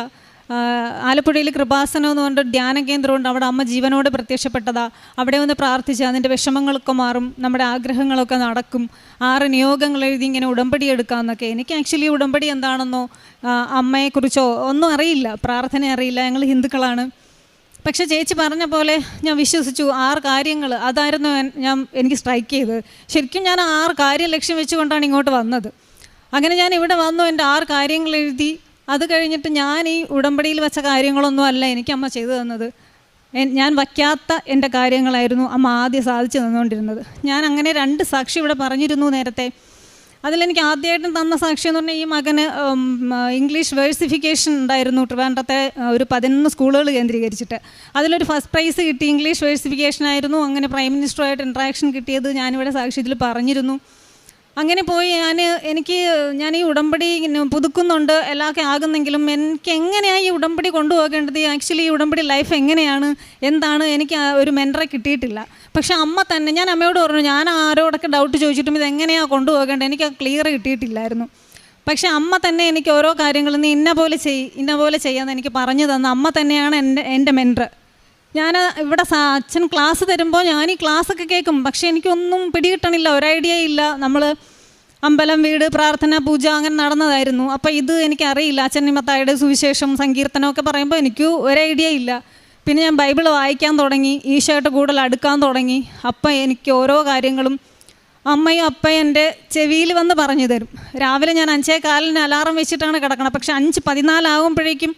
ആലപ്പുഴയിൽ കൃപാസനം എന്ന് പറഞ്ഞിട്ട് ധ്യാന കേന്ദ്രമുണ്ട്, അവിടെ അമ്മ ജീവനോട് പ്രത്യക്ഷപ്പെട്ടതാ, അവിടെ വന്ന് പ്രാർത്ഥിച്ചാൽ അതിൻ്റെ വിഷമങ്ങളൊക്കെ മാറും, നമ്മുടെ ആഗ്രഹങ്ങളൊക്കെ നടക്കും, 6 നിയോഗങ്ങൾ എഴുതി ഇങ്ങനെ ഉടമ്പടി എടുക്കാമെന്നൊക്കെ. എനിക്ക് ആക്ച്വലി ഉടമ്പടി എന്താണെന്നോ അമ്മയെക്കുറിച്ചോ ഒന്നും അറിയില്ല, പ്രാർത്ഥന അറിയില്ല, ഞങ്ങൾ ഹിന്ദുക്കളാണ്. പക്ഷേ ചേച്ചി പറഞ്ഞ പോലെ ഞാൻ വിശ്വസിച്ചു. 6 കാര്യങ്ങൾ അതായിരുന്നു എനിക്ക് സ്ട്രൈക്ക് ചെയ്തത്. ശരിക്കും ഞാൻ 6 കാര്യം ലക്ഷ്യം വെച്ചുകൊണ്ടാണ് ഇങ്ങോട്ട് വന്നത്. അങ്ങനെ ഞാൻ ഇവിടെ വന്നു, എൻ്റെ 6 കാര്യങ്ങൾ എഴുതി. അത് കഴിഞ്ഞിട്ട് ഞാൻ ഈ ഉടമ്പടിയിൽ വെച്ച കാര്യങ്ങളൊന്നും അല്ല എനിക്ക് അമ്മ ചെയ്തു തന്നത്. ഞാൻ വയ്ക്കാത്ത എൻ്റെ കാര്യങ്ങളായിരുന്നു അമ്മ ആദ്യം സാധിച്ചു തന്നുകൊണ്ടിരുന്നത്. ഞാൻ അങ്ങനെ 2 സാക്ഷി ഇവിടെ പറഞ്ഞിരുന്നു നേരത്തെ. അതിലെനിക്ക് ആദ്യമായിട്ടും തന്ന സാക്ഷി എന്ന് പറഞ്ഞാൽ ഈ മകന് ഇംഗ്ലീഷ് വേഴ്സിഫിക്കേഷൻ ഉണ്ടായിരുന്നു ട്രിവാൻഡ്രത്തെ ഒരു 11 സ്കൂളുകൾ കേന്ദ്രീകരിച്ചിട്ട്. അതിലൊരു ഫസ്റ്റ് പ്രൈസ് കിട്ടി, ഇംഗ്ലീഷ് വേഴ്സിഫിക്കേഷൻ ആയിരുന്നു. അങ്ങനെ പ്രൈം മിനിസ്റ്ററുമായിട്ട് ഇൻട്രാക്ഷൻ കിട്ടിയത് ഞാനിവിടെ സാക്ഷ്യത്തിൽ പറഞ്ഞിരുന്നു. അങ്ങനെ പോയി ഞാൻ ഈ ഉടമ്പടി പുതുക്കുന്നുണ്ട്, എല്ലാമൊക്കെ ആകുന്നെങ്കിലും എനിക്ക് എങ്ങനെയാണ് ഈ ഉടമ്പടി കൊണ്ടുപോകേണ്ടത്, ആക്ച്വലി ഈ ഉടമ്പടി ലൈഫ് എങ്ങനെയാണ് എന്താണ് എനിക്ക് ഒരു മെൻറ്ററെ കിട്ടിയിട്ടില്ല. പക്ഷെ അമ്മ തന്നെ, ഞാൻ അമ്മയോട് പറഞ്ഞു, ഞാൻ ആരോടൊക്കെ ഡൗട്ട് ചോദിച്ചിട്ടും ഇതെങ്ങനെയാണ് കൊണ്ടുപോകേണ്ടത് എനിക്ക് ക്ലിയർ കിട്ടിയിട്ടില്ലായിരുന്നു. പക്ഷെ അമ്മ തന്നെ എനിക്ക് ഓരോ കാര്യങ്ങളും നീ ഇന്ന പോലെ ചെയ്യാമെന്ന് എനിക്ക് പറഞ്ഞു തന്ന അമ്മ തന്നെയാണ് എൻ്റെ മെൻറ്റർ. ഞാൻ ഇവിടെ അച്ഛൻ ക്ലാസ് തരുമ്പോൾ ഞാൻ ഈ ക്ലാസ്സൊക്കെ കേൾക്കും, പക്ഷേ എനിക്കൊന്നും പിടികിട്ടണില്ല, ഒരു ഐഡിയ ഇല്ല. നമ്മൾ അമ്പലം, വീട്, പ്രാർത്ഥന, പൂജ അങ്ങനെ നടന്നതായിരുന്നു. അപ്പോൾ ഇത് എനിക്കറിയില്ല. അച്ഛൻ മത്തായിയുടെ സുവിശേഷം, സങ്കീർത്തനമൊക്കെ പറയുമ്പോൾ എനിക്ക് ഒരു ഐഡിയ ഇല്ല. പിന്നെ ഞാൻ ബൈബിൾ വായിക്കാൻ തുടങ്ങി, ഈശോയായിട്ട് കൂടുതൽ അടുക്കാൻ തുടങ്ങി. അപ്പം എനിക്ക് ഓരോ കാര്യങ്ങളും അമ്മയും അപ്പയും എൻ്റെ ചെവിയിൽ വന്ന് പറഞ്ഞു തരും. രാവിലെ ഞാൻ 5:15 അലാറം വെച്ചിട്ടാണ് കിടക്കണം, പക്ഷെ 5:14 ആകുമ്പോഴേക്കും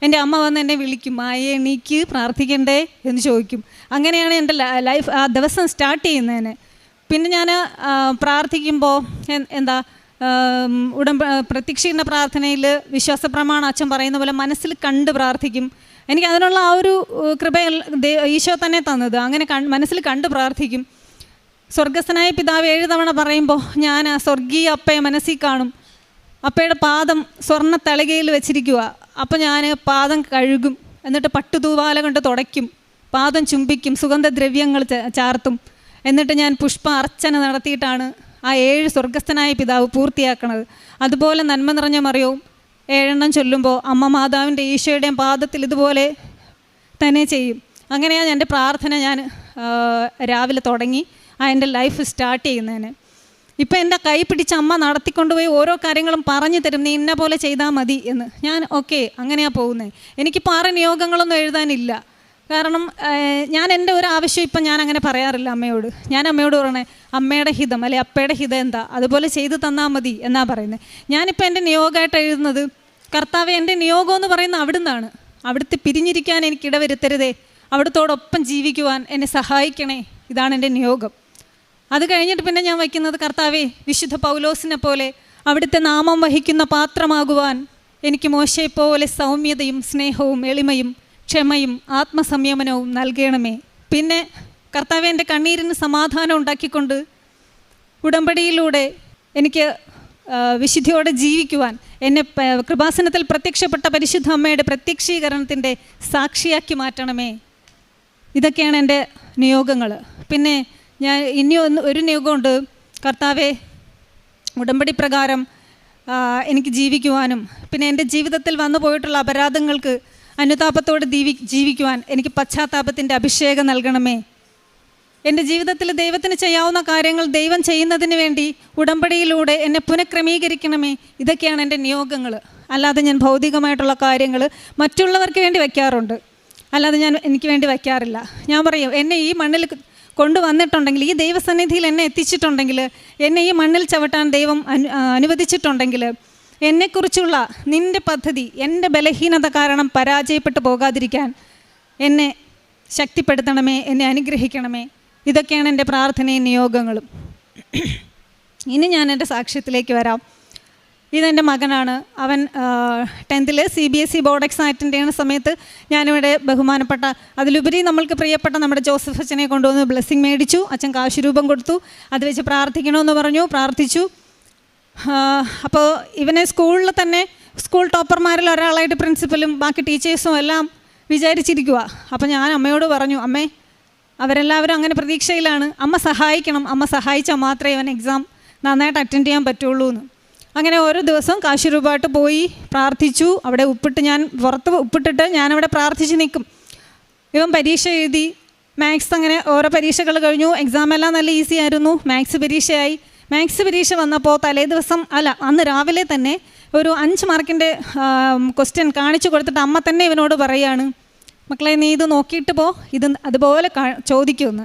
എൻ്റെ അമ്മ വന്ന് എന്നെ വിളിക്കും, എണീക്ക് പ്രാർത്ഥിക്കണ്ടേ എന്ന് ചോദിക്കും. അങ്ങനെയാണ് എൻ്റെ ലൈഫ് ആ ദിവസം സ്റ്റാർട്ട് ചെയ്യുന്നതിന്. പിന്നെ ഞാൻ പ്രാർത്ഥിക്കുമ്പോൾ പ്രത്യക്ഷീകരണ പ്രാർത്ഥനയിൽ വിശ്വാസ പ്രമാണം അച്ഛൻ പറയുന്ന പോലെ മനസ്സിൽ കണ്ട് പ്രാർത്ഥിക്കും. എനിക്ക് അതിനുള്ള ആ ഒരു കൃപ ഈശോ തന്നെ തന്നത്. അങ്ങനെ മനസ്സിൽ കണ്ട് പ്രാർത്ഥിക്കും. സ്വർഗസ്ഥനായ പിതാവ് 7 തവണ പറയുമ്പോൾ ഞാൻ സ്വർഗീയ അപ്പയെ മനസ്സിൽ കാണും. അപ്പയുടെ പാദം സ്വർണ്ണ തളികയിൽ വെച്ചിരിക്കുക. അപ്പോൾ ഞാൻ പാദം കഴുകും, എന്നിട്ട് പട്ടുതൂവാല കൊണ്ട് തുടയ്ക്കും, പാദം ചുംബിക്കും, സുഗന്ധദ്രവ്യങ്ങൾ ചാർത്തും. എന്നിട്ട് ഞാൻ പുഷ്പ അർച്ചന നടത്തിയിട്ടാണ് ആ 7 സ്വർഗസ്ഥനായ പിതാവ് പൂർത്തിയാക്കണത്. അതുപോലെ നന്മ നിറഞ്ഞ മറിയവും 7 ചൊല്ലുമ്പോൾ അമ്മ മാതാവിൻ്റെ ഈശോയുടെയും പാദത്തിൽ ഇതുപോലെ തന്നെ ചെയ്യും. അങ്ങനെയാണ് എൻ്റെ പ്രാർത്ഥന ഞാൻ രാവിലെ തുടങ്ങി എൻ്റെ ലൈഫ് സ്റ്റാർട്ട് ചെയ്യുന്നതിന്. ഇപ്പം എൻ്റെ കൈ പിടിച്ച് അമ്മ നടത്തിക്കൊണ്ടുപോയി ഓരോ കാര്യങ്ങളും പറഞ്ഞു തരും, നീ ഇന്ന പോലെ ചെയ്താൽ മതി എന്ന്. ഞാൻ ഓക്കെ അങ്ങനെയാണ് പോകുന്നത്. എനിക്കിപ്പോൾ 6 നിയോഗങ്ങളൊന്നും എഴുതാനില്ല. കാരണം ഞാൻ എൻ്റെ ഒരു ആവശ്യം ഇപ്പം ഞാൻ അങ്ങനെ പറയാറില്ല അമ്മയോട്. ഞാൻ അമ്മയോട് പറയണേ അമ്മയുടെ ഹിതം അല്ലെ അപ്പയുടെ ഹിതം എന്താ അതുപോലെ ചെയ്തു തന്നാൽ മതി എന്നാണ് പറയുന്നത്. ഞാനിപ്പോൾ എൻ്റെ നിയോഗമായിട്ട് എഴുതുന്നത്, കർത്താവെ എൻ്റെ നിയോഗം എന്ന് പറയുന്നത് അവിടുന്നാണ്. അവിടുത്തെ പിരിഞ്ഞിരിക്കാൻ എനിക്ക് ഇടവരുത്തരുതേ, അവിടുത്തോടൊപ്പം ജീവിക്കുവാൻ എന്നെ സഹായിക്കണേ, ഇതാണ് എൻ്റെ നിയോഗം. അത് കഴിഞ്ഞിട്ട് പിന്നെ ഞാൻ വയ്ക്കുന്നത്, കർത്താവെ വിശുദ്ധ പൗലോസിനെ പോലെ അവിടുത്തെ നാമം വഹിക്കുന്ന പാത്രമാകുവാൻ എനിക്ക് മോശയെപ്പോലെ സൗമ്യതയും സ്നേഹവും എളിമയും ക്ഷമയും ആത്മസംയമനവും നൽകണമേ. പിന്നെ കർത്താവേ, എൻ്റെ കണ്ണീരിന് സമാധാനം ഉണ്ടാക്കിക്കൊണ്ട് ഉടമ്പടിയിലൂടെ എനിക്ക് വിശുദ്ധിയോടെ ജീവിക്കുവാൻ എന്നെ കൃപാസനത്തിൽ പ്രത്യക്ഷപ്പെട്ട പരിശുദ്ധ അമ്മയുടെ പ്രത്യക്ഷീകരണത്തിൻ്റെ സാക്ഷിയാക്കി മാറ്റണമേ. ഇതൊക്കെയാണ് എൻ്റെ നിയോഗങ്ങൾ. പിന്നെ ഞാൻ ഇനി ഒരു നിയോഗമുണ്ട്. കർത്താവേ, ഉടമ്പടി പ്രകാരം എനിക്ക് ജീവിക്കുവാനും പിന്നെ എൻ്റെ ജീവിതത്തിൽ വന്നു പോയിട്ടുള്ള അപരാധങ്ങൾക്ക് അനുതാപത്തോടെ ജീവിക്കുവാൻ എനിക്ക് പശ്ചാത്താപത്തിൻ്റെ അഭിഷേകം നൽകണമേ. എൻ്റെ ജീവിതത്തിൽ ദൈവത്തിന് ചെയ്യാവുന്ന കാര്യങ്ങൾ ദൈവം ചെയ്യുന്നതിന് വേണ്ടി ഉടമ്പടിയിലൂടെ എന്നെ പുനഃക്രമീകരിക്കണമേ. ഇതൊക്കെയാണ് എൻ്റെ നിയോഗങ്ങൾ. അല്ലാതെ ഞാൻ ഭൗതികമായിട്ടുള്ള കാര്യങ്ങൾ മറ്റുള്ളവർക്ക് വേണ്ടി വയ്ക്കാറുണ്ട്, അല്ലാതെ ഞാൻ എനിക്ക് വേണ്ടി വയ്ക്കാറില്ല. ഞാൻ പറയും, എന്നെ ഈ മണ്ണിൽ കൊണ്ടുവന്നിട്ടുണ്ടെങ്കിൽ, ഈ ദൈവസന്നിധിയിൽ എന്നെ എത്തിച്ചിട്ടുണ്ടെങ്കിൽ, എന്നെ ഈ മണ്ണിൽ ചവിട്ടാൻ ദൈവം അനുവദിച്ചിട്ടുണ്ടെങ്കിൽ, എന്നെക്കുറിച്ചുള്ള നിൻ്റെ പദ്ധതി എൻ്റെ ബലഹീനത കാരണം പരാജയപ്പെട്ടു പോകാതിരിക്കാൻ എന്നെ ശക്തിപ്പെടുത്തണമേ, എന്നെ അനുഗ്രഹിക്കണമേ. ഇതൊക്കെയാണ് എൻ്റെ പ്രാർത്ഥനയും നിയോഗങ്ങളും. ഇനി ഞാൻ എൻ്റെ സാക്ഷ്യത്തിലേക്ക് വരാം. ഇതെൻ്റെ മകനാണ്. അവൻ 10th CBSE board exam attend ചെയ്യുന്ന സമയത്ത് ഞാനിവിടെ ബഹുമാനപ്പെട്ട, അതിലുപരി നമ്മൾക്ക് പ്രിയപ്പെട്ട നമ്മുടെ ജോസഫ് അച്ഛനെ കൊണ്ടുവന്ന് ബ്ലെസ്സിങ് മേടിച്ചു. അച്ഛൻ കാശുരൂപം കൊടുത്തു. അത് വെച്ച് പ്രാർത്ഥിക്കണമെന്ന് പറഞ്ഞു, പ്രാർത്ഥിച്ചു. അപ്പോൾ ഇവനെ സ്കൂളിൽ തന്നെ സ്കൂൾ ടോപ്പർമാരിൽ ഒരാളായിട്ട് പ്രിൻസിപ്പലും ബാക്കി ടീച്ചേഴ്സും എല്ലാം വിചാരിച്ചിരിക്കുക. അപ്പോൾ ഞാൻ അമ്മയോട് പറഞ്ഞു, അമ്മേ, അവരെല്ലാവരും അങ്ങനെ പ്രതീക്ഷയിലാണ്, അമ്മ സഹായിക്കണം, അമ്മ സഹായിച്ചാൽ മാത്രമേ ഇവൻ എക്സാം നന്നായിട്ട് അറ്റൻഡ് ചെയ്യാൻ പറ്റുള്ളൂ എന്ന്. അങ്ങനെ ഓരോ ദിവസവും കാശുരൂപമായിട്ട് പോയി പ്രാർത്ഥിച്ചു. അവിടെ പുറത്ത് ഉപ്പിട്ടിട്ട് ഞാനവിടെ പ്രാർത്ഥിച്ച് നിൽക്കും. ഇവൻ പരീക്ഷ എഴുതി. മാത്സ് അങ്ങനെ ഓരോ പരീക്ഷകൾ കഴിഞ്ഞു. എക്സാമെല്ലാം നല്ല ഈസി ആയിരുന്നു. മാത്സ് പരീക്ഷയായി. മാത്സ് പരീക്ഷ വന്നപ്പോൾ അന്ന് രാവിലെ തന്നെ ഒരു 5 മാർക്കിൻ്റെ ക്വസ്റ്റ്യൻ കാണിച്ചു കൊടുത്തിട്ട് അമ്മ തന്നെ ഇവനോട് പറയുകയാണ്, മക്കളെ, നീ ഇത് നോക്കിയിട്ട് ഇത് അതുപോലെ ചോദിക്കുമെന്ന്.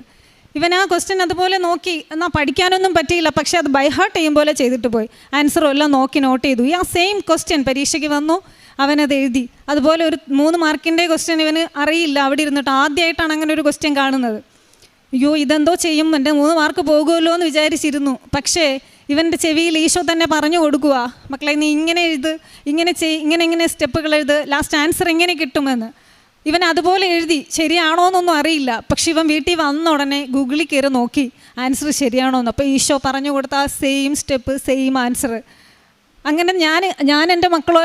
ഇവൻ ആ ക്വസ്റ്റ്യൻ അതുപോലെ നോക്കി. എന്നാൽ പഠിക്കാനൊന്നും പറ്റിയില്ല, പക്ഷേ അത് ബൈ ഹാർട്ട് ചെയ്യും പോലെ ചെയ്തിട്ട് പോയി. ആൻസറും എല്ലാം നോക്കി നോട്ട് ചെയ്തു. ആ സെയിം ക്വസ്റ്റ്യൻ പരീക്ഷയ്ക്ക് വന്നു, അവനത് എഴുതി. അതുപോലെ ഒരു 3 മാർക്കിൻ്റെ ക്വസ്റ്റ്യൻ ഇവന് അറിയില്ല. അവിടെ ഇരുന്നിട്ട് ആദ്യമായിട്ടാണ് അങ്ങനെ ഒരു ക്വസ്റ്റ്യൻ കാണുന്നത്. അയ്യോ, ഇതെന്തോ ചെയ്യും, എൻ്റെ 3 മാർക്ക് പോകുമല്ലോ എന്ന് വിചാരിച്ചിരുന്നു. പക്ഷേ ഇവൻ്റെ ചെവിയിൽ ഈശോ തന്നെ പറഞ്ഞു കൊടുക്കുക, മക്കളെ, നീ ഇങ്ങനെ എഴുത്, ഇങ്ങനെ ഇങ്ങനെ സ്റ്റെപ്പുകൾ എഴുത്, ലാസ്റ്റ് ആൻസർ എങ്ങനെ കിട്ടുമെന്ന്. ഇവൻ അതുപോലെ എഴുതി. ശരിയാണോ എന്നൊന്നും അറിയില്ല. പക്ഷെ ഇവൻ വീട്ടിൽ വന്ന ഉടനെ ഗൂഗിളിൽ കയറി നോക്കി ആൻസർ ശരിയാണോ എന്ന്. അപ്പോൾ ഈശോ പറഞ്ഞു കൊടുത്ത ആ സെയിം സ്റ്റെപ്പ്, സെയിം ആൻസർ. അങ്ങനെ ഞാൻ എൻ്റെ മക്കളെ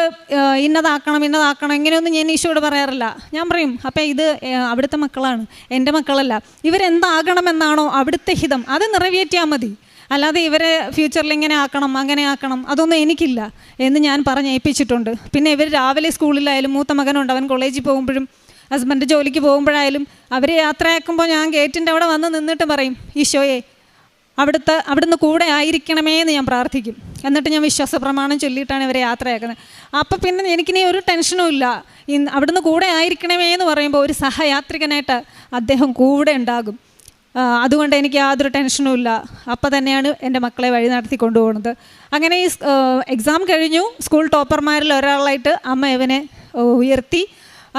ഇന്നതാക്കണം ഇങ്ങനെയൊന്നും ഞാൻ ഈശോയോട് പറയാറില്ല. ഞാൻ പറയും, അപ്പം ഇത് അവിടുത്തെ മക്കളാണ്, എൻ്റെ മക്കളല്ല. ഇവരെന്താകണമെന്നാണോ അവിടുത്തെ ഹിതം, അത് നിറവേറ്റിയാൽ മതി. അല്ലാതെ ഇവരെ ഫ്യൂച്ചറിൽ ഇങ്ങനെ ആക്കണം അങ്ങനെ ആക്കണം അതൊന്നും എനിക്കില്ല എന്ന് ഞാൻ പറഞ്ഞേൽപ്പിച്ചിട്ടുണ്ട്. പിന്നെ ഇവർ രാവിലെ സ്കൂളിലായാലും, മൂത്ത മകനുണ്ട്, അവൻ കോളേജിൽ പോകുമ്പോഴും ഹസ്ബൻഡ് ജോലിക്ക് പോകുമ്പോഴായാലും അവർ യാത്രയാക്കുമ്പോൾ ഞാൻ ഗേറ്റിൻ്റെ അവിടെ വന്ന് നിന്നിട്ട് പറയും, ഈശോയെ, അവിടുന്ന് കൂടെ ആയിരിക്കണമേ എന്ന് ഞാൻ പ്രാർത്ഥിക്കും. എന്നിട്ട് ഞാൻ വിശ്വാസ പ്രമാണം ചൊല്ലിയിട്ടാണ് ഇവരെ യാത്രയാക്കുന്നത്. അപ്പം പിന്നെ എനിക്കിനി ഒരു ടെൻഷനും ഇല്ല. അവിടുന്ന് കൂടെ ആയിരിക്കണമേ എന്ന് പറയുമ്പോൾ ഒരു സഹയാത്രികനായിട്ട് അദ്ദേഹം കൂടെ ഉണ്ടാകും. അതുകൊണ്ട് എനിക്ക് യാതൊരു ടെൻഷനും ഇല്ല. അപ്പം തന്നെയാണ് എൻ്റെ മക്കളെ വഴി നടത്തി കൊണ്ടുപോകുന്നത്. അങ്ങനെ ഈ എക്സാം കഴിഞ്ഞു. സ്കൂൾ ടോപ്പർമാരിൽ ഒരാളായിട്ട് അമ്മ ഇവനെ ഉയർത്തി.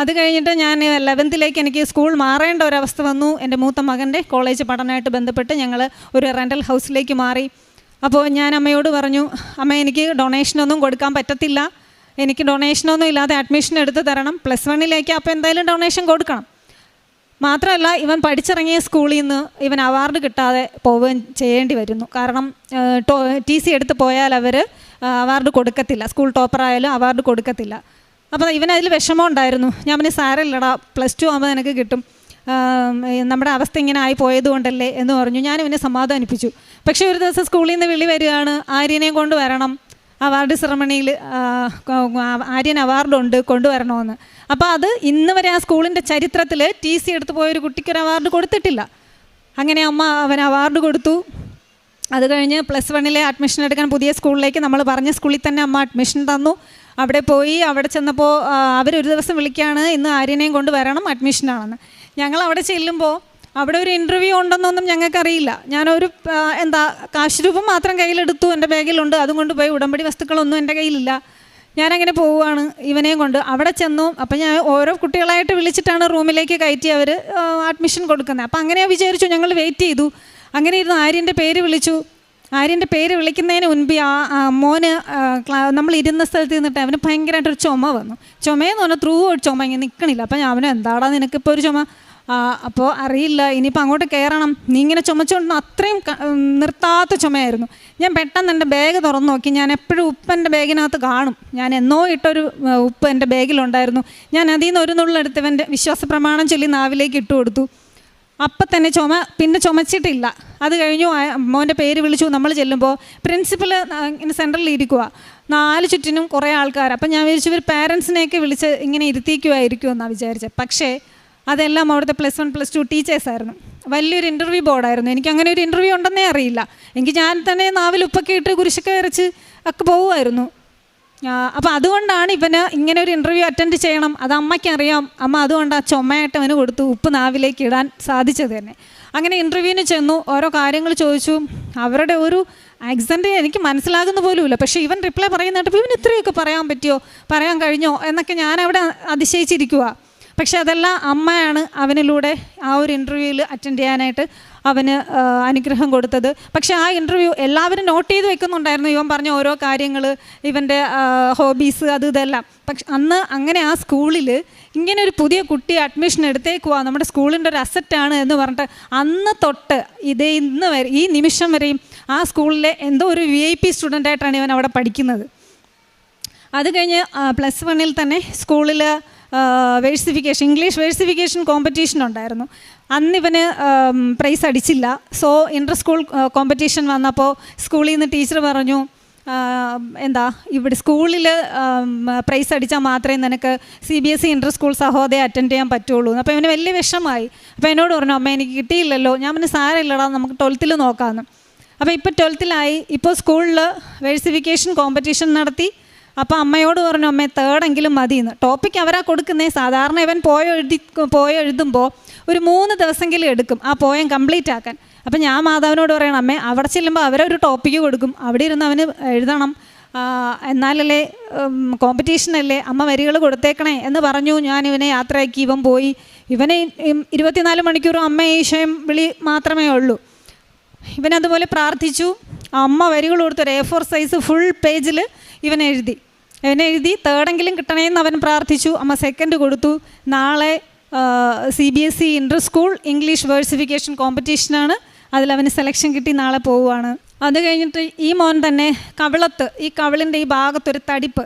അത് കഴിഞ്ഞിട്ട് ഞാൻ 11th എനിക്ക് സ്കൂൾ മാറേണ്ട ഒരവസ്ഥ വന്നു. എൻ്റെ മൂത്ത മകൻ്റെ കോളേജ് പഠനമായിട്ട് ബന്ധപ്പെട്ട് ഞങ്ങൾ ഒരു റെൻ്റൽ ഹൗസിലേക്ക് മാറി. അപ്പോൾ ഞാൻ അമ്മയോട് പറഞ്ഞു, അമ്മ, എനിക്ക് ഡൊണേഷനൊന്നും കൊടുക്കാൻ പറ്റത്തില്ല, എനിക്ക് ഡൊണേഷനൊന്നും ഇല്ലാതെ അഡ്മിഷൻ എടുത്ത് തരണം. +1 അപ്പോൾ എന്തായാലും ഡൊണേഷൻ കൊടുക്കണം. മാത്രമല്ല, ഇവൻ പഠിച്ചിറങ്ങിയ സ്കൂളിൽ നിന്ന് ഇവൻ അവാർഡ് കിട്ടാതെ പോവുകയും ചെയ്യേണ്ടി വരുന്നു. കാരണം TC എടുത്ത് പോയാൽ അവർ അവാർഡ് കൊടുക്കത്തില്ല. സ്കൂൾ ടോപ്പറായാലും അവാർഡ് കൊടുക്കത്തില്ല. അപ്പോൾ ഇവനതിൽ വിഷമം ഉണ്ടായിരുന്നു. ഞാൻ പിന്നെ സാരമില്ലടാ, +2 ആകുമ്പോൾ നിനക്ക് കിട്ടും, നമ്മുടെ അവസ്ഥ ഇങ്ങനെ ആയി പോയതുകൊണ്ടല്ലേ എന്ന് പറഞ്ഞു. ഞാൻ ഇവനെ സമാധാനിപ്പിച്ചു. പക്ഷേ ഒരു ദിവസം സ്കൂളിൽ നിന്ന് വിളി വരികയാണ്, ആര്യനെയും കൊണ്ടുവരണം, അവാർഡ് സെറമണിയിൽ ആര്യൻ അവാർഡുണ്ട്, കൊണ്ടുവരണമെന്ന്. അപ്പോൾ അത് ഇന്ന് വരെ ആ സ്കൂളിൻ്റെ ചരിത്രത്തിൽ TC എടുത്ത് പോയൊരു കുട്ടിക്കൊരു അവാർഡ് കൊടുത്തിട്ടില്ല. അങ്ങനെ അമ്മ അവൻ അവാർഡ് കൊടുത്തു. അത് കഴിഞ്ഞ് +1 അഡ്മിഷൻ എടുക്കാൻ പുതിയ സ്കൂളിലേക്ക്, നമ്മൾ പറഞ്ഞ സ്കൂളിൽ തന്നെ അമ്മ അഡ്മിഷൻ തന്നു. അവിടെ പോയി. അവിടെ ചെന്നപ്പോൾ അവരൊരു ദിവസം വിളിക്കുകയാണ്, ഇന്ന് ആര്യനെയും കൊണ്ട് വരണം, അഡ്മിഷനാണെന്ന്. ഞങ്ങൾ അവിടെ ചെല്ലുമ്പോൾ അവിടെ ഒരു ഇൻ്റർവ്യൂ ഉണ്ടെന്നൊന്നും ഞങ്ങൾക്കറിയില്ല. ഞാനൊരു കാശ് രൂപം മാത്രം കയ്യിലെടുത്തു, എൻ്റെ ബാഗിലുണ്ട്, അതും കൊണ്ട് പോയി. ഉടമ്പടി വസ്തുക്കളൊന്നും എൻ്റെ കയ്യിലില്ല. ഞാനങ്ങനെ പോവുകയാണ് ഇവനെയും കൊണ്ട്. അവിടെ ചെന്നു. അപ്പം ഞാൻ ഓരോ കുട്ടികളായിട്ട് വിളിച്ചിട്ടാണ് റൂമിലേക്ക് കയറ്റി അവർ അഡ്മിഷൻ കൊടുക്കുന്നത്. അപ്പം അങ്ങനെ വിചാരിച്ചു, ഞങ്ങൾ വെയിറ്റ് ചെയ്തു. അങ്ങനെ ഇരുന്ന് ആര്യൻ്റെ പേര് വിളിച്ചു. ആര്യൻ്റെ പേര് വിളിക്കുന്നതിന് മുൻപ് ആ മോന് നമ്മൾ ഇരുന്ന സ്ഥലത്ത് നിന്നിട്ട് അവന് ഭയങ്കരമായിട്ടൊരു ചുമ വന്നു. ചുമയെന്ന് പറഞ്ഞാൽ ത്രൂ ഒരു ചുമ ഇങ്ങനെ നിൽക്കണില്ല. അപ്പം ഞാൻ അവന് എന്താടാ നിനക്കിപ്പോൾ ഒരു ചുമ? അപ്പോൾ അറിയില്ല, ഇനിയിപ്പോൾ അങ്ങോട്ട് കയറണം. നീ ഇങ്ങനെ ചുമച്ചുകൊണ്ട് അത്രയും നിർത്താത്ത ചുമയായിരുന്നു. ഞാൻ പെട്ടെന്ന് എൻ്റെ ബാഗ് തുറന്നു നോക്കി. ഞാൻ എപ്പോഴും ഉപ്പ് എൻ്റെ ബാഗിനകത്ത് കാണും. ഞാൻ എന്നോ ഇട്ടൊരു ഉപ്പ് എൻ്റെ ബാഗിലുണ്ടായിരുന്നു. ഞാൻ അതിൽ നിന്ന് ഒരു നുള്ളെടുത്ത് ഇവൻ്റെ വിശ്വാസ പ്രമാണം ചൊല്ലി നാവിലേക്ക് ഇട്ട് കൊടുത്തു. അപ്പം തന്നെ ചുമ പിന്നെ ചുമച്ചിട്ടില്ല. അത് കഴിഞ്ഞു മോൻ്റെ പേര് വിളിച്ചു. നമ്മൾ ചെല്ലുമ്പോൾ പ്രിൻസിപ്പൽ ഇങ്ങനെ സെൻറ്ററിൽ ഇരിക്കുക, 4 ചുറ്റിനും കുറേ ആൾക്കാർ. അപ്പം ഞാൻ വിചാരിച്ചു ഇവർ പാരൻസിനെയൊക്കെ വിളിച്ച് ഇങ്ങനെ ഇരുത്തിക്കുമായിരിക്കുമെന്നാണ് വിചാരിച്ചത്. പക്ഷേ അതെല്ലാം അവിടുത്തെ +1 +2 ടീച്ചേഴ്സായിരുന്നു. വലിയൊരു ഇൻ്റർവ്യൂ ബോർഡായിരുന്നു. എനിക്ക് അങ്ങനെ ഒരു ഇൻ്റർവ്യൂ ഉണ്ടെന്നേ അറിയില്ല. എനിക്ക് ഞാൻ തന്നെ നാവിൽ ഉപ്പൊക്കെ ഇട്ട് കുരിശൊക്കെ വരച്ച് ഒക്കെ പോകുമായിരുന്നു. അപ്പോൾ അതുകൊണ്ടാണ് ഇവന് ഇങ്ങനെ ഒരു ഇൻ്റർവ്യൂ അറ്റൻഡ് ചെയ്യണം, അത് അമ്മയ്ക്കറിയാം. അമ്മ അതുകൊണ്ട് ആ ചുമയായിട്ട് അവന് കൊടുത്തു, ഉപ്പ് നാവിലേക്ക് ഇടാൻ സാധിച്ചത് തന്നെ. അങ്ങനെ ഇൻ്റർവ്യൂവിന് ചെന്നു, ഓരോ കാര്യങ്ങൾ ചോദിച്ചു. അവരുടെ ഒരു ആക്സെൻ്റ് എനിക്ക് മനസ്സിലാകുന്ന പോലുമില്ല. പക്ഷേ ഇവൻ റിപ്ലൈ പറയുന്നിട്ട് ഇവൻ ഇത്രയൊക്കെ പറയാൻ പറ്റിയോ, പറയാൻ കഴിഞ്ഞോ എന്നൊക്കെ ഞാനവിടെ അതിശയിച്ചിരിക്കുക. പക്ഷെ അതെല്ലാം അമ്മയാണ് അവനിലൂടെ ആ ഒരു ഇൻ്റർവ്യൂവിൽ അറ്റൻഡ് ചെയ്യാനായിട്ട് അവന് അനുഗ്രഹം കൊടുത്തത്. പക്ഷേ ആ ഇൻ്റർവ്യൂ എല്ലാവരും നോട്ട് ചെയ്ത് വെക്കുന്നുണ്ടായിരുന്നു, ഇവൻ പറഞ്ഞ ഓരോ കാര്യങ്ങൾ, ഇവൻ്റെ ഹോബീസ്, അത് ഇതെല്ലാം. പക്ഷെ അന്ന് അങ്ങനെ ആ സ്കൂളിൽ ഇങ്ങനെ ഒരു പുതിയ കുട്ടി അഡ്മിഷൻ എടുത്തേക്കുവാ, നമ്മുടെ സ്കൂളിൻ്റെ ഒരു അസറ്റാണ് എന്ന് പറഞ്ഞിട്ട് അന്ന് തൊട്ട് ഇന്ന് വരെ ഈ നിമിഷം വരെയും ആ സ്കൂളിലെ എന്തോ ഒരു VIP സ്റ്റുഡൻ്റായിട്ടാണ് ഇവൻ അവിടെ പഠിക്കുന്നത്. അത് കഴിഞ്ഞ് +1 തന്നെ സ്കൂളിൽ വേഴ്സിഫിക്കേഷൻ, ഇംഗ്ലീഷ് വേഴ്സിഫിക്കേഷൻ കോമ്പറ്റീഷൻ ഉണ്ടായിരുന്നു. അന്നിവന് പ്രൈസ് അടിച്ചില്ല. സോ ഇൻ്റർ സ്കൂൾ കോമ്പറ്റീഷൻ വന്നപ്പോൾ സ്കൂളിൽ നിന്ന് ടീച്ചർ പറഞ്ഞു, ഇവിടെ സ്കൂളിൽ പ്രൈസ് അടിച്ചാൽ മാത്രമേ നിനക്ക് CBSE ഇൻ്റർ സ്കൂൾ സഹോദയം അറ്റൻഡ് ചെയ്യാൻ പറ്റുള്ളൂ. അപ്പോൾ ഇവന് വലിയ വിഷമമായി. അപ്പോൾ എന്നോട് പറഞ്ഞു, അമ്മ എനിക്ക് കിട്ടിയില്ലല്ലോ. ഞാൻ പിന്നെ സാരമില്ലടാ, നമുക്ക് 12th നോക്കാമെന്ന്. അപ്പോൾ ഇപ്പോൾ 12th ഇപ്പോൾ സ്കൂളിൽ വേഴ്സിഫിക്കേഷൻ കോമ്പറ്റീഷൻ നടത്തി. അപ്പോൾ അമ്മയോട് പറഞ്ഞു, അമ്മേ 3rd മതിയെന്ന്. ടോപ്പിക്ക് അവരാ കൊടുക്കുന്നേ. സാധാരണ ഇവൻ പോയി എഴുതുമ്പോൾ ഒരു 3 ദിവസമെങ്കിലും എടുക്കും ആ പോയം കംപ്ലീറ്റ് ആക്കാൻ. അപ്പം ഞാൻ മാതാവിനോട് പറയണം, അമ്മേ അവിടെ ചെല്ലുമ്പോൾ അവരൊരു ടോപ്പിക്ക് കൊടുക്കും, അവിടെ ഇരുന്ന് അവന് എഴുതണം, എന്നാലല്ലേ കോമ്പറ്റീഷനല്ലേ, അമ്മ വരികൾ കൊടുത്തേക്കണേ എന്ന് പറഞ്ഞു. ഞാൻ ഇവനെ യാത്രയാക്കി. ഇവൻ പോയി. ഇവനെ 24 മണിക്കൂറും അമ്മ ഈശോയും വിളി മാത്രമേ ഉള്ളൂ. ഇവനതുപോലെ പ്രാർത്ഥിച്ചു. അമ്മ വരികൾ കൊടുത്തൊരു A4 സൈസ് ഫുൾ പേജിൽ ഇവൻ എഴുതി 3rd കിട്ടണേന്ന് അവൻ പ്രാർത്ഥിച്ചു. അമ്മ 2nd കൊടുത്തു. നാളെ CBSE inter school English versification കോമ്പറ്റീഷനാണ്. അതിലവന് സെലക്ഷൻ കിട്ടി. നാളെ പോവുകയാണ്. അത് കഴിഞ്ഞിട്ട് ഈ മോൻ തന്നെ കവിളത്ത്, ഈ കവിളിൻ്റെ ഈ ഭാഗത്തൊരു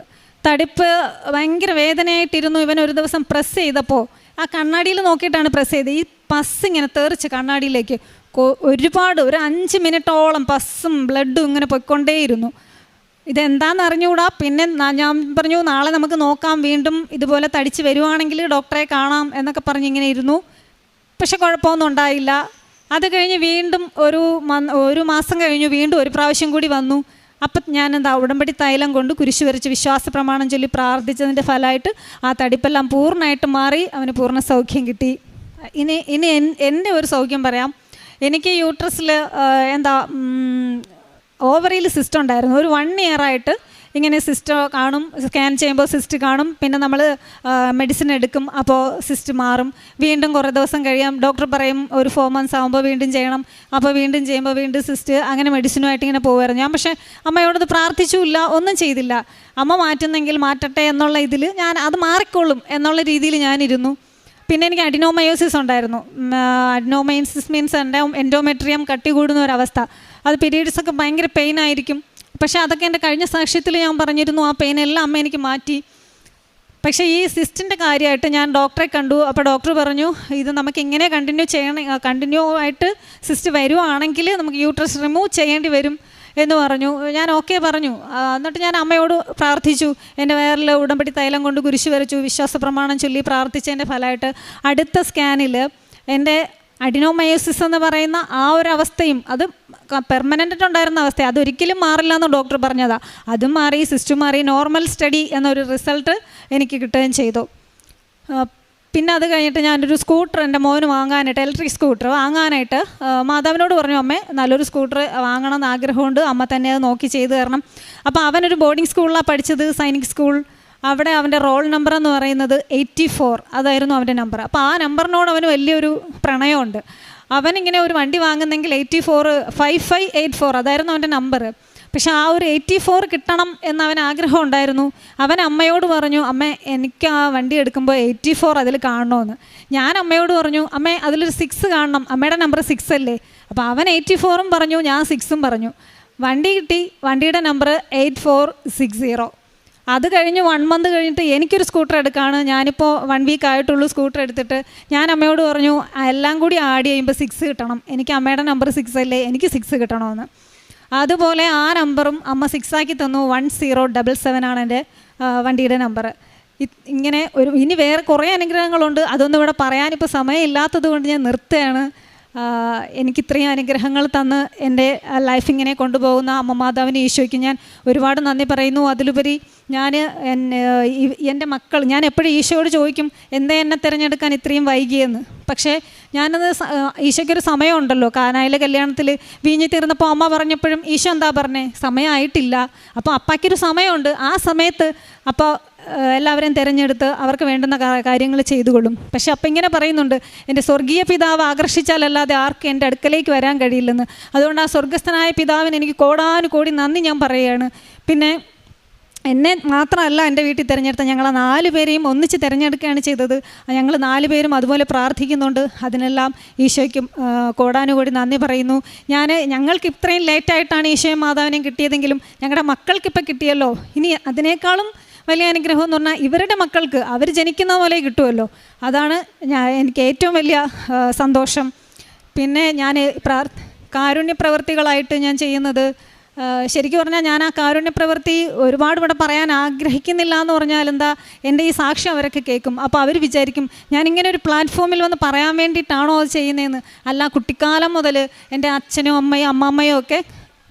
തടിപ്പ് ഭയങ്കര വേദനയായിട്ടിരുന്നു. ഇവൻ ഒരു ദിവസം പ്രസ് ചെയ്തപ്പോൾ ആ കണ്ണാടിയിൽ നോക്കിയിട്ടാണ് പ്രസ് ചെയ്തത്. ഈ പസ് ഇങ്ങനെ തെറിച്ച് കണ്ണാടിയിലേക്ക് ഒരുപാട്, ഒരു 5 മിനിറ്റോളം പസ്സും ബ്ലഡും ഇങ്ങനെ പൊയ്ക്കൊണ്ടേയിരുന്നു. ഇതെന്താണെന്ന് അറിഞ്ഞുകൂടാ. പിന്നെ ഞാൻ പറഞ്ഞു, നാളെ നമുക്ക് നോക്കാം, വീണ്ടും ഇതുപോലെ തടിച്ച് വരുവാണെങ്കിൽ ഡോക്ടറെ കാണാം എന്നൊക്കെ പറഞ്ഞ് ഇങ്ങനെ ഇരുന്നു. പക്ഷെ കുഴപ്പമൊന്നും ഉണ്ടായില്ല. അത് കഴിഞ്ഞ് വീണ്ടും ഒരു മാസം കഴിഞ്ഞു വീണ്ടും ഒരു പ്രാവശ്യം കൂടി വന്നു. അപ്പം ഞാൻ ഉടമ്പടി തൈലം കൊണ്ട് കുരിശ് വരച്ച് വിശ്വാസ പ്രമാണം ചൊല്ലി പ്രാർത്ഥിച്ചതിൻ്റെ ഫലമായിട്ട് ആ തടിപ്പെല്ലാം പൂർണ്ണമായിട്ട് മാറി. അവന് പൂർണ്ണ സൗഖ്യം കിട്ടി. ഇനി എൻ്റെ ഒരു സൗഖ്യം പറയാം. എനിക്ക് യൂട്രസിൽ ഓവറിയിൽ സിസ്റ്റ് ഉണ്ടായിരുന്നു. ഒരു 1 ഇയറായിട്ട് ഇങ്ങനെ സിസ്റ്റ് കാണും, സ്കാൻ ചെയ്യുമ്പോൾ സിസ്റ്റ് കാണും. പിന്നെ നമ്മൾ മെഡിസിൻ എടുക്കും, അപ്പോൾ സിസ്റ്റ് മാറും. വീണ്ടും കുറേ ദിവസം കഴിയാം, ഡോക്ടർ പറയും ഒരു 4 months ആകുമ്പോൾ വീണ്ടും ചെയ്യണം. അപ്പോൾ വീണ്ടും ചെയ്യുമ്പോൾ വീണ്ടും സിസ്റ്റ്, അങ്ങനെ മെഡിസിനുമായിട്ട് ഇങ്ങനെ പോകുമായിരുന്നു ഞാൻ. പക്ഷേ അമ്മയോടത് പ്രാർത്ഥിച്ചില്ല, ഒന്നും ചെയ്തില്ല. അമ്മ മാറ്റുന്നെങ്കിൽ മാറ്റട്ടെ എന്നുള്ള ഇതിൽ ഞാൻ അത് മാറിക്കൊള്ളും എന്നുള്ള രീതിയിൽ ഞാനിരുന്നു. പിന്നെ എനിക്ക് അഡിനോമയോസിസ് ഉണ്ടായിരുന്നു. അഡിനോമയോസിസ് മീൻസ് എൻഡോമെട്രിയം കട്ടി കൂടുന്ന ഒരവസ്ഥ. അത് പീരീഡ്സൊക്കെ ഭയങ്കര പെയിൻ ആയിരിക്കും. പക്ഷേ അതൊക്കെ എൻ്റെ കഴിഞ്ഞ സാക്ഷ്യത്തിൽ ഞാൻ പറഞ്ഞിരുന്നു. ആ പെയിനെല്ലാം അമ്മ എനിക്ക് മാറ്റി. പക്ഷേ ഈ സിസ്റ്റിൻ്റെ കാര്യമായിട്ട് ഞാൻ ഡോക്ടറെ കണ്ടു. അപ്പോൾ ഡോക്ടർ പറഞ്ഞു, ഇത് നമുക്ക് ഇങ്ങനെ കണ്ടിന്യൂ ആയിട്ട് സിസ്റ്റ് വരുവാണെങ്കിൽ നമുക്ക് യൂട്രസ് റിമൂവ് ചെയ്യേണ്ടി വരും എന്ന് പറഞ്ഞു. ഞാൻ ഓക്കെ പറഞ്ഞു. എന്നിട്ട് ഞാൻ അമ്മയോട് പ്രാർത്ഥിച്ചു. എൻ്റെ വയറിൽ ഉടമ്പടി തൈലം കൊണ്ട് കുരിശ് വരച്ചു, വിശ്വാസ പ്രമാണം ചൊല്ലി പ്രാർത്ഥിച്ചതിൻ്റെ ഫലമായിട്ട് അടുത്ത സ്കാനിൽ എൻ്റെ അഡിനോമയോസിസ് എന്ന് പറയുന്ന ആ ഒരു അവസ്ഥയും, അത് പെർമനൻ്റ് ഉണ്ടായിരുന്ന അവസ്ഥ, അതൊരിക്കലും മാറില്ല എന്ന് ഡോക്ടർ പറഞ്ഞതാണ്. അതും മാറി, സിസ്റ്റും മാറി, നോർമൽ സ്റ്റഡി എന്നൊരു റിസൾട്ട് എനിക്ക് കിട്ടുകയും ചെയ്തു. പിന്നെ അത് കഴിഞ്ഞിട്ട് ഞാനൊരു സ്കൂട്ടർ എൻ്റെ മോന് വാങ്ങാനായിട്ട്, ഇലക്ട്രിക് സ്കൂട്ടർ വാങ്ങാനായിട്ട് മാതാവിനോട് പറഞ്ഞു, അമ്മേ നല്ലൊരു സ്കൂട്ടർ വാങ്ങണം എന്ന് ആഗ്രഹമുണ്ട്, അമ്മ തന്നെ അത് നോക്കി ചെയ്തു തരണം. അപ്പോൾ അവനൊരു ബോർഡിംഗ് സ്കൂളിലാണ് പഠിച്ചത്, സൈനിക് സ്കൂൾ. അവിടെ അവൻ്റെ റോൾ നമ്പർ എന്ന് പറയുന്നത് 84, അതായിരുന്നു അവൻ്റെ നമ്പർ. അപ്പോൾ ആ നമ്പറിനോട് അവന് വലിയൊരു പ്രണയമുണ്ട്. അവനിങ്ങനെ ഒരു വണ്ടി വാങ്ങുന്നെങ്കിൽ 5584 അതായിരുന്നു അവൻ്റെ നമ്പർ. പക്ഷെ ആ ഒരു 84 കിട്ടണം എന്നവൻ ആഗ്രഹം ഉണ്ടായിരുന്നു. അവൻ അമ്മയോട് പറഞ്ഞു, അമ്മ എനിക്ക് ആ വണ്ടി എടുക്കുമ്പോൾ 84 അതിൽ കാണണമെന്ന്. ഞാൻ അമ്മയോട് പറഞ്ഞു, അമ്മേ അതിലൊരു 6 കാണണം, അമ്മയുടെ നമ്പർ 6 അല്ലേ. അപ്പോൾ അവൻ 84 പറഞ്ഞു, ഞാൻ 6 പറഞ്ഞു. വണ്ടി കിട്ടി, വണ്ടിയുടെ നമ്പർ 8460. അത് കഴിഞ്ഞ് 1 മന്ത് കഴിഞ്ഞിട്ട് എനിക്കൊരു സ്കൂട്ടർ എടുക്കുകയാണ്. ഞാനിപ്പോൾ 1 വീക്ക് ആയിട്ടുള്ളൂ സ്കൂട്ടർ എടുത്തിട്ട്. ഞാൻ അമ്മയോട് പറഞ്ഞു, എല്ലാം കൂടി ആഡ് ചെയ്യുമ്പോൾ 6 കിട്ടണം, എനിക്ക് അമ്മയുടെ നമ്പർ 6 അല്ലേ, എനിക്ക് 6 കിട്ടണമെന്ന്. അതുപോലെ ആ നമ്പറും അമ്മ 6 ആക്കി തന്നു. 1077 ആണ് എൻ്റെ വണ്ടിയുടെ നമ്പർ. ഇങ്ങനെ ഇനി വേറെ കുറേ അനുഗ്രഹങ്ങളുണ്ട്, അതൊന്നും ഇവിടെ പറയാനിപ്പോൾ സമയമില്ലാത്തത് കൊണ്ട് ഞാൻ നിർത്തുകയാണ്. എനിക്കിത്രയും അനുഗ്രഹങ്ങൾ തന്ന് എൻ്റെ ലൈഫ് ഇങ്ങനെ കൊണ്ടുപോകുന്ന അമ്മ മാതാവിന്, ഈശോയ്ക്ക് ഞാൻ ഒരുപാട് നന്ദി പറയുന്നു. അതിലുപരി ഞാൻ എൻ്റെ മക്കൾ, ഞാൻ എപ്പോഴും ഈശോയോട് ചോദിക്കും, എന്തേ എന്നെ തിരഞ്ഞെടുക്കാൻ ഇത്രയും വൈകിയെന്ന്. പക്ഷേ ഞാനത് ഈശോയ്ക്കൊരു സമയമുണ്ടല്ലോ. കാനായിലെ കല്യാണത്തിൽ വീഞ്ഞി തീർന്നപ്പോൾ അമ്മ പറഞ്ഞപ്പോഴും ഈശോ എന്താ പറഞ്ഞേ, സമയമായിട്ടില്ല. അപ്പോൾ അപ്പയ്ക്കൊരു സമയമുണ്ട്, ആ സമയത്ത് അപ്പോൾ എല്ലാവരെയും തിരഞ്ഞെടുത്ത് അവർക്ക് വേണ്ടുന്ന കാര്യങ്ങൾ ചെയ്തുകൊള്ളും. പക്ഷെ അപ്പം ഇങ്ങനെ പറയുന്നുണ്ട്, എൻ്റെ സ്വർഗീയ പിതാവ് ആകർഷിച്ചാലല്ലാതെ ആർക്കും എൻ്റെ അടുക്കലേക്ക് വരാൻ കഴിയില്ലെന്ന്. അതുകൊണ്ട് ആ സ്വർഗസ്ഥനായ പിതാവിന് എനിക്ക് കോടാനുകോടി നന്ദി ഞാൻ പറയുകയാണ്. പിന്നെ എന്നെ മാത്രമല്ല എൻ്റെ വീട്ടിൽ തിരഞ്ഞെടുത്ത, ഞങ്ങളെ 4 പേരെയും ഒന്നിച്ച് തിരഞ്ഞെടുക്കുകയാണ് ചെയ്തത്. ഞങ്ങൾ 4 പേരും അതുപോലെ പ്രാർത്ഥിക്കുന്നുണ്ട്. അതിനെല്ലാം ഈശോയ്ക്കും കോടാനുകോടി നന്ദി പറയുന്നു. ഞങ്ങൾക്ക് ഇത്രയും ലേറ്റായിട്ടാണ് ഈശോയും മാതാവിനെയും കിട്ടിയതെങ്കിലും ഞങ്ങളുടെ മക്കൾക്കിപ്പോൾ കിട്ടിയല്ലോ. ഇനി അതിനേക്കാളും വലിയ അനുഗ്രഹം എന്ന് പറഞ്ഞാൽ ഇവരുടെ മക്കൾക്ക് അവർ ജനിക്കുന്ന പോലെ കിട്ടുമല്ലോ. അതാണ് എനിക്ക് ഏറ്റവും വലിയ സന്തോഷം. പിന്നെ ഞാൻ കാരുണ്യ പ്രവൃത്തികളായിട്ട് ഞാൻ ചെയ്യുന്നത്, ശരിക്കും പറഞ്ഞാൽ ഞാൻ ആ കാരുണ്യ പ്രവൃത്തി ഒരുപാട് ഇവിടെ പറയാൻ ആഗ്രഹിക്കുന്നില്ല എന്ന് പറഞ്ഞാൽ എന്താ, എൻ്റെ ഈ സാക്ഷ്യം അവരൊക്കെ കേൾക്കും. അപ്പോൾ അവർ വിചാരിക്കും ഞാനിങ്ങനെ ഒരു പ്ലാറ്റ്ഫോമിൽ വന്ന് പറയാൻ വേണ്ടിയിട്ടാണോ അത് ചെയ്യുന്നതെന്ന്. അല്ല, കുട്ടിക്കാലം മുതൽ എൻ്റെ അച്ഛനും അമ്മയും അമ്മമ്മയും ഒക്കെ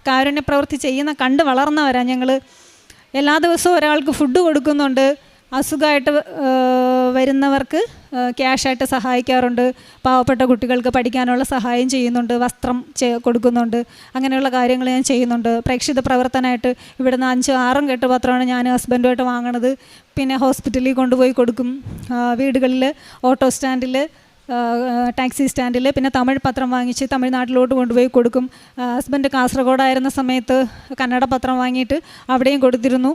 കാരുണ്യ പ്രവൃത്തി ചെയ്യുന്ന കണ്ട് വളർന്നവരാണ് ഞങ്ങൾ. എല്ലാ ദിവസവും ഒരാൾക്ക് ഫുഡ് കൊടുക്കുന്നുണ്ട്. അസുഖമായിട്ട് വരുന്നവർക്ക് ക്യാഷായിട്ട് സഹായിക്കാറുണ്ട്. പാവപ്പെട്ട കുട്ടികൾക്ക് പഠിക്കാനുള്ള സഹായം ചെയ്യുന്നുണ്ട്. വസ്ത്രം കൊടുക്കുന്നുണ്ട്. അങ്ങനെയുള്ള കാര്യങ്ങൾ ഞാൻ ചെയ്യുന്നുണ്ട്. പ്രേക്ഷിത പ്രവർത്തനമായിട്ട് ഇവിടുന്ന് 5-6 കെട്ട് പത്രമാണ് ഞാൻ ഹസ്ബൻഡുമായിട്ട് വാങ്ങണത്. പിന്നെ ഹോസ്പിറ്റലിൽ കൊണ്ടുപോയി കൊടുക്കും, വീടുകളിൽ, ഓട്ടോ സ്റ്റാൻഡിൽ, ടാക്സി സ്റ്റാൻഡിൽ. പിന്നെ തമിഴ് പത്രം വാങ്ങിച്ച് തമിഴ്നാട്ടിലോട്ട് കൊണ്ടുപോയി കൊടുക്കും. ഹസ്ബൻഡ് കാസർഗോഡായിരുന്ന സമയത്ത് കന്നഡ പത്രം വാങ്ങിയിട്ട് അവിടെയും കൊടുത്തിരുന്നു.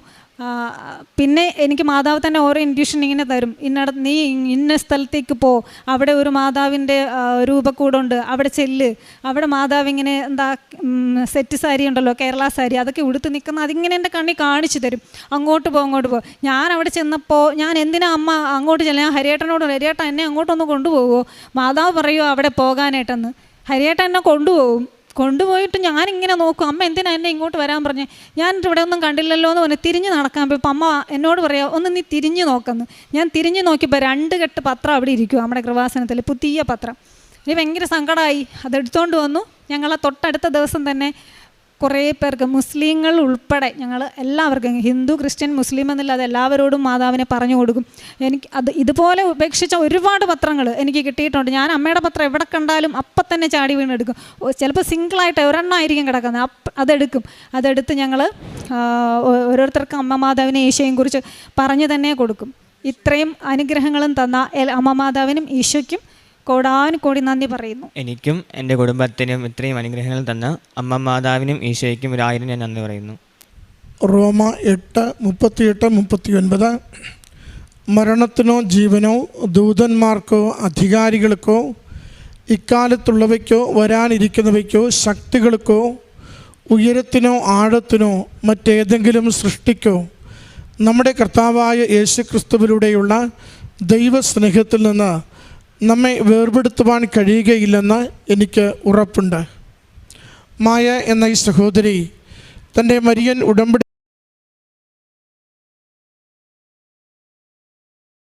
പിന്നെ എനിക്ക് മാതാവ് തന്നെ ഓരോ ഇൻഡ്യൂഷൻ ഇങ്ങനെ തരും, നീ ഇന്ന സ്ഥലത്തേക്ക് പോ, അവിടെ ഒരു മാതാവിൻ്റെ രൂപക്കൂടുണ്ട്, അവിടെ ചെല്ല്, അവിടെ മാതാവ് ഇങ്ങനെ എന്താ സെറ്റ് സാരി ഉണ്ടല്ലോ, കേരള സാരി, അതൊക്കെ ഉടുത്ത് നിൽക്കുന്ന, അതിങ്ങനെ എൻ്റെ കണ്ണി കാണിച്ചു തരും. അങ്ങോട്ട് പോ. ഞാൻ അവിടെ ചെന്നപ്പോൾ ഞാൻ എന്തിനാ അമ്മ അങ്ങോട്ട് ചെല്ലാം, ഞാൻ ഹരിയേട്ടനോട്, ഹരിയേട്ടൻ എന്നെ അങ്ങോട്ടൊന്ന് കൊണ്ടുപോകുമോ, മാതാവ് പറയുമോ അവിടെ പോകാനായിട്ടെന്ന്. ഹരിയേട്ടൻ എന്നെ കൊണ്ടുപോയിട്ട് ഞാനിങ്ങനെ നോക്കും, അമ്മ എന്തിനാ എന്നെ ഇങ്ങോട്ട് വരാൻ പറഞ്ഞേ, ഞാൻ ഇവിടെ ഒന്നും കണ്ടില്ലല്ലോ എന്ന് പറഞ്ഞ് തിരിഞ്ഞ് നടക്കാൻ പോയപ്പോൾ അമ്മ എന്നോട് പറയാം, ഒന്ന് നീ തിരിഞ്ഞ് നോക്കുന്നു. ഞാൻ തിരിഞ്ഞ് നോക്കിയപ്പോൾ 2 കെട്ട് പത്രം അവിടെ ഇരിക്കും, നമ്മുടെ കൃപാസനത്തിൽ പുതിയ പത്രം. എനിക്ക് ഭയങ്കര സങ്കടമായി. അതെടുത്തുകൊണ്ട് വന്നു. ഞങ്ങളെ തൊട്ടടുത്ത ദിവസം തന്നെ കുറേ പേർക്ക്, മുസ്ലിങ്ങൾ ഉൾപ്പെടെ, ഞങ്ങൾ എല്ലാവർക്കും, ഹിന്ദു ക്രിസ്ത്യൻ മുസ്ലിം എന്നില്ലാതെ എല്ലാവരോടും മാതാവിനെ പറഞ്ഞു കൊടുക്കും. എനിക്ക് ഇതുപോലെ ഉപേക്ഷിച്ച ഒരുപാട് പത്രങ്ങൾ എനിക്ക് കിട്ടിയിട്ടുണ്ട്. ഞാൻ അമ്മയുടെ പത്രം എവിടെ കണ്ടാലും അപ്പം തന്നെ ചാടി വീണെടുക്കും. ചിലപ്പോൾ സിംഗിളായിട്ട് ഒരെണ്ണമായിരിക്കും കിടക്കുന്നത്, അതെടുത്ത് ഞങ്ങൾ ഓരോരുത്തർക്കും അമ്മ മാതാവിനെ ഈശോയും കുറിച്ച് പറഞ്ഞു തന്നെ കൊടുക്കും. ഇത്രയും അനുഗ്രഹങ്ങളും തന്ന അമ്മ മാതാവിനും ഈശോയ്ക്കും കോടാനുകോടി നന്ദി പറയുന്നു. എനിക്കും എൻ്റെ കുടുംബത്തിനും ഇത്രയും അനുഗ്രഹങ്ങൾ തന്ന അമ്മ മാതാവിനും ഈശോയ്ക്കും 1000 ഞാൻ നന്ദി പറയുന്നു. റോമ 8:38-39 മരണത്തിനോ ജീവനോ ദൂതന്മാർക്കോ അധികാരികൾക്കോ ഇക്കാലത്തുള്ളവയ്ക്കോ വരാനിരിക്കുന്നവയ്ക്കോ ശക്തികൾക്കോ ഉയരത്തിനോ ആഴത്തിനോ മറ്റേതെങ്കിലും സൃഷ്ടിക്കോ നമ്മുടെ കർത്താവായ യേശുക്രിസ്തുവിലൂടെയുള്ള ദൈവസ്നേഹത്തിൽ നിന്ന് നമ്മെ വേർപെടുത്തുവാൻ കഴിയുകയില്ലെന്ന് എനിക്ക് ഉറപ്പുണ്ട്. മായ എന്ന ഈ സഹോദരി തൻ്റെ മരിയൻ ഉടമ്പടി